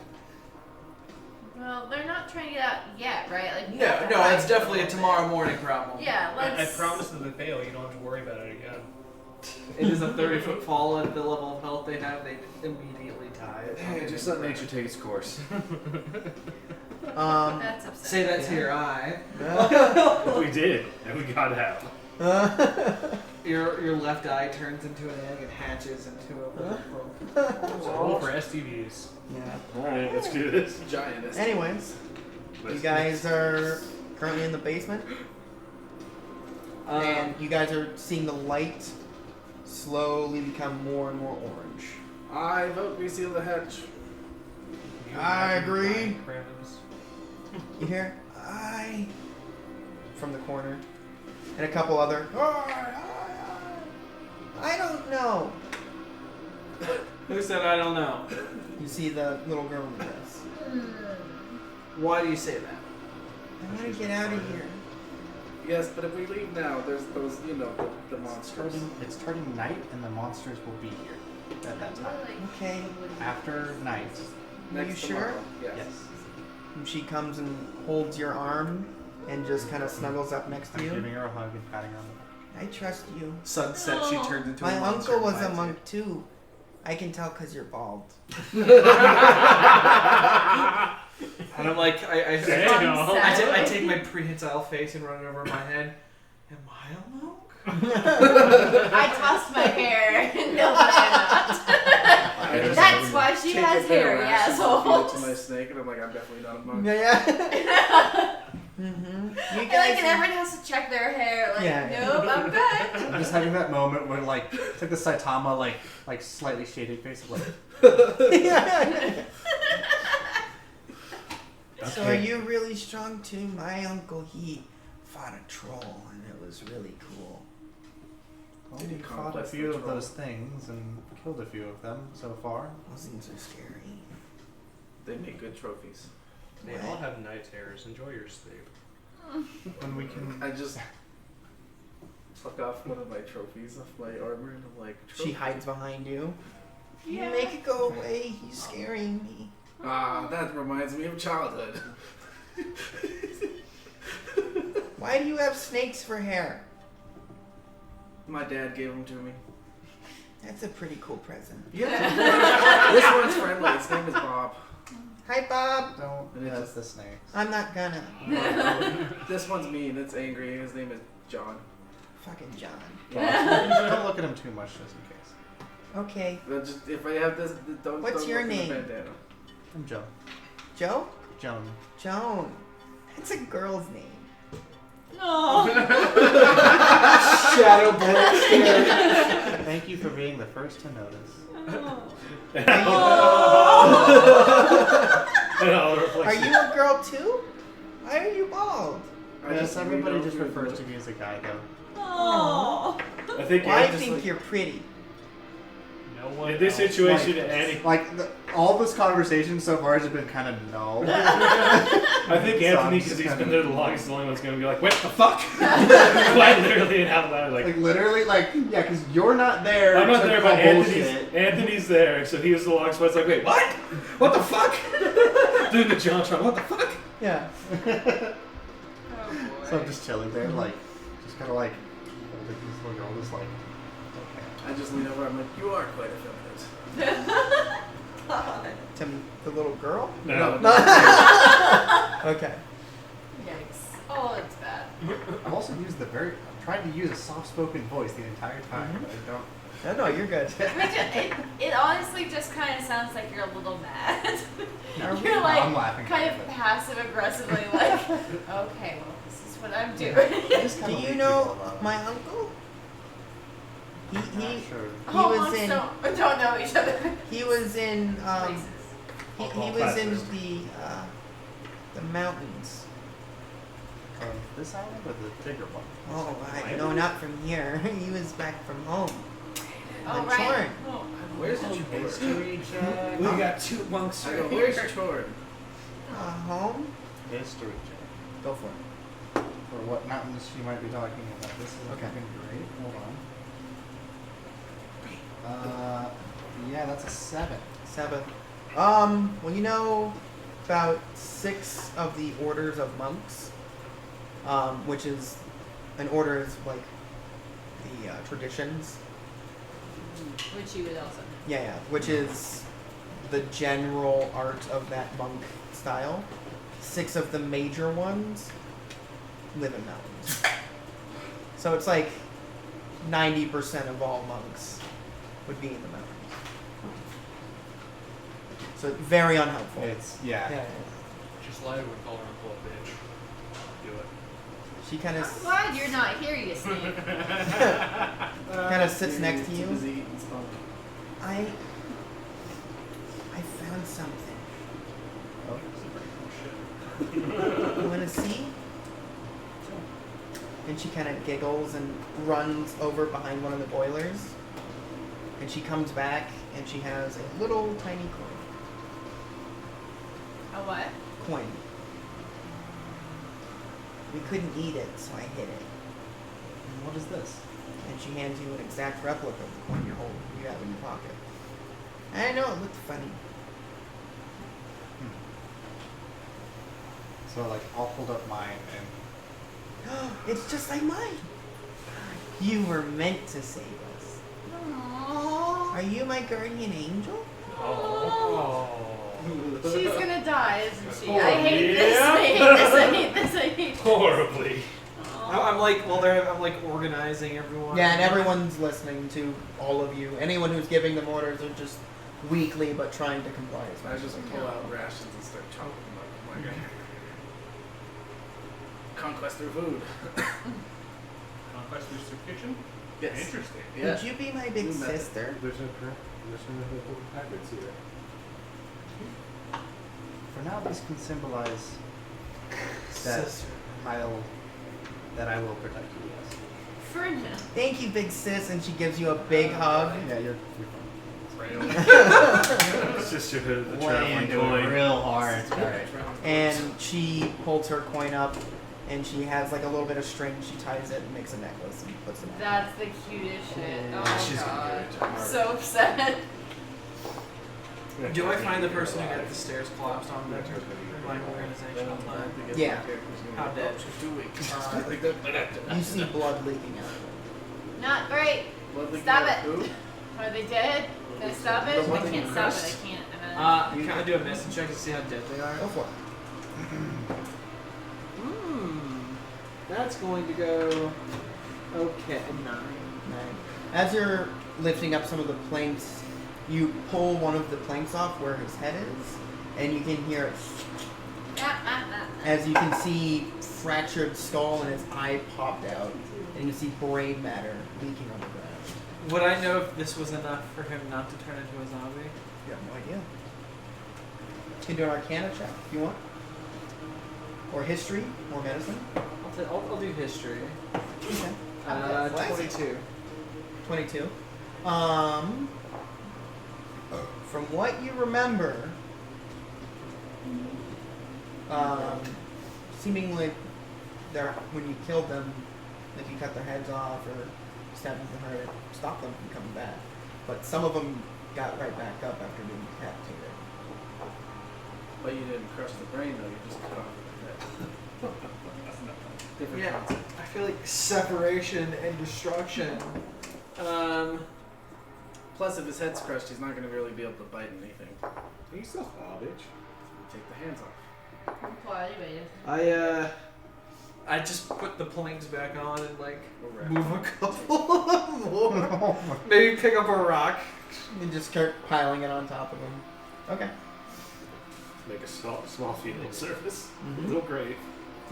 Well, they're not trying to get out yet, right? Like. you No, have to no, hide. it's definitely a tomorrow morning problem. Yeah, I let's. promise that if they fail, you don't have to worry about it again. It is a 30-foot fall at the level of health they have. They immediately die. Hey, just let nature take its course. That's upsetting. Say that to your eye. We did, and we got out. Your left eye turns into an egg and hatches into a little Roll for STDs. Yeah. Alright, let's do this. Giant. Anyways, you guys are currently in the basement, and you guys are seeing the light slowly become more and more orange. I vote we seal the hatch. I agree. You hear "I" from the corner, and a couple other I don't know. Who said I don't know? You see the little girl in the dress. Why do you say that? I want to get out of here. Yes, but if we leave now, there's those, the monsters. It's turning night, and the monsters will be here at that time. Okay. After night. Are you Next sure? tomorrow. Yes. Yes. And she comes and holds your arm and just kind of snuggles up next to I'm you. giving her a hug and patting her on the I trust you. Sunset, she turns into My a monster. uncle was and a bites monk too. I can tell because you're bald. you. And I'm like, I take my prehensile face and run it over my head. Am I a monk? I tossed my hair. No, I'm not. That's why she Take has a pair hair, of you ashes and feed it to assholes. my snake, and I'm like, I'm definitely not a monk. Yeah. Mm-hmm. You I feel like guys. everyone has to check their hair. Like, Yeah. nope, I'm good. I'm just having that moment where it's like the Saitama like slightly shaded face of like Yeah. So are Okay. you really strong too? My uncle, he fought a troll and it was really cool. well, Did he we fought a conquest few the of troll? those things and killed a few of them so far. Those things are scary. They make good trophies. They all have night terrors. Enjoy your sleep. When we can I just took off one of my trophies off my armor, and I'm like, She trophy. hides behind you. Yeah. You make it go away. He's scaring me. Ah, that reminds me of childhood. Why do you have snakes for hair? My dad gave them to me. That's a pretty cool present. Yeah. This one's friendly. His name is Bob. Hi, Bob. don't And it mess just- the snakes. I'm not gonna. This one's mean. It's angry. His name is John. Fucking John. Don't look at him too much just in case. Okay. But just, if I have this, don't. What's don't your look at the name? bandana. I'm Joe. Joe? Joan. Joan. That's a girl's name. No. Shadow blade. Thank you for being the first to notice. Are you a girl too? Why are you bald? Yes, everybody read just over refers the- to me as a guy though. Oh. I think Well, I just think like, you're pretty. No. No one In this else. situation, Like- Annie, Like all this conversation so far has been kind of null. I think So Anthony, I'm because just he's kind been of- there the longest, is the only one's gonna be like, "What the fuck?" Quite literally and out loud, like, Like literally, like yeah, because you're not there. I'm not to there, but call bullshit. Anthony's there, so he was the longest one. It's like, wait, what? What the fuck? Doing the JonTron, what the fuck? Yeah. So I'm just chilling there, like, just kind of like holding this, like all this, like, okay. I just lean over. I'm like, you are quite effeminate. To the little girl? No. Okay. Yikes. Oh, it's bad. I've also used I'm trying to use a soft-spoken voice the entire time, but I don't. No, you're good. It honestly just kind of sounds like you're a little mad. Are we? You're like I'm laughing. kind of passive aggressively, like, okay, well, this is what I'm doing. Do you know my uncle? He Sure. Oh, was monks in don't know each other. he was in Places. he All was in classes. the mountains. This island or the bigger one? Oh, no, not from here. He was back from home. Oh, On right. Chorn. Oh, Where's the History check. We got 2 monks I go, where's Chord? Home? History check. Go for it. For what mountains you might be talking about. This is Okay. fucking great. Hold on. Yeah, that's a 7. 7. Well, you know about 6 of the orders of monks, which is an order is like the traditions. which you would also know. Yeah, which is the general art of that monk style. 6 of the major ones live in mountains. So it's like 90% of all monks would be in the mountains. So very unhelpful. It's, yeah. Yeah. Just lie and call her uncle a bitch. Do it. She kind I'm of glad you're not here, you snake. kind of sits next to you. Busy eating spunk. I found something. Oh, You want to see? And she kind of giggles and runs over behind one of the boilers. And she comes back and she has a little tiny coin. A what? Coin. We couldn't eat it, so I hid it. and what is this? And she hands you an exact replica of the coin you have in your pocket. I know it looked funny. So, like, I'll hold up mine and. It's just like mine. You were meant to save us. Aww. Are you my guardian angel? Oh. She's gonna die, isn't she? Oh, I hate yeah? this. I hate this. I hate this. I hate this. Horribly. I'm like, I'm like organizing everyone. Yeah, and everyone's listening to all of you. Anyone who's giving them orders are just weakly but trying to comply as I much just as they pull can. out rations and start chopping them up. I'm like, conquest through food. Conquest through kitchen? Yes. Interesting. Yeah. Would you be my big New method. sister? There's no habits here. For now, this can symbolize that that I will protect you, yes. For now. Thank you, big sis, and she gives you a big hug. Yeah, you're Sisterhood of the way Traveling into it Coin. real hard. Alright. And she holds her coin up, and she has like a little bit of string. She ties it and makes a necklace and puts it on. That's the cutest shit. Oh She's god. gonna do it. So upset. Do I find the person who got the stairs collapsed on them in my organizational time? Yeah. How dead? 2 weeks. You see blood leaking out of Not great. Stop it. Are they dead? Can I stop it? The I one that can't you stop it. crushed? I can't. Can I do a medicine check to see how dead they are? it. Go for it. That's going to go. Okay, a 9. Right. As you're lifting up some of the planks, you pull one of the planks off where his head is, and you can hear it as you can see fractured skull and his eye popped out, and you see brain matter leaking on the ground. Would I know if this was enough for him not to turn into a zombie? You have no idea. You can do an Arcana check if you want, or history, or medicine. I'll do history. Okay. 22. 22. from what you remember, seemingly when you killed them, if you cut their heads off or stabbed them in the heart, it stopped them from coming back. But some of them got right back up after being decapitated. But you didn't crush the brain though, you just cut off the head. Different Yeah, concept. I feel like separation and destruction. Plus, if his head's crushed, he's not going to really be able to bite anything. He's still garbage. Take the hands off. Well, anyway, I just put the planks back on and like Or wrap. move a couple more. Maybe pick up a rock. You just start piling it on top of them. Okay. Make a small field surface. Mhm. Little grave.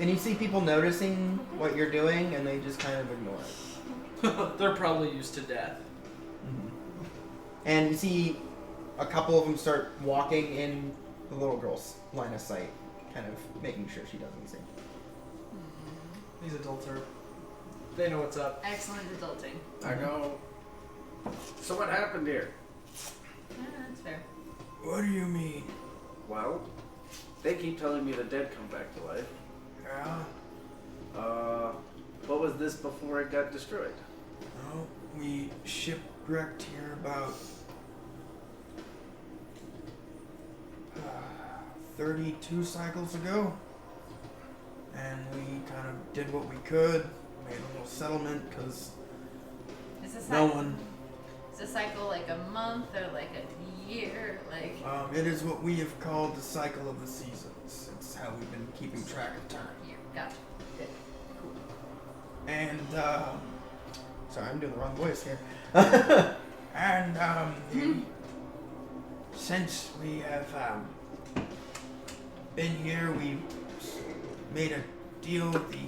And you see people noticing what you're doing, and they just kind of ignore it. They're probably used to death. And you see a couple of them start walking in the little girl's line of sight, kind of making sure she doesn't see. These adults are. They know what's up. excellent adulting. I go, so what happened here? Yeah, that's fair. What do you mean? Well, they keep telling me the dead come back to life. Yeah? What was this before it got destroyed? No, we shipwrecked here about 32 cycles ago. And we kind of did what we could, made a little settlement, because Is this no cycle, one... is this cycle like a month or like a year? Like, It is what we have called the cycle of the seasons. It's how we've been keeping track of time. year. Gotcha. Good. And, Sorry, I'm doing the wrong voice here. since we have been here, we made a deal with the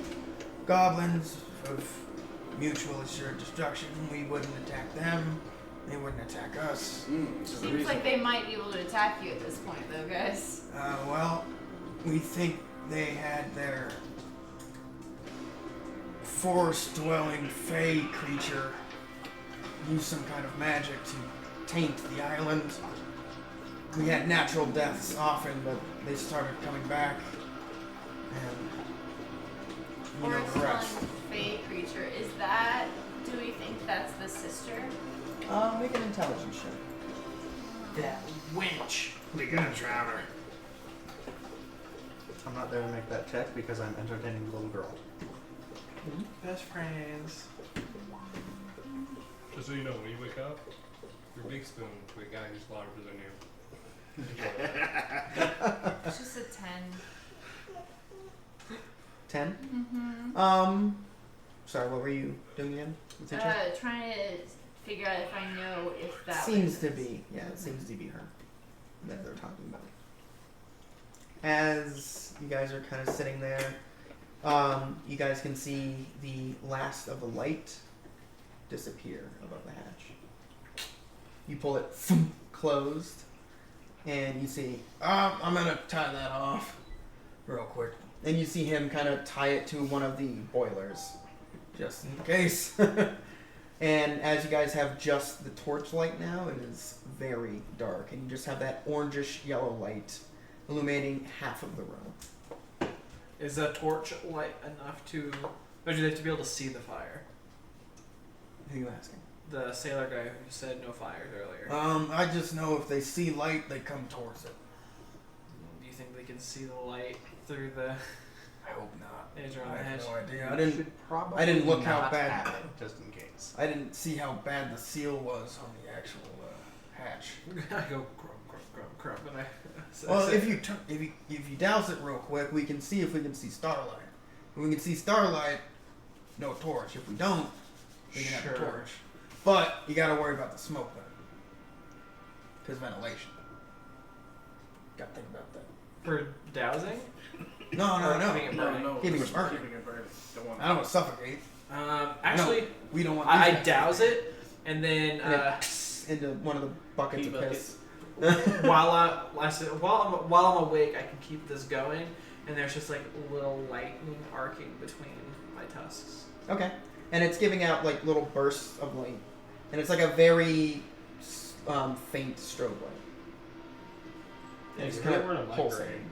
goblins of mutual assured destruction. We wouldn't attack them, they wouldn't attack us. Seems like they might be able to attack you at this point, though, guys. Well, we think they had their forest-dwelling fey creature use some kind of magic to taint the island. We had natural deaths often, but they started coming back, and you know the Forest rest. fey creature. Is that? Do we think that's the sister? Make an intelligence check. That winch. We got a driver. I'm not there to make that check because I'm entertaining the little girl. Best friends. Just so you know, when you wake up, your big spoon for the guy who's larger than you. It's just a 10. 10? Mm-hmm. Sorry, what were you doing again? What's your check? Trying to figure out if I know if that Seems was to be. Yeah, it seems to be her that they're talking about. As you guys are kind of sitting there, you guys can see the last of the light disappear above the hatch. You pull it closed, and you see, I'm gonna tie that off real quick, and you see him kind of tie it to one of the boilers, just in case. And as you guys have just the torchlight now, it is very dark, and you just have that orangish yellow light illuminating half of the room. Is a torch light enough to, or do they have to be able to see the fire? Who are you asking? The sailor guy who said no fires earlier. I just know if they see light, they come towards it. Do you think they can see the light through the I hope not. edge I around the have hedge? no idea. I didn't look how not bad- have it, just in case. I didn't see how bad the seal was on the actual hatch. I go crump, and I. Well, if you douse it real quick, we can see if we can see starlight. If we can see starlight, no torch. If we don't, we can have a Sure. torch. But you got to worry about the smoke then, because ventilation. Got to think about that. for dowsing. No, Or keeping it no. burning. Keeping it burning. Keeping it burning. Don't want I don't want to suffocate. Actually, We don't want. I these guys douse to it, and then And it into one of the buckets Pee of bucket. piss. while I'm awake, I can keep this going, and there's just like little lightning arcing between my tusks. Okay. And it's giving out like little bursts of light. And it's like a very faint strobe light. Yeah, It's you're kind not wearing a of migraine. pulsating.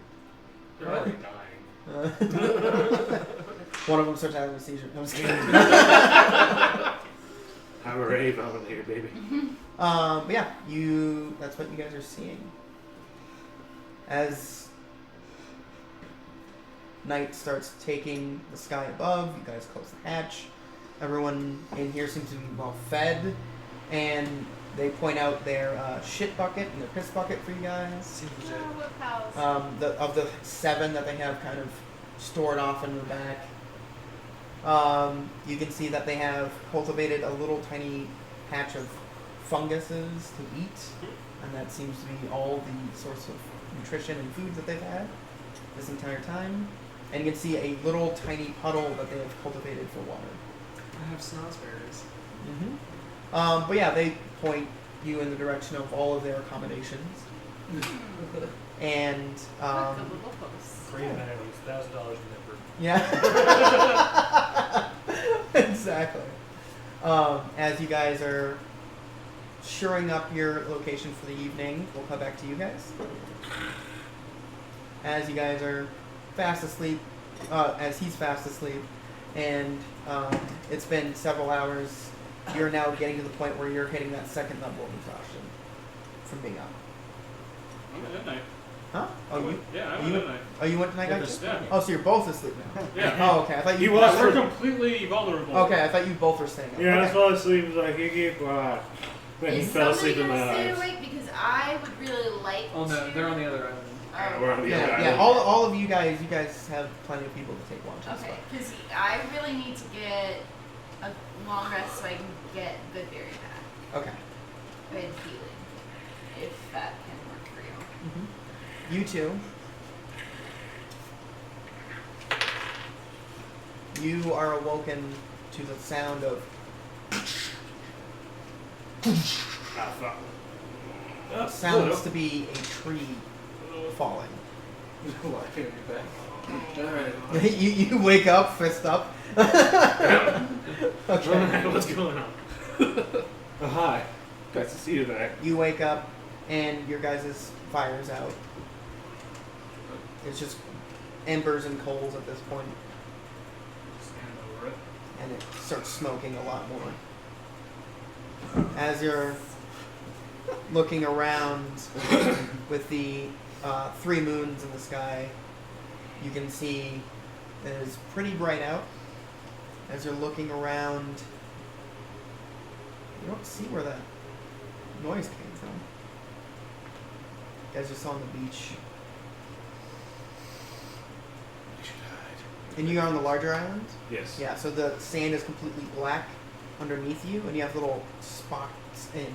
They're already dying. One of them starts having a seizure. I'm just kidding. Have a rave out here, baby. But yeah, that's what you guys are seeing. As night starts taking the sky above, you guys close the hatch. Everyone in here seems to be well fed, and they point out their shit bucket and their piss bucket for you guys. what pals? Of the 7 that they have kind of stored off in the back. You can see that they have cultivated a little tiny patch of funguses to eat, and that seems to be all the source of nutrition and food that they've had this entire time. And you can see a little tiny puddle that they have cultivated for water. I have snozzberries. But yeah, they point you in the direction of all of their accommodations. And Like a little post. Green amenities, $1,000 member. yeah, exactly. As you guys are shoring up your location for the evening, we'll come back to you guys. As you guys are fast asleep, as he's fast asleep, and it's been several hours, you're now getting to the point where you're hitting that second level of exhaustion from being up. I went at night. Huh? Oh, you? Yeah, I you went went- at night. Oh, you went tonight, Yeah, guys? Yeah. Oh, so you're both asleep now. Yeah. Oh, okay. I thought you. We're completely vulnerable. Okay, I thought you both were staying up. Yeah, I Okay. fell asleep. It was like, then he Is fell somebody asleep in gonna my stay arms. awake? Because I would really like Oh no, to. they're on the other island. Yeah, we're on the other Yeah, island. yeah. All of you guys have plenty of people to take watch and Okay, stuff. because I really need to get a long rest so I can get the berry back Okay. and healing, if that can work for you. You two. You are awoken to the sound of Ah, fuck. sounds to be a tree falling. Why are you back? Alright. you wake up, fist up. Okay. What's going on? Oh, hi. Nice to see you there. You wake up and your guys' fire's out. It's just embers and coals at this point, Stand over it. and it starts smoking a lot more. As you're looking around with the 3 moons in the sky, you can see it is pretty bright out. As you're looking around, you don't see where that noise came from. You guys are still on the beach. You should hide. And you are on the larger island? Yes. Yeah, so the sand is completely black underneath you, and you have little spots and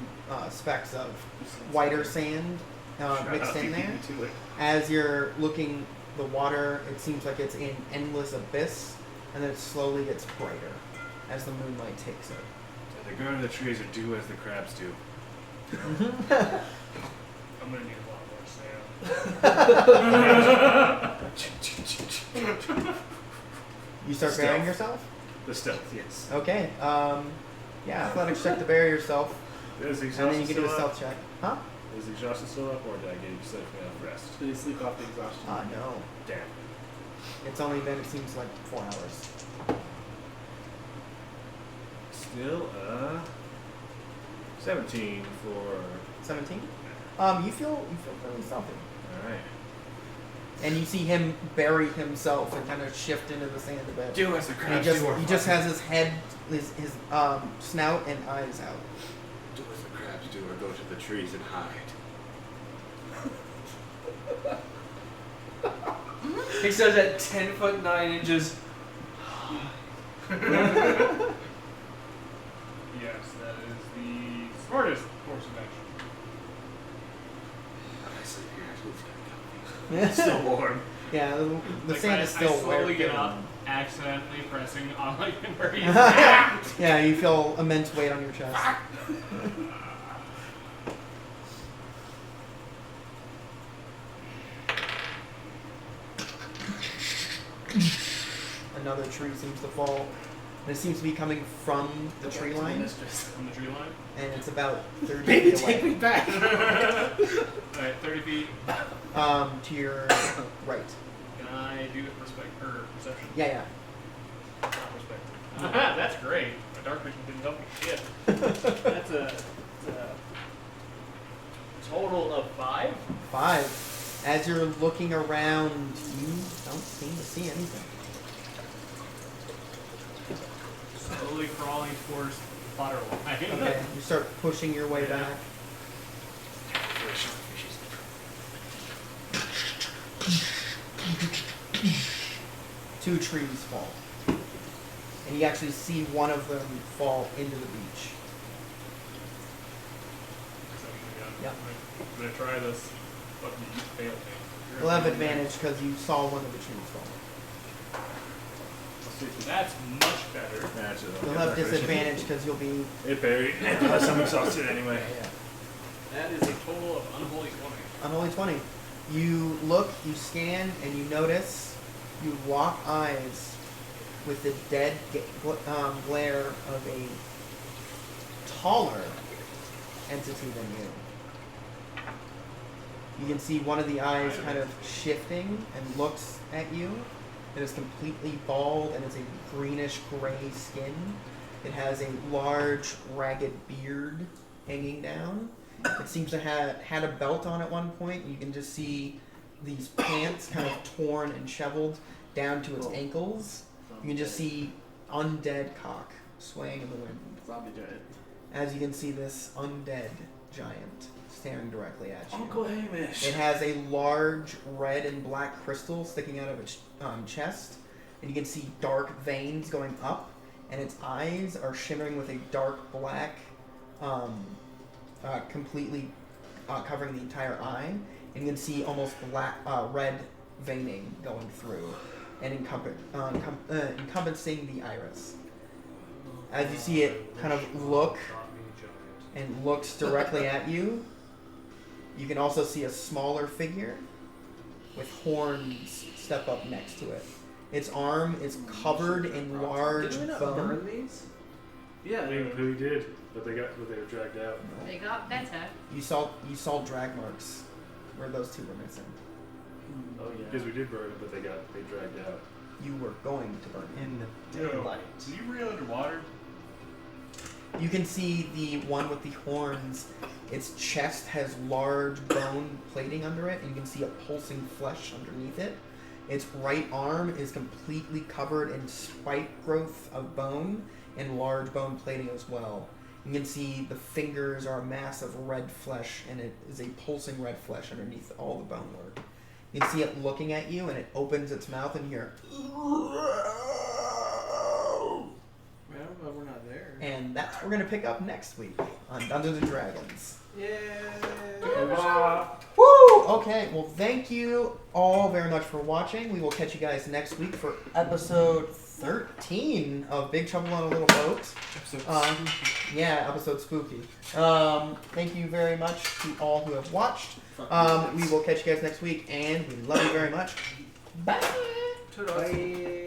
specks of whiter sand mixed in there. To it. As you're looking, the water, it seems like it's in endless abyss, and then it slowly gets brighter as the moonlight takes it. So they go to the trees or do as the crabs do. I'm gonna need a lot more sand. You start Stealth. burying yourself? The stealth, yes. Okay. Yeah, athletics check to bury yourself, Is the and then you exhaustion can do a still up? stealth check. Huh? Is the exhaustion still up, or did I get you set me off rest? Did he sleep off the exhaustion? No. Damn. It's only been, it seems like 4 hours. Still 17 for. 17? You feel fairly stealthy. Alright. And you see him bury himself and kind of shift into the sand a bit. Do as the And crabs he just do. or he just fuck. has his head, his snout and eyes out. Do as the crabs do, or go to the trees and hide. He says at 10'9". Yes, that is the smartest course of action. I sleep here. It's still warm. Yeah, the Like, sand I is still slowly wet. get up, accidentally pressing on like where he's Yeah, you feel immense weight on your chest. Another tree seems to fall. And it seems to be coming from the tree line, From the tree line. and it's about 30 Baby, feet away. take me back. Alright, 30 feet. To your right. Can I do perception? Yeah. Not perspective. That's great. My dark vision didn't help me shit. That's a total of 5. 5. As you're looking around, you don't seem to see anything. Slowly crawling towards the fodder line. Okay, you start pushing your way back. 2 trees fall. And you actually see one of them fall into the beach. Yep. I'm gonna try this. Fucking you failed me. You'll have advantage because you saw one of the trees fall. That's much better. You'll have disadvantage because you'll be... It buried. Unless I'm exhausted anyway. Yeah. That is a total of unholy 20. Unholy 20. You look, you scan, and you notice, you lock eyes with the dead glare of a taller entity than you. You can see one of the eyes kind of shifting and looks at you. It is completely bald and it's a greenish gray skin. It has a large ragged beard hanging down. It seems to have had a belt on at one point. You can just see these pants kind of torn and shoveled down to its ankles. You can just see undead cock swaying in the wind. Zombie giant. As you can see this undead giant staring directly at you. Uncle Hamish. It has a large red and black crystal sticking out of its chest, and you can see dark veins going up, and its eyes are shimmering with a dark black, completely covering the entire eye, and you can see almost black, red veining going through and encompassing the iris. As you see it kind of look and looks directly at you, you can also see a smaller figure with horns step up next to it. Its arm is covered in large Did we not bone. burn these? Yeah. We did, but they were dragged out. They got better. You saw drag marks where those two were missing. Oh yeah. Because we did burn them, but they dragged out. You were going to burn it. In the Yo, daylight. Are you real underwater? You can see the one with the horns. Its chest has large bone plating under it, and you can see a pulsing flesh underneath it. Its right arm is completely covered in spike growth of bone and large bone plating as well. You can see the fingers are a mass of red flesh, and it is a pulsing red flesh underneath all the bone work. You can see it looking at you, and it opens its mouth, and you hear... Well, but we're not there. And that's what we're going to pick up next week on Dungeons & Dragons. Woo! Okay, well, thank you all very much for watching. We will catch you guys next week for episode 13 of Big Trouble on a Little Boat. Episode spooky. Thank you very much to all who have watched. We will catch you guys next week, and we love you very much. Bye! Bye.